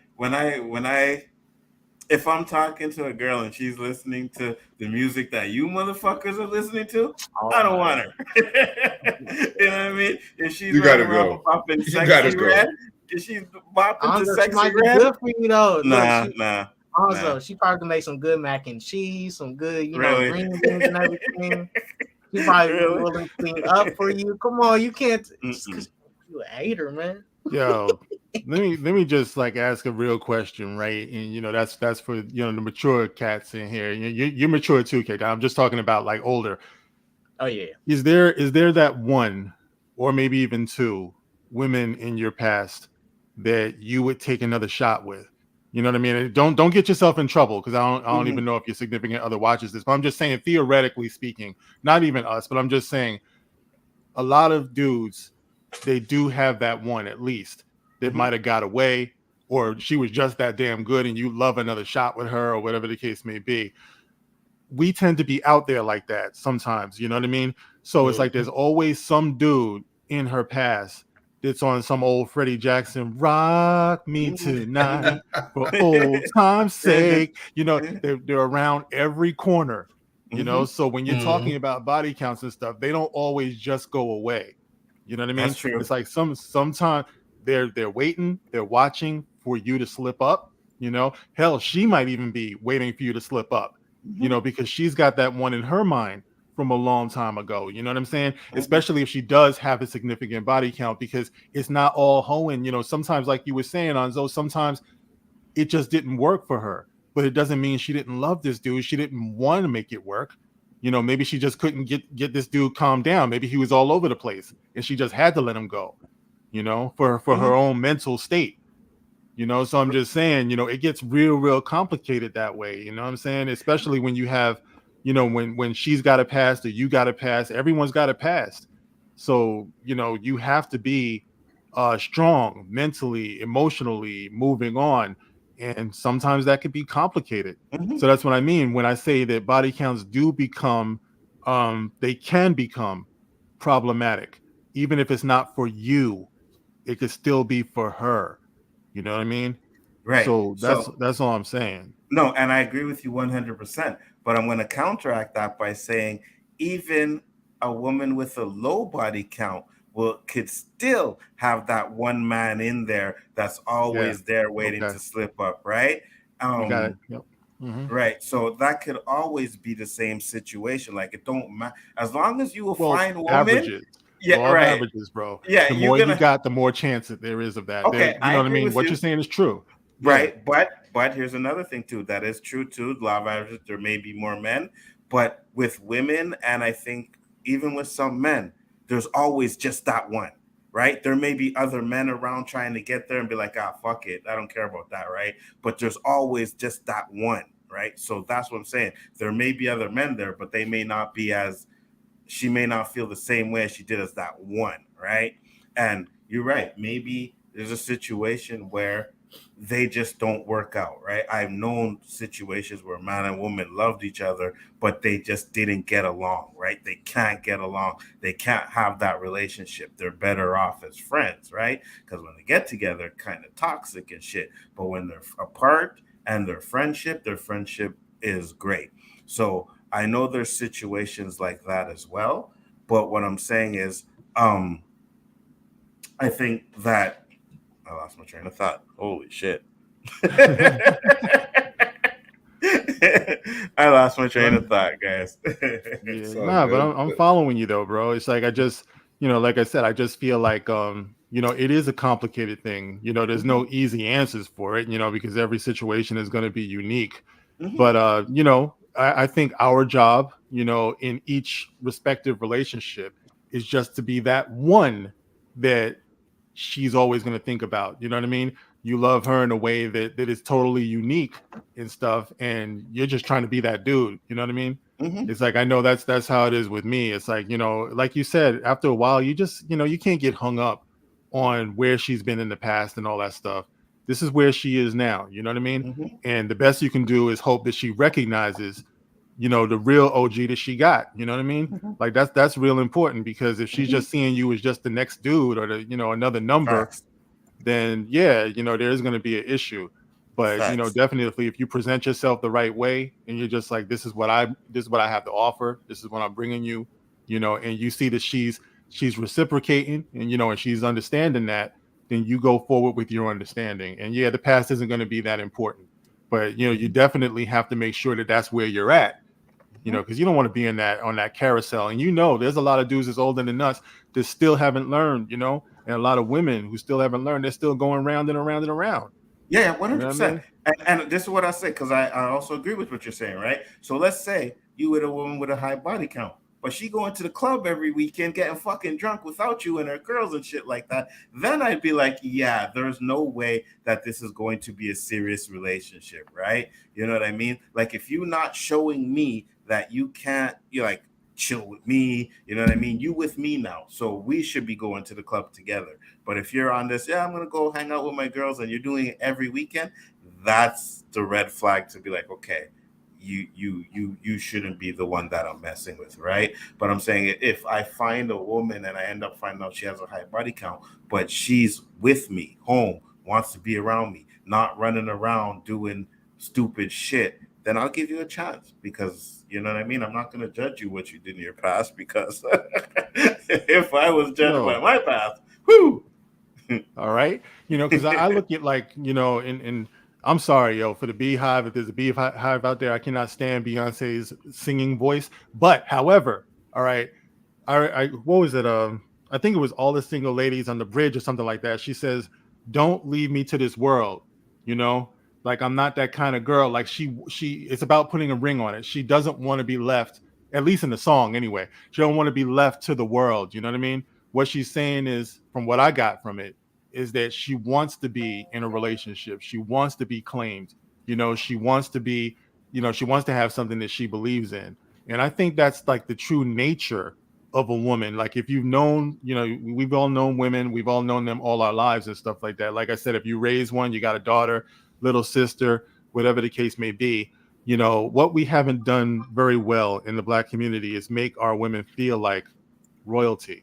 Speaker 1: If I'm talking to a girl and she's listening to the music that you motherfuckers are listening to, I don't want her. You know what I mean? If she's
Speaker 2: running around
Speaker 1: popping Sexy Red, if she's bopping to Sexy Red,
Speaker 5: good for you though.
Speaker 1: Nah.
Speaker 5: Also, she probably can make some good mack and cheese, some good, you know, green beans and everything. She probably willing to clean up for you. Come on, you can't. You a hater, man.
Speaker 7: Yo, let me just like ask a real question, right? And you know, that's for, you know, the mature cats in here. You're mature too, K. I'm just talking about like older.
Speaker 5: Oh yeah.
Speaker 7: Is there that one or maybe even 2 women in your past that you would take another shot with? You know what I mean? And don't get yourself in trouble, because I don't even know if your significant other watches this, but I'm just saying, theoretically speaking, not even us, but I'm just saying a lot of dudes, they do have that one at least that might have got away, or she was just that damn good and you love another shot with her, or whatever the case may be. We tend to be out there like that sometimes, you know what I mean? So it's like there's always some dude in her past that's on some old Freddie Jackson, rock me tonight for old time's sake. You know, they're around every corner, you know? So when you're talking about body counts and stuff, they don't always just go away. You know what I mean?
Speaker 1: That's true.
Speaker 7: It's like sometimes they're waiting, they're watching for you to slip up, you know? Hell, she might even be waiting for you to slip up, you know, because she's got that one in her mind from a long time ago. You know what I'm saying? Especially if she does have a significant body count, because it's not all hoeing. You know, sometimes, like you were saying, Nzo, sometimes it just didn't work for her, but it doesn't mean she didn't love this dude. She didn't want to make it work. You know, maybe she just couldn't get this dude calmed down. Maybe he was all over the place and she just had to let him go, you know, for her own mental state. You know, so I'm just saying, you know, it gets real complicated that way. You know what I'm saying? Especially when you have, you know, when she's got a past or you got a past, everyone's got a past. So, you know, you have to be strong mentally, emotionally, moving on. And sometimes that could be complicated. So that's what I mean when I say that body counts do become, they can become problematic. Even if it's not for you, it could still be for her. You know what I mean?
Speaker 1: Right.
Speaker 7: So that's all I'm saying.
Speaker 1: No, and I agree with you 100%. But I'm going to counteract that by saying even a woman with a low body count could still have that one man in there that's always there waiting
Speaker 7: Okay.
Speaker 1: to slip up, right?
Speaker 7: You got it. Yep. Mhm.
Speaker 1: Right. So that could always be the same situation. Like it don't matter as long as you a
Speaker 7: Well,
Speaker 1: fine woman.
Speaker 7: averages.
Speaker 1: Yeah,
Speaker 7: Law of
Speaker 1: right.
Speaker 7: averages, bro.
Speaker 1: Yeah,
Speaker 7: The
Speaker 1: you're
Speaker 7: more you
Speaker 1: gonna.
Speaker 7: got, the more chance that there is of that.
Speaker 1: Okay,
Speaker 7: You
Speaker 1: I
Speaker 7: know what I
Speaker 1: agree
Speaker 7: mean?
Speaker 1: with
Speaker 7: What
Speaker 1: you.
Speaker 7: you're saying is true.
Speaker 1: Right, but here's another thing too. That is true too. Law of averages, there may be more men, but with women, and I think even with some men, there's always just that one, right? There may be other men around trying to get there and be like, ah, fuck it, I don't care about that, right? But there's always just that one, right? So that's what I'm saying. There may be other men there, but they may not be as she may not feel the same way as she did as that one, right? And you're right. Maybe there's a situation where they just don't work out, right? I've known situations where man and woman loved each other, but they just didn't get along, right? They can't get along. They can't have that relationship. They're better off as friends, right? Because when they get together, kind of toxic and shit. But when they're apart and their friendship is great. So I know there's situations like that as well. But what I'm saying is, I think that I lost my train of thought. Holy shit. I lost my train of thought, guys.
Speaker 7: Yeah,
Speaker 2: all
Speaker 7: nah, but
Speaker 2: good.
Speaker 7: I'm following you though, bro. It's like I just, like I said, I just feel like it is a complicated thing. There's no easy answers for it, because every situation is going to be unique.
Speaker 1: Mhm.
Speaker 7: But I think our job, in each respective relationship is just to be that one that she's always going to think about. You know what I mean? You love her in a way that is totally unique and stuff, and you're just trying to be that dude. You know what I mean?
Speaker 1: Mhm.
Speaker 7: It's like I know that's how it is with me. It's like, like you said, after a while, you just, you can't get hung up on where she's been in the past and all that stuff. This is where she is now. You know what I mean?
Speaker 1: Mhm.
Speaker 7: And the best you can do is hope that she recognizes, the real OG that she got. You know what I mean?
Speaker 1: Mhm.
Speaker 7: Like that's real important, because if she's
Speaker 1: Mhm.
Speaker 7: just seeing you as just the next dude or another number,
Speaker 1: Facts.
Speaker 7: then yeah, there is going to be an issue. But
Speaker 1: Facts.
Speaker 7: definitely if you present yourself the right way and you're just like, this is what I have to offer, this is what I'm bringing you, and you see that she's reciprocating and and she's understanding that, then you go forward with your understanding. And yeah, the past isn't going to be that important, but you definitely have to make sure that that's where you're at, because you don't want to be on that carousel. And there's a lot of dudes that's older than us that still haven't learned, and a lot of women who still haven't learned. They're still going round and around and around.
Speaker 1: Yeah,
Speaker 7: You know what I
Speaker 1: 100%.
Speaker 7: mean?
Speaker 1: And this is what I say, because I also agree with what you're saying, right? So let's say you with a woman with a high body count, but she going to the club every weekend getting fucking drunk without you and her girls and shit like that. Then I'd be like, yeah, there's no way that this is going to be a serious relationship, right? You know what I mean? Like if you're not showing me that you're like, chill with me, you know what I mean? You with me now, so we should be going to the club together. But if you're on this, yeah, I'm gonna go hang out with my girls, and you're doing it every weekend, that's the red flag to be like, okay, you shouldn't be the one that I'm messing with, right? But I'm saying if I find a woman and I end up finding out she has a high body count, but she's with me, home, wants to be around me, not running around doing stupid shit, then I'll give you a chance, because you know what I mean? I'm not going to judge you what you did in your past, because if I was judged by
Speaker 7: Yo,
Speaker 1: my past, whoo.
Speaker 7: all right. Because I look at like, and I'm sorry, yo, for the beehive. If there's a beehive out there, I cannot stand Beyonce's singing voice. But however, all right, I what was it? I think it was All the Single Ladies on the Bridge or something like that. She says, "Don't leave me to this world." You know, like I'm not that kind of girl. Like she it's about putting a ring on it. She doesn't want to be left, at least in the song anyway. She don't want to be left to the world. You know what I mean? What she's saying is, from what I got from it, is that she wants to be in a relationship. She wants to be claimed. She wants to be, she wants to have something that she believes in. And I think that's like the true nature of a woman. Like if you've known, we've all known women, we've all known them all our lives and stuff like that. Like I said, if you raise one, you got a daughter, little sister, whatever the case may be. What we haven't done very well in the Black community is make our women feel like royalty.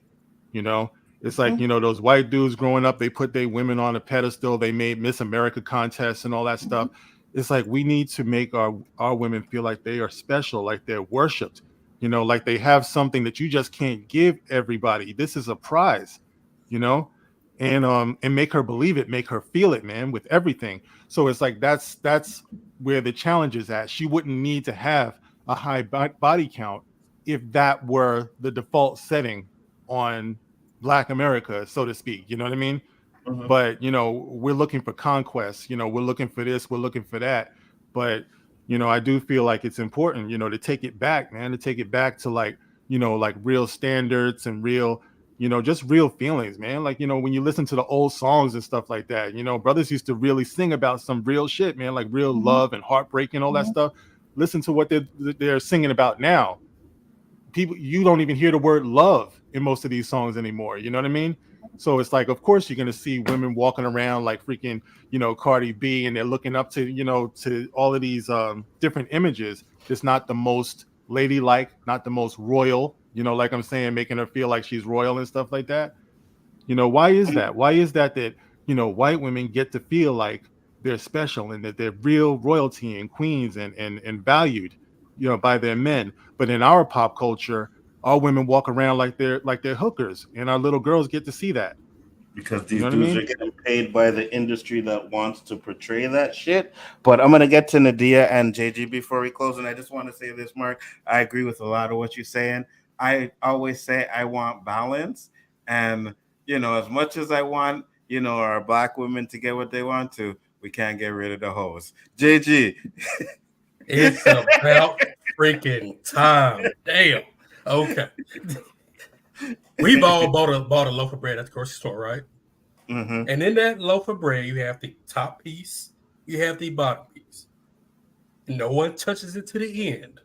Speaker 7: It's like, those white dudes growing up, they put their women on a pedestal, they made Miss America contests and all that stuff. It's like we need to make our women feel like they are special, like they're worshipped, like they have something that you just can't give everybody. This is a prize, you know, and make her believe it, make her feel it, man, with everything. So it's like that's where the challenge is at. She wouldn't need to have a high body count if that were the default setting on Black America, so to speak. You know what I mean?
Speaker 1: Mhm.
Speaker 7: But we're looking for conquest. We're looking for this, we're looking for that. But I do feel like it's important, to take it back, man, to take it back to like real standards and real, just real feelings, man. Like when you listen to the old songs and stuff like that, brothers used to really sing about some real shit, man, like real love and heartbreak and all that stuff. Listen to what they're singing about now. People, you don't even hear the word love in most of these songs anymore. You know what I mean? So it's like, of course, you're gonna see women walking around like freaking, Cardi B, and they're looking up to, to all of these different images. It's not the most ladylike, not the most royal, like I'm saying, making her feel like she's royal and stuff like that. Why is that? Why is that white women get to feel like they're special and that they're real royalty and queens and valued, by their men? But in our pop culture, our women walk around like they're hookers, and our little girls get to see that.
Speaker 1: Because
Speaker 7: You
Speaker 1: these
Speaker 7: know what I
Speaker 1: dudes
Speaker 7: mean?
Speaker 1: are getting paid by the industry that wants to portray that shit. But I'm gonna get to Nadia and JG before we close, and I just want to say this, Mark. I agree with a lot of what you're saying. I always say I want balance, and as much as I want, our Black women to get what they want to, we can't get rid of the hoes. JG,
Speaker 3: It's about freaking time. Damn. Okay. We've all bought a loaf of bread at the grocery store, right?
Speaker 1: Mm-hmm.
Speaker 3: And in that loaf of bread, you have the top piece, you have the bottom piece. No one touches it to the end.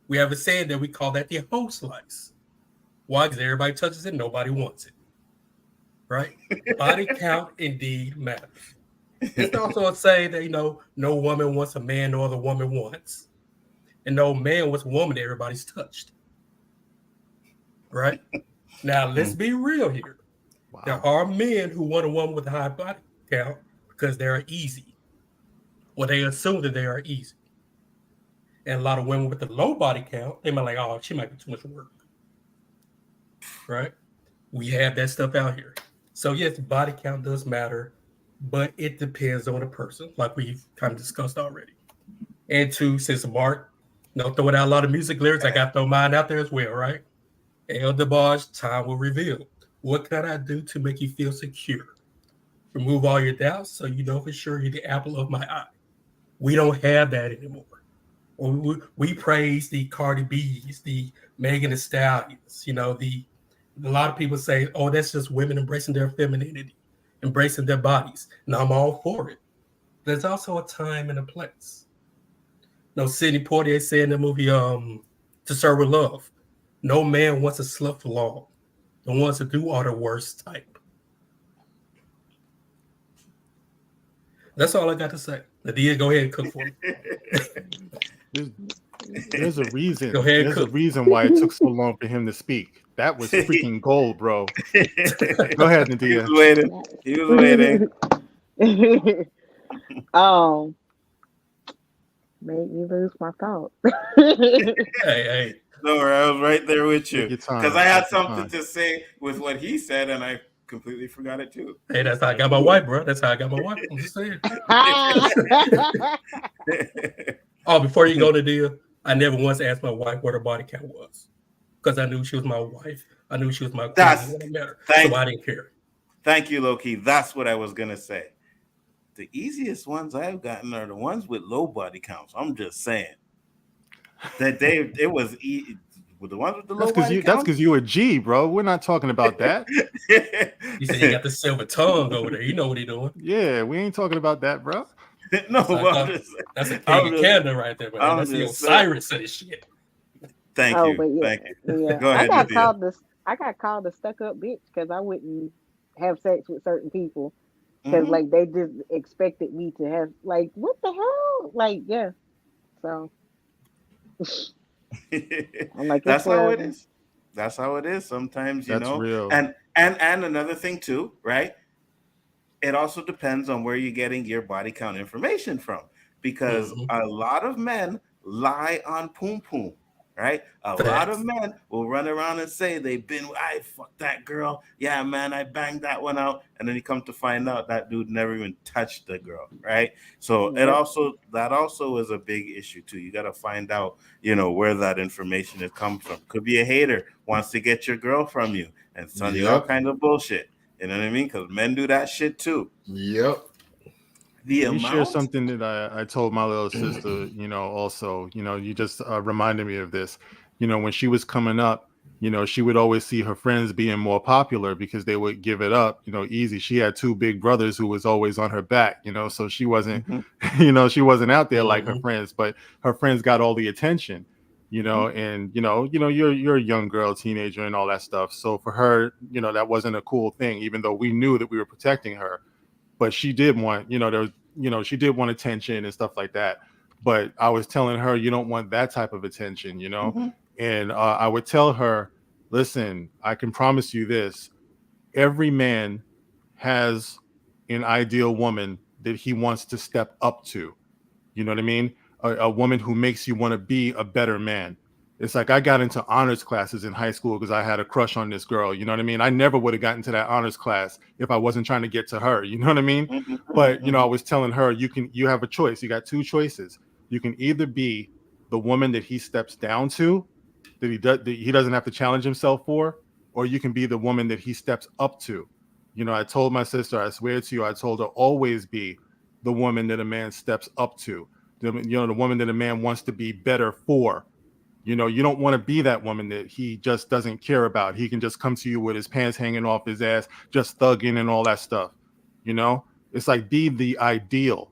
Speaker 3: We have a saying that we call that the whole slice. Why? Because everybody touches it, nobody wants it. Right? Body count indeed matters. It's also a saying that, no woman wants a man no other woman wants. And no man wants a woman that everybody's touched. Right? Now, let's be real here.
Speaker 7: Wow.
Speaker 3: There are men who want a woman with a high body count because they are easy. Or they assume that they are easy. And a lot of women with a low body count, they might like, oh, she might be too much work. Right? We have that stuff out here. So yes, body count does matter, but it depends on the person, like we've kind of discussed already. And two, since Mark, throwing out a lot of music lyrics, I got to throw mine out there as well, right? El DeBarge, time will reveal. What can I do to make you feel secure? Remove all your doubts so you know for sure you're the apple of my eye. We don't have that anymore. We praise the Cardi B's, the Megan Thee Stallions, a lot of people say, oh, that's just women embracing their femininity, embracing their bodies. And I'm all for it. There's also a time and a place. Sidney Poitier said in the movie To Serve with Love, no man wants a slut for long. The ones that do are the worst type. That's all I got to say. Nadia, go ahead and cook for me.
Speaker 7: There's a reason.
Speaker 3: Go ahead,
Speaker 7: There's a reason why it took so long for him to speak. That was freaking gold, bro. Go ahead, Nadia.
Speaker 1: He was waiting.
Speaker 6: Made me lose my thought.
Speaker 3: Hey.
Speaker 1: No, I was right there with you because I had something
Speaker 7: time.
Speaker 1: to say with what he said, and I completely forgot it too.
Speaker 3: Hey, that's how I got my wife, bro. That's how I got my wife. I'm just saying. Oh, before you go, Nadia, I never once asked my wife what her body count was because I knew she was my wife. I knew she was my queen when I met her, so I didn't care.
Speaker 1: Thank you, Loki. That's what I was gonna say. The easiest ones I've gotten are the ones with low body counts. I'm just saying that it was with the ones with the low body counts.
Speaker 7: That's because you a G, bro. We're not talking about that.
Speaker 3: You said you got the silver tongue over there. You know what he's doing.
Speaker 7: Yeah, we ain't talking about that, bro.
Speaker 1: No,
Speaker 3: that's a king of Canada right there, man. That's the Osiris of this shit.
Speaker 1: Thank you. Thank you.
Speaker 6: Yeah.
Speaker 1: Go ahead,
Speaker 6: I got called a stuck-up bitch because I wouldn't have sex with certain people because like they just expected me to have like what the hell, like yeah. So I'm like,
Speaker 1: that's how it is. That's how it is. Sometimes
Speaker 7: that's real.
Speaker 1: And another thing too, right? It also depends on where you're getting your body count information from. because a lot of men lie on poom poom. Right, a lot of men will run around and say they've been, I fucked that girl, yeah man, I banged that one out, and then you come to find out that dude never even touched the girl, right? So it also is a big issue too. You got to find out, where that information is coming from. Could be a hater wants to get your girl from you and send you all kind of bullshit. You know what I mean? Because men do that shit too.
Speaker 2: Yep.
Speaker 7: Let me share something that I told my little sister, also, you just reminded me of this. When she was coming up, she would always see her friends being more popular because they would give it up, easy. She had two big brothers who was always on her back, so she wasn't, she wasn't out there like her friends, but her friends got all the attention, and, you're a young girl, teenager and all that stuff. So for her, that wasn't a cool thing, even though we knew that we were protecting her. But she did want, she did want attention and stuff like that. But I was telling her, you don't want that type of attention, And I would tell her, listen, I can promise you this. Every man has an ideal woman that he wants to step up to. You know what I mean? A woman who makes you want to be a better man. It's like I got into honors classes in high school because I had a crush on this girl. You know what I mean? I never would have gotten to that honors class if I wasn't trying to get to her. You know what I mean? But, I was telling her, you have a choice. You got two choices. You can either be the woman that he steps down to, that he doesn't have to challenge himself for, or you can be the woman that he steps up to. I told my sister, I swear to you, I told her always be the woman that a man steps up to. The woman that a man wants to be better for. You don't want to be that woman that he just doesn't care about. He can just come to you with his pants hanging off his ass, just thugging and all that stuff. It's like be the ideal,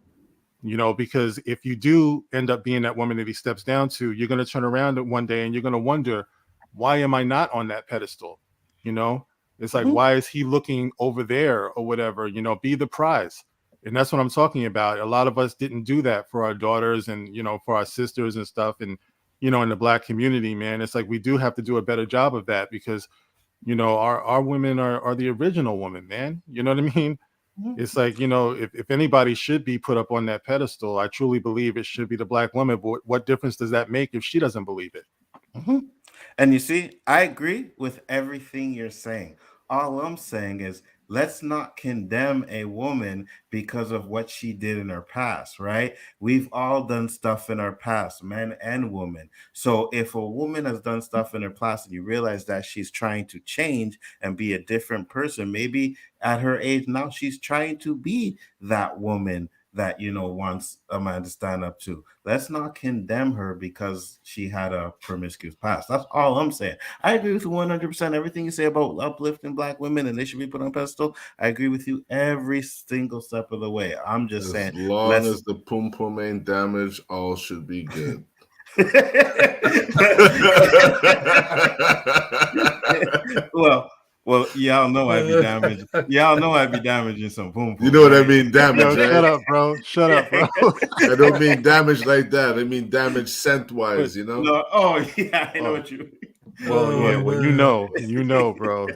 Speaker 7: because if you do end up being that woman that he steps down to, you're going to turn around one day and you're going to wonder, why am I not on that pedestal? It's like, why is he looking over there or whatever? Be the prize. And that's what I'm talking about. A lot of us didn't do that for our daughters and, for our sisters and stuff. And, in the Black community, man, it's like we do have to do a better job of that because, our women are the original woman, man. You know what I mean? It's like, if anybody should be put up on that pedestal, I truly believe it should be the Black woman. But what difference does that make if she doesn't believe it?
Speaker 1: And you see, I agree with everything you're saying. All I'm saying is, let's not condemn a woman because of what she did in her past, right? We've all done stuff in our past, men and women. So if a woman has done stuff in her past and you realize that she's trying to change and be a different person, maybe at her age now, she's trying to be that woman that wants a man to stand up to. Let's not condemn her because she had a promiscuous past. That's all I'm saying. I agree with you 100%. Everything you say about uplifting Black women and they should be put on pedestal, I agree with you every single step of the way. I'm just saying,
Speaker 2: as long as the pum pum ain't damaged, all should be good.
Speaker 1: Well, y'all know I'd be damaged. Y'all know I'd be damaging some boom.
Speaker 2: You know what I mean? Damage, right?
Speaker 7: Shut up, bro. Shut up, bro.
Speaker 2: I don't mean damage like that. I mean damage scent-wise,
Speaker 1: No, I know what you mean.
Speaker 7: Well, you know, bro.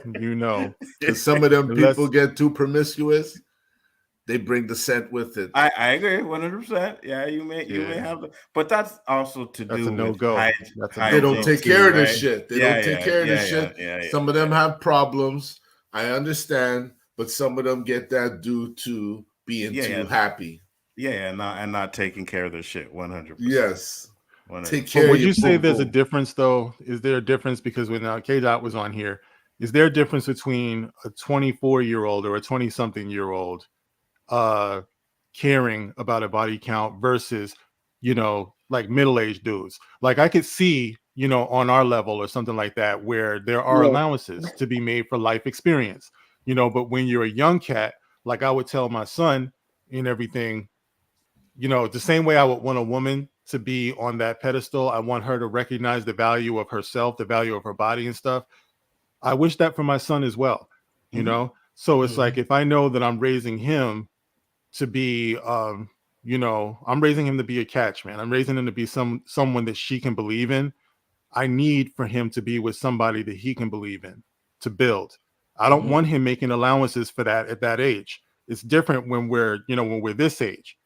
Speaker 2: Because some of them people get too promiscuous, they bring the scent with it.
Speaker 1: I agree 100%. Yeah, you may have to, but that's also to do with
Speaker 7: no-go.
Speaker 2: They don't take care of this shit. They don't take care of this shit.
Speaker 1: Yeah,
Speaker 2: some of them have problems. I understand, but some of them get that due to being too happy.
Speaker 1: Yeah, not taking care of their shit 100%.
Speaker 2: Yes.
Speaker 1: 100%.
Speaker 2: Take care.
Speaker 7: But would you say there's a difference though? Is there a difference because when K-Dot was on here, is there a difference between a 24-year-old or a 20-something-year-old caring about a body count versus, like middle-aged dudes? Like I could see, on our level or something like that, where there are allowances to be made for life experience, but when you're a young cat, like I would tell my son and everything, the same way I would want a woman to be on that pedestal, I want her to recognize the value of herself, the value of her body and stuff. I wish that for my son as well, So it's like, if I know that I'm raising him to be, I'm raising him to be a catch, man. I'm raising him to be someone that she can believe in. I need for him to be with somebody that he can believe in to build. I don't want him making allowances for that at that age. It's different when we're this age.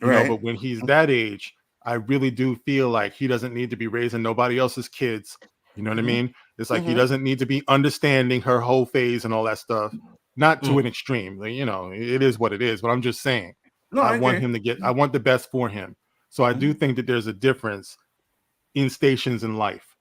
Speaker 7: You know,
Speaker 1: Right.
Speaker 7: but when he's that age, I really do feel like he doesn't need to be raising nobody else's kids. You know what I mean? It's like he doesn't need to be understanding her whole phase and all that stuff. Not to an extreme. Like, you know, it is what it is. But I'm just saying,
Speaker 1: No,
Speaker 7: I
Speaker 1: I
Speaker 7: want
Speaker 1: agree.
Speaker 7: him to get, I want the best for him. So I do think that there's a difference in stations in life.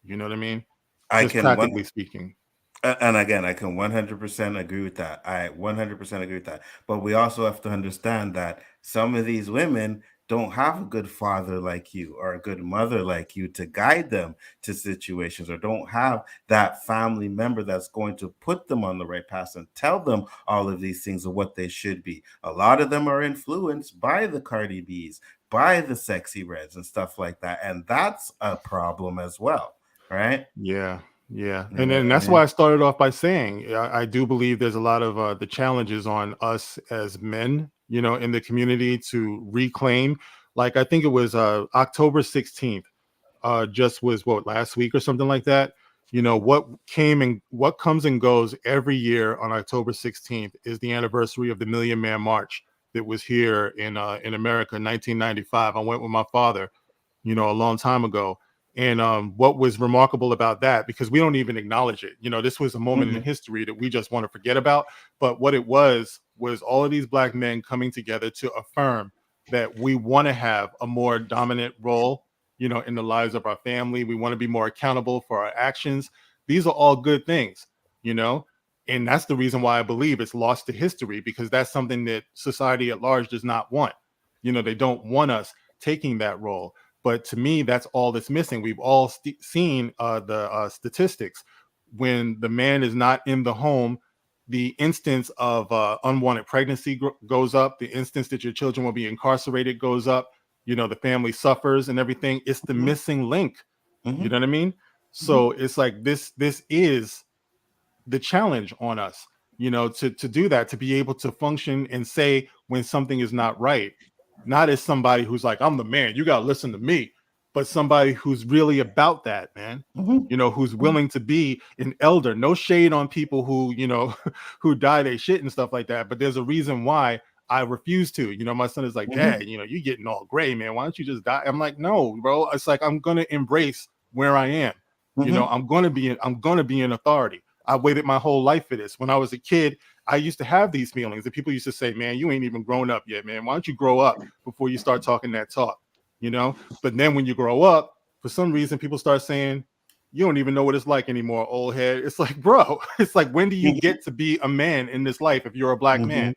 Speaker 7: You know what I mean?
Speaker 1: I
Speaker 7: Just
Speaker 1: can
Speaker 7: practically speaking.
Speaker 1: And again, I can 100% agree with that. I 100% agree with that. But we also have to understand that some of these women don't have a good father like you or a good mother like you to guide them to situations, or don't have that family member that's going to put them on the right path and tell them all of these things of what they should be. A lot of them are influenced by the Cardi B's, by the Sexy Reds and stuff like that. And that's a problem as well, right?
Speaker 7: Yeah. Yeah.
Speaker 1: You
Speaker 7: And
Speaker 1: know
Speaker 7: then
Speaker 1: what I
Speaker 7: that's
Speaker 1: mean?
Speaker 7: why I started off by saying I do believe there's a lot of the challenges on us as men, you know, in the community to reclaim. Like I think it was October 16th, just was what, last week or something like that. You know, what comes and goes every year on October 16th is the anniversary of the Million Man March that was here in America in 1995. I went with my father, you know, a long time ago. And what was remarkable about that, because we don't even acknowledge it, you know, this was a moment in history that we just want to forget about. But what it was all of these black men coming together to affirm that we want to have a more dominant role, you know, in the lives of our family. We want to be more accountable for our actions. These are all good things, you know, and that's the reason why I believe it's lost to history, because that's something that society at large does not want. You know, they don't want us taking that role. But to me, that's all that's missing. We've all seen the statistics. When the man is not in the home, the instance of unwanted pregnancy goes up. The instance that your children will be incarcerated goes up. You know, the family suffers and everything. It's the missing link. You know what I mean? So it's like this is the challenge on us, you know, to do that, to be able to function and say when something is not right, not as somebody who's like, I'm the man, you got to listen to me, but somebody who's really about that, man, you know, who's willing to be an elder. No shade on people who, you know, who die they shit and stuff like that, but there's a reason why I refuse to. You know, my son is like, Dad, you know, you getting all gray, man, why don't you just die? I'm like, no, bro. It's like, I'm gonna embrace where I am. You know, I'm gonna be in authority. I waited my whole life for this. When I was a kid, I used to have these feelings that people used to say, man, you ain't even grown up yet, man. Why don't you grow up before you start talking that talk? You know, but then when you grow up, for some reason, people start saying, you don't even know what it's like anymore, old head. It's like, bro, it's like, when do you get to be a man in this life if you're a black man?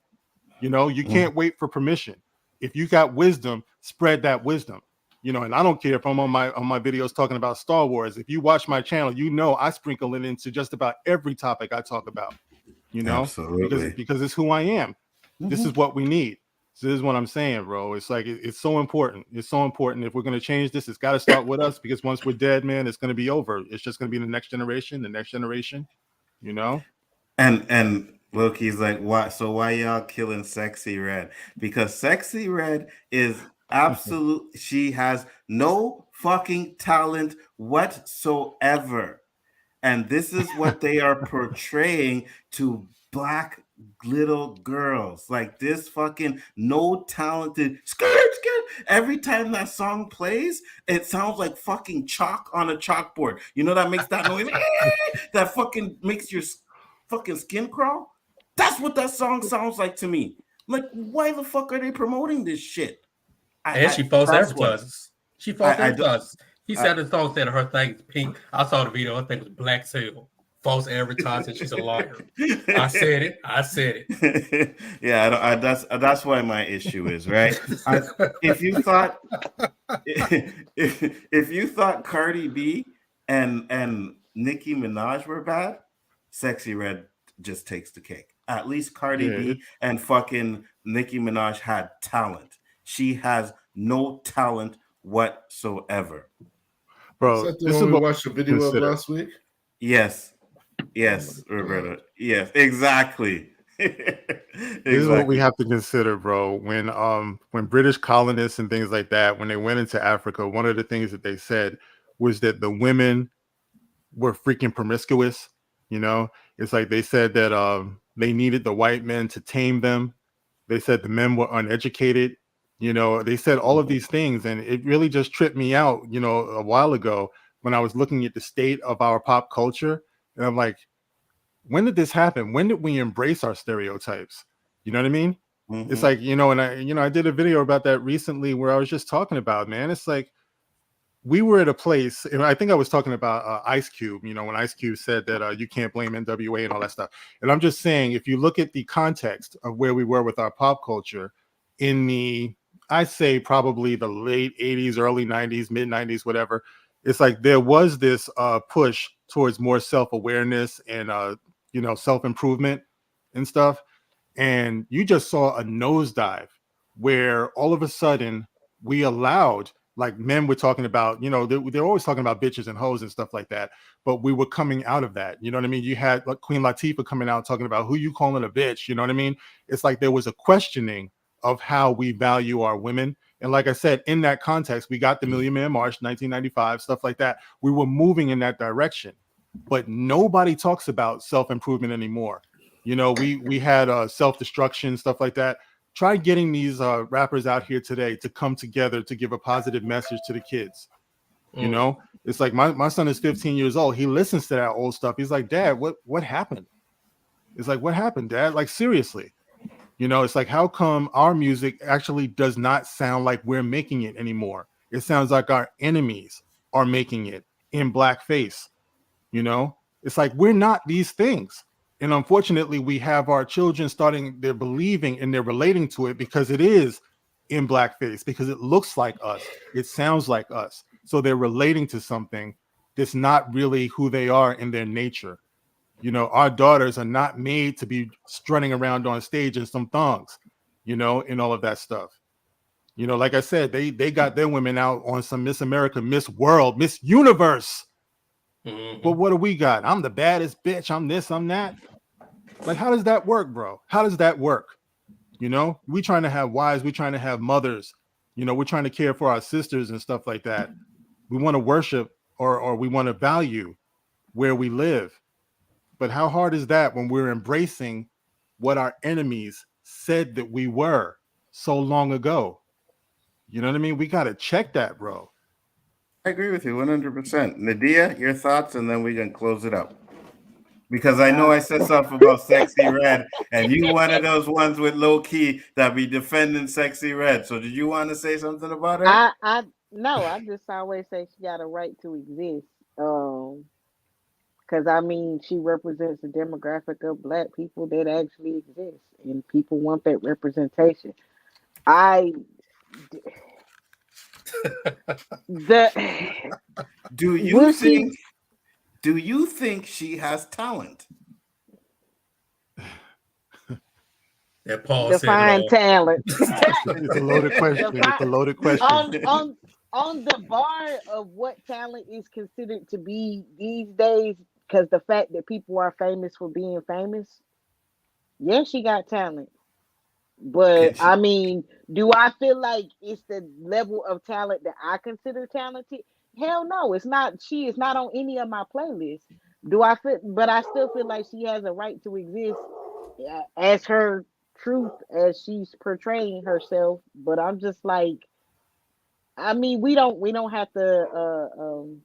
Speaker 7: You know, you can't wait for permission. If you got wisdom, spread that wisdom. You know, and I don't care if I'm on my videos talking about Star Wars. If you watch my channel, you know I sprinkle it into just about every topic I talk about, you know,
Speaker 1: Absolutely.
Speaker 7: because it's who I am. This is what we need. So this is what I'm saying, bro. It's like it's so important. It's so important. If we're gonna change this, it's got to start with us, because once we're dead, man, it's gonna be over. It's just gonna be the next generation, you know.
Speaker 1: And Loki's like, why? So why y'all killing Sexy Red? Because Sexy Red is absolute. She has no fucking talent whatsoever, and this is what they are portraying to black little girls. Like this fucking no talented skirt skirt. Every time that song plays, it sounds like fucking chalk on a chalkboard. You know that makes that noise. That fucking makes your fucking skin crawl. That's what that song sounds like to me. Like, why the fuck are they promoting this shit?
Speaker 3: And she false
Speaker 1: That's what
Speaker 3: advertises. She false
Speaker 1: I don't.
Speaker 3: advertises. He said the song said her thing is pink. I saw the video. I think it was black sale. False advertising. She's a liar. I said it. I said it.
Speaker 1: Yeah, that's why my issue is right. If you thought if you thought Cardi B and Nicki Minaj were bad, Sexy Red just takes the cake. At least Cardi B and fucking Nicki Minaj had talent. She has no talent whatsoever.
Speaker 7: Bro,
Speaker 2: Is that the
Speaker 7: this is
Speaker 2: one we
Speaker 7: what
Speaker 2: watched the video of
Speaker 7: consider.
Speaker 2: last week?
Speaker 1: Yes,
Speaker 2: Oh
Speaker 1: Roberta. Yes, exactly.
Speaker 7: This is what we have to consider, bro. When British colonists and things like that, when they went into Africa, one of the things that they said was that the women were freaking promiscuous. You know, it's like they said that they needed the white men to tame them. They said the men were uneducated. You know, they said all of these things, and it really just tripped me out, you know, a while ago when I was looking at the state of our pop culture. And I'm like, when did this happen? When did we embrace our stereotypes? You know what I mean? It's like, you know, and I did a video about that recently where I was just talking about, man, it's like we were at a place, and I think I was talking about Ice Cube, you know, when Ice Cube said that you can't blame NWA and all that stuff. And I'm just saying, if you look at the context of where we were with our pop culture in the, I say probably the late 80s, early 90s, mid 90s, whatever, it's like there was this push towards more self-awareness and, you know, self-improvement and stuff. And you just saw a nosedive where all of a sudden we allowed, like, men were talking about, you know, they're always talking about bitches and hoes and stuff like that, but we were coming out of that. You know what I mean? You had like Queen Latifah coming out talking about who you calling a bitch. You know what I mean? It's like there was a questioning of how we value our women. And like I said, in that context, we got the Million Man March, 1995, stuff like that. We were moving in that direction, but nobody talks about self-improvement anymore. You know, we had self-destruction, stuff like that. Try getting these rappers out here today to come together to give a positive message to the kids. You know, it's like my son is 15 years old. He listens to that old stuff. He's like, Dad, what happened? It's like, what happened, Dad? Like, seriously. You know, it's like, how come our music actually does not sound like we're making it anymore? It sounds like our enemies are making it in blackface. You know, it's like we're not these things. And unfortunately, we have our children they're believing and they're relating to it because it is in blackface, because it looks like us, it sounds like us. So they're relating to something that's not really who they are in their nature. You know, our daughters are not made to be strutting around on stage in some thongs, you know, and all of that stuff. You know, like I said, they got their women out on some Miss America, Miss World, Miss Universe. But what do we got? I'm the baddest bitch. I'm this, I'm that. Like, how does that work, bro? How does that work? You know, we trying to have wives, we trying to have mothers, you know, we're trying to care for our sisters and stuff like that. We want to worship or we want to value where we live. But how hard is that when we're embracing what our enemies said that we were so long ago? You know what I mean? We got to check that, bro.
Speaker 1: I agree with you 100%. Nadia, your thoughts, and then we can close it up. Because I know I said something about Sexy Red, and you one of those ones with low key that be defending Sexy Red. So did you want to say something about her?
Speaker 6: I just always say she got a right to exist. Because I mean, she represents a demographic of black people that actually exist, and people want that representation.
Speaker 1: Do you think she has talent?
Speaker 3: That Paul
Speaker 6: Define talent.
Speaker 7: It's a loaded question. It's a loaded question.
Speaker 6: On the bar of what talent is considered to be these days, because the fact that people are famous for being famous, yeah, she got talent. But I mean, do I feel like it's the level of talent that I consider talented? Hell no, it's not. She is not on any of my playlists. But I still feel like she has a right to exist as her truth, as she's portraying herself. But I'm just like, I mean, we don't have to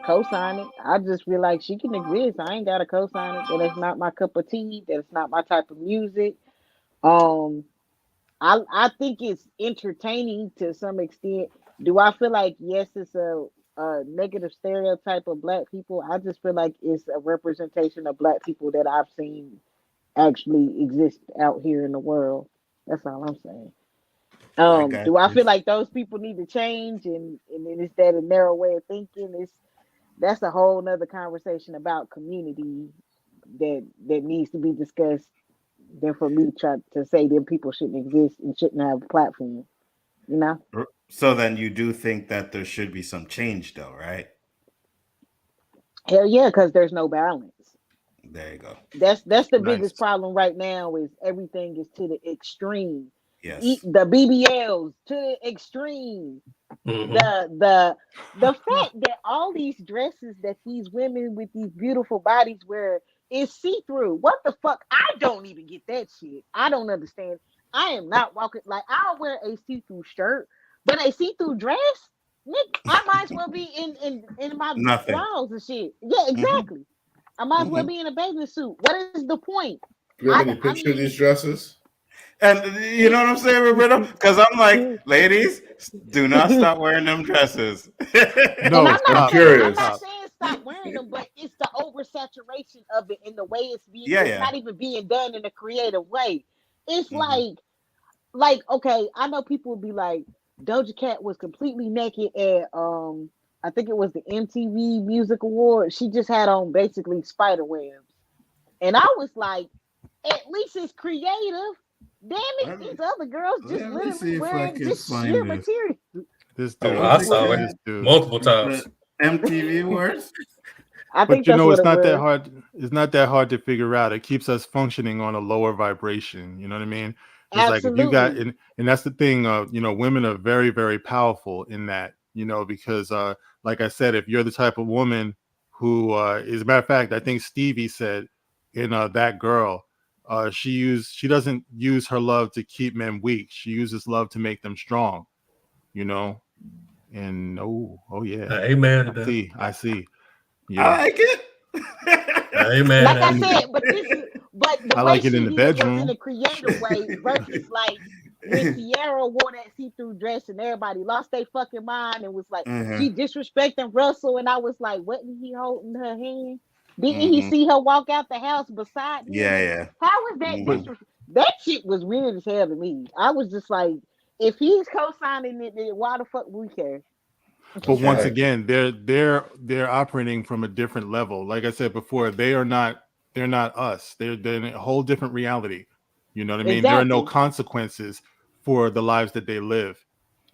Speaker 6: co-sign it. I just feel like she can exist. I ain't got to co-sign it. That it's not my cup of tea. That it's not my type of music. I think it's entertaining to some extent. Do I feel like yes, it's a negative stereotype of black people? I just feel like it's a representation of black people that I've seen actually exist out here in the world. That's all I'm saying. Do I feel like those people need to change and is that a narrow way of thinking? That's a whole nother conversation about community that needs to be discussed than for me try to say them people shouldn't exist and shouldn't have a platform, you know?
Speaker 1: So then you do think that there should be some change though, right?
Speaker 6: Hell yeah, because there's no balance.
Speaker 1: There you go.
Speaker 6: That's the biggest problem right now is everything is to the extreme.
Speaker 1: Yes.
Speaker 6: The BBLs to the extreme. The fact that all these dresses that these women with these beautiful bodies wear is see-through. What the fuck? I don't even get that shit. I don't understand. I am not walking like I'll wear a see-through shirt, but a see-through dress, Nick, I might as well be in my
Speaker 1: Nothing.
Speaker 6: drawers and shit. Yeah, exactly. I might as well
Speaker 1: Mhm.
Speaker 6: be in a bathing suit. What is the point?
Speaker 2: Do you have any
Speaker 6: I
Speaker 2: picture of
Speaker 6: mean,
Speaker 2: these dresses?
Speaker 1: And you know what I'm saying, Roberto? Because I'm like, ladies, do not stop wearing them dresses.
Speaker 6: and
Speaker 7: No,
Speaker 2: I'm
Speaker 6: I'm
Speaker 2: curious.
Speaker 6: not saying stop wearing them, but it's the oversaturation of it and the way it's being.
Speaker 1: Yeah,
Speaker 6: It's
Speaker 1: yeah.
Speaker 6: not even being done in a creative way. It's
Speaker 1: Mhm.
Speaker 6: like okay, I know people will be like, Doja Cat was completely naked at I think it was the MTV Music Award. She just had on basically spider webs, and I was like, at least it's creative. Damn it,
Speaker 1: Let me,
Speaker 6: these other girls just
Speaker 1: let me
Speaker 6: literally
Speaker 1: see if I
Speaker 6: wearing
Speaker 1: can
Speaker 6: just sheer
Speaker 1: find this.
Speaker 6: material.
Speaker 7: this
Speaker 3: Oh,
Speaker 7: dude,
Speaker 3: I
Speaker 1: Doja
Speaker 3: saw it
Speaker 7: this
Speaker 1: Cat
Speaker 7: dude.
Speaker 3: multiple
Speaker 1: at
Speaker 3: times.
Speaker 1: the MTV Awards.
Speaker 6: I
Speaker 7: But
Speaker 6: think that's what
Speaker 7: it's
Speaker 6: it
Speaker 7: not that
Speaker 6: was.
Speaker 7: hard. It's not that hard to figure out. It keeps us functioning on a lower vibration. You know what I mean? It's like if you got,
Speaker 6: Absolutely.
Speaker 7: and that's the thing. Women are very, very powerful in that. Because like I said, if you're the type of woman who, as a matter of fact, I think Stevie said in That Girl, she doesn't use her love to keep men weak. She uses love to make them strong. You know, and oh yeah,
Speaker 3: Amen to that.
Speaker 7: I see.
Speaker 1: I
Speaker 7: Yeah.
Speaker 1: like it.
Speaker 3: Amen.
Speaker 6: Like I
Speaker 3: That's
Speaker 6: said, but the
Speaker 7: I
Speaker 6: way
Speaker 7: like it
Speaker 6: she
Speaker 7: in the
Speaker 6: did it was in
Speaker 7: bedroom.
Speaker 6: a creative way versus like when Sierra wore that see-through dress and everybody lost their fucking mind and was like
Speaker 1: Mhm.
Speaker 6: she disrespecting Russell and I was like, wasn't he holding her hand? Didn't he
Speaker 1: Mhm.
Speaker 6: see her walk out the house beside him?
Speaker 1: Yeah,
Speaker 6: And
Speaker 1: yeah.
Speaker 6: how was that
Speaker 7: But
Speaker 1: Mhm.
Speaker 6: disrespect? That shit was weird as hell to me. I was just like, if he's co-signing it, then why the fuck we care?
Speaker 7: but
Speaker 2: That's
Speaker 7: once
Speaker 2: right.
Speaker 7: again, they're operating from a different level. Like I said before, they're not us. They're in a whole different reality. You know what I mean? There are no
Speaker 6: Exactly.
Speaker 7: consequences for the lives that they live.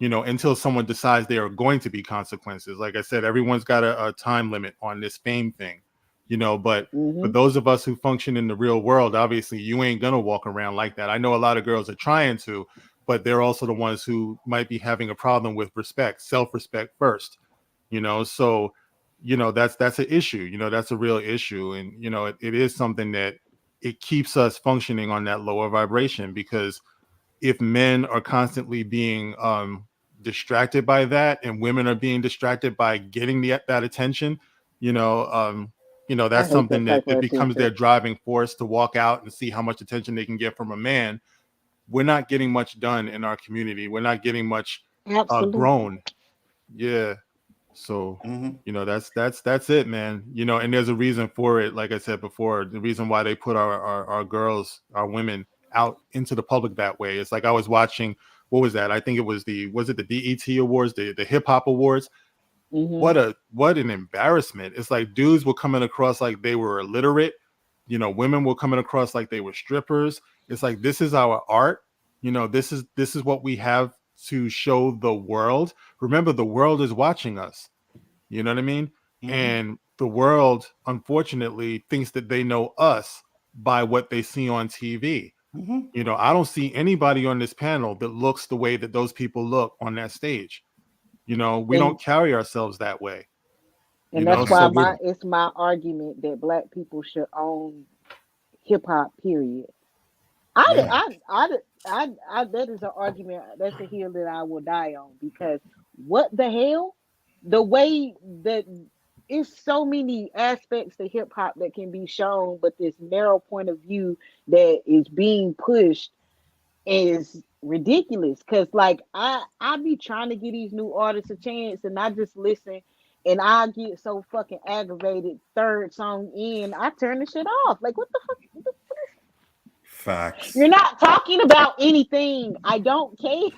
Speaker 7: Until someone decides there are going to be consequences. Like I said, everyone's got a time limit on this fame thing. But for
Speaker 6: Mm-hmm.
Speaker 7: those of us who function in the real world, obviously you ain't gonna walk around like that. I know a lot of girls are trying to, but they're also the ones who might be having a problem with respect, self-respect first. So that's an issue. That's a real issue, and it is something that it keeps us functioning on that lower vibration, because if men are constantly being distracted by that, and women are being distracted by getting that attention, you know um
Speaker 6: I
Speaker 7: that's
Speaker 6: hate
Speaker 7: something
Speaker 6: that
Speaker 7: that
Speaker 6: type
Speaker 7: it
Speaker 6: of
Speaker 7: becomes their
Speaker 6: attention.
Speaker 7: driving force to walk out and see how much attention they can get from a man. We're not getting much done in our community. We're not getting much
Speaker 6: Absolutely.
Speaker 7: grown. Yeah. So
Speaker 1: Mhm.
Speaker 7: that's it, man. And there's a reason for it. Like I said before, the reason why they put our girls, our women, out into the public that way. It's like I was watching, what was that? I think it was the BET Awards, the hip hop awards.
Speaker 6: Mm-hmm.
Speaker 7: What an embarrassment. It's like dudes were coming across like they were illiterate. Women were coming across like they were strippers. It's like, this is our art. This is what we have to show the world. Remember, the world is watching us. You know what I mean?
Speaker 1: Mhm.
Speaker 7: And the world, unfortunately, thinks that they know us by what they see on TV.
Speaker 1: Mhm.
Speaker 7: I don't see anybody on this panel that looks the way that those people look on that stage. We
Speaker 6: And
Speaker 7: don't carry ourselves that way.
Speaker 6: and that's
Speaker 1: Right.
Speaker 6: why
Speaker 7: So we're
Speaker 6: it's my argument that black people should own hip hop. Period.
Speaker 1: Yeah.
Speaker 6: That is an argument. That's a hill that I will die on because what the hell? The way that it's so many aspects to hip hop that can be shown, but this narrow point of view that is being pushed is ridiculous. Cause like I be trying to give these new artists a chance, and I just listen, and I get so fucking aggravated. Third song in, I turn the shit off. Like what the fuck? You're
Speaker 1: Facts.
Speaker 6: not talking about anything. I don't care.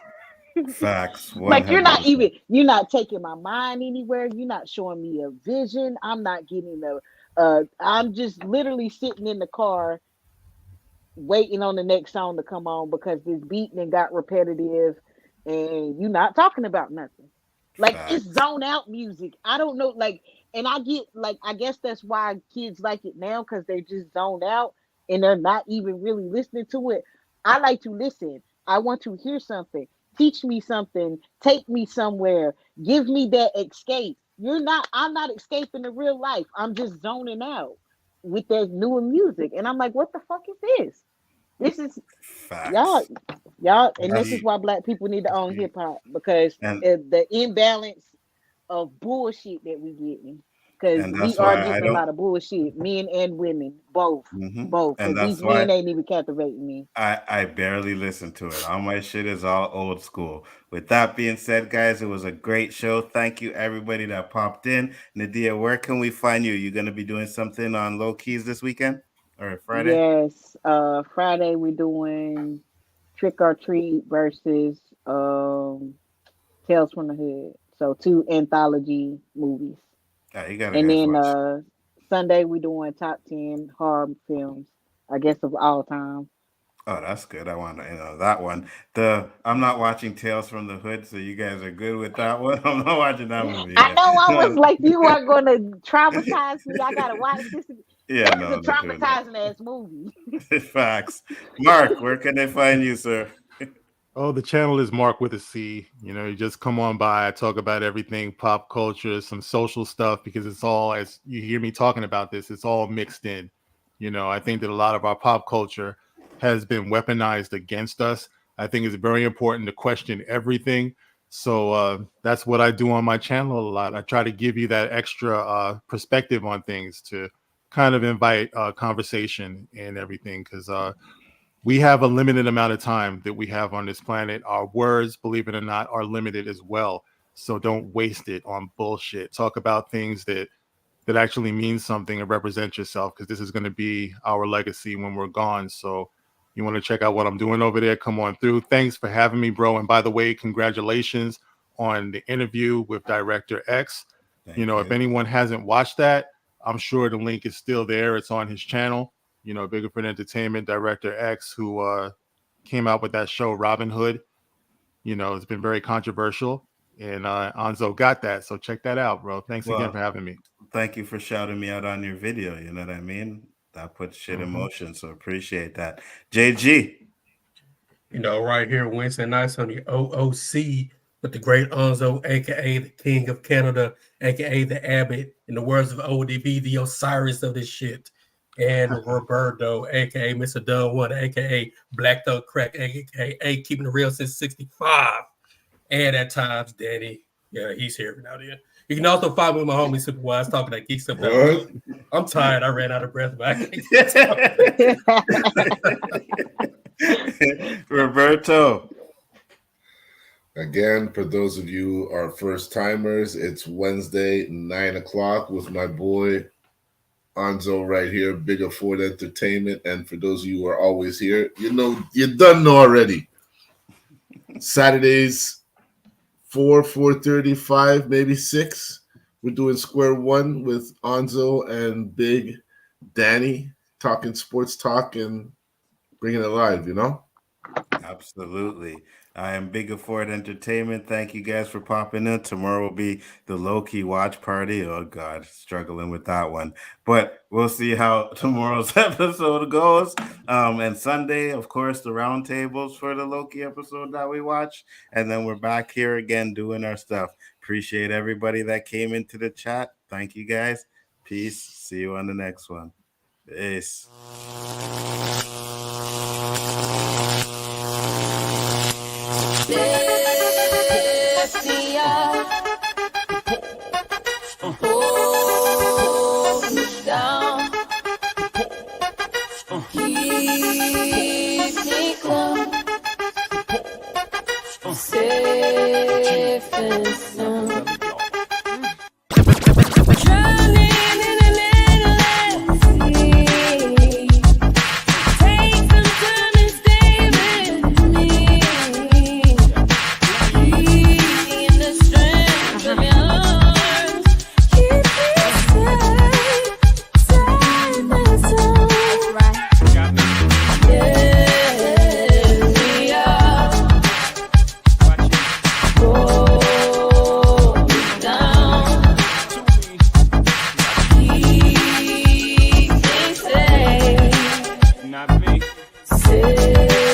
Speaker 1: Facts.
Speaker 6: Like
Speaker 1: $100.
Speaker 6: you're not taking my mind anywhere. You're not showing me a vision. I'm not getting I'm just literally sitting in the car waiting on the next song to come on because this beat and got repetitive and you're not talking about nothing. Like it's
Speaker 1: Facts.
Speaker 6: zone out music. I don't know, like, and I get like I guess that's why kids like it now because they just zoned out and they're not even really listening to it. I like to listen. I want to hear something. Teach me something. Take me somewhere. Give me that escape. I'm not escaping the real life. I'm just zoning out with that newer music. And I'm like, what the fuck is this? This is y'all
Speaker 1: Facts.
Speaker 6: Y'all, and this
Speaker 1: You-
Speaker 6: is why black people need to own hip hop, because
Speaker 1: and
Speaker 6: the imbalance of bullshit that we getting. Because
Speaker 1: and
Speaker 6: we
Speaker 1: that's
Speaker 6: are
Speaker 1: why I
Speaker 6: getting a
Speaker 1: don't.
Speaker 6: lot of bullshit, men and women, both.
Speaker 1: And
Speaker 6: Because
Speaker 1: that's
Speaker 6: these
Speaker 1: why
Speaker 6: men ain't even captivating me.
Speaker 1: I barely listen to it. All my shit is all old school. With that being said, guys, it was a great show. Thank you, everybody that popped in. Nadia, where can we find you? You going to be doing something on Low Keys this weekend or Friday?
Speaker 6: Yes, Friday we're doing Trick or Treat versus Tales from the Hood. So 2 anthology movies.
Speaker 1: You got to
Speaker 6: And
Speaker 1: guys
Speaker 6: then
Speaker 1: watch.
Speaker 6: Sunday we doing top 10 horror films, I guess, of all time.
Speaker 1: Oh, that's good. I want to know that one. I'm not watching Tales from the Hood, so you guys are good with that one. I'm not watching that movie
Speaker 6: I
Speaker 1: yet.
Speaker 6: know I was like, you are gonna traumatize me. I gotta watch this.
Speaker 1: Yeah,
Speaker 6: That's
Speaker 1: no,
Speaker 6: a
Speaker 1: I'm not doing that.
Speaker 6: traumatizing ass movie.
Speaker 1: Facts. Mark, where can they find you, sir?
Speaker 7: Oh, the channel is Mark with a C. You know, you just come on by. I talk about everything pop culture, some social stuff, because it's all, as you hear me talking about this, it's all mixed in. You know, I think that a lot of our pop culture has been weaponized against us. I think it's very important to question everything. So that's what I do on my channel a lot. I try to give you that extra perspective on things to kind of invite conversation and everything, because we have a limited amount of time that we have on this planet. Our words, believe it or not, are limited as well. So don't waste it on bullshit. Talk about things that actually mean something and represent yourself, because this is going to be our legacy when we're gone. So you want to check out what I'm doing over there, come on through. Thanks for having me, bro. And by the way, congratulations on the interview with Director X.
Speaker 1: Thank
Speaker 7: You know, if
Speaker 1: you.
Speaker 7: anyone hasn't watched that, I'm sure the link is still there. It's on his channel. You know, Biggerford Entertainment, Director X, who came out with that show, Robin Hood. You know, it's been very controversial, and Nzo got that. So check that out, bro. Thanks again for having me.
Speaker 1: Thank you for shouting me out on your video. You know what I mean? That puts shit in
Speaker 7: Mhm.
Speaker 1: motion. So appreciate that. JG.
Speaker 3: You know, right here Wednesday nights on the O.O.C. with the great Nzo, aka the King of Canada, aka the Abbot, in the words of ODB, the Osiris of this shit. And Roberto, aka Mr. Dunn One, aka Black Thug Crack, aka Keeping It Real since 65. And at times, Danny. Yeah, he's here now. You can also find me with my homie Superwise talking that geek stuff.
Speaker 2: What?
Speaker 3: I'm tired. I ran out of breath, but
Speaker 1: Roberto.
Speaker 2: Again, for those of you who are first timers, it's Wednesday, 9 o'clock with my boy Nzo right here, Bigger Ford Entertainment. And for those of you who are always here, you know, you done know already. Saturdays, 4:30, 5, maybe 6. We're doing Square One with Nzo and Big Danny, talking sports talk and bringing it live, you know?
Speaker 1: Absolutely. I am Bigger Ford Entertainment. Thank you guys for popping in. Tomorrow will be the low-key watch party. Oh, God, struggling with that one. But we'll see how tomorrow's episode goes. And Sunday, of course, the roundtables for the low-key episode that we watch. And then we're back here again doing our stuff. Appreciate everybody that came into the chat. Thank you, guys. Peace. See you on the next one. Peace.
Speaker 9: Lift me up, hold me down, keep me close, safe and sound. Drowning in an endless sea. Take some time and stay with me. In the strength of your arms, keep me safe, safe and sound. Lift me up, hold me down, keep me safe, safe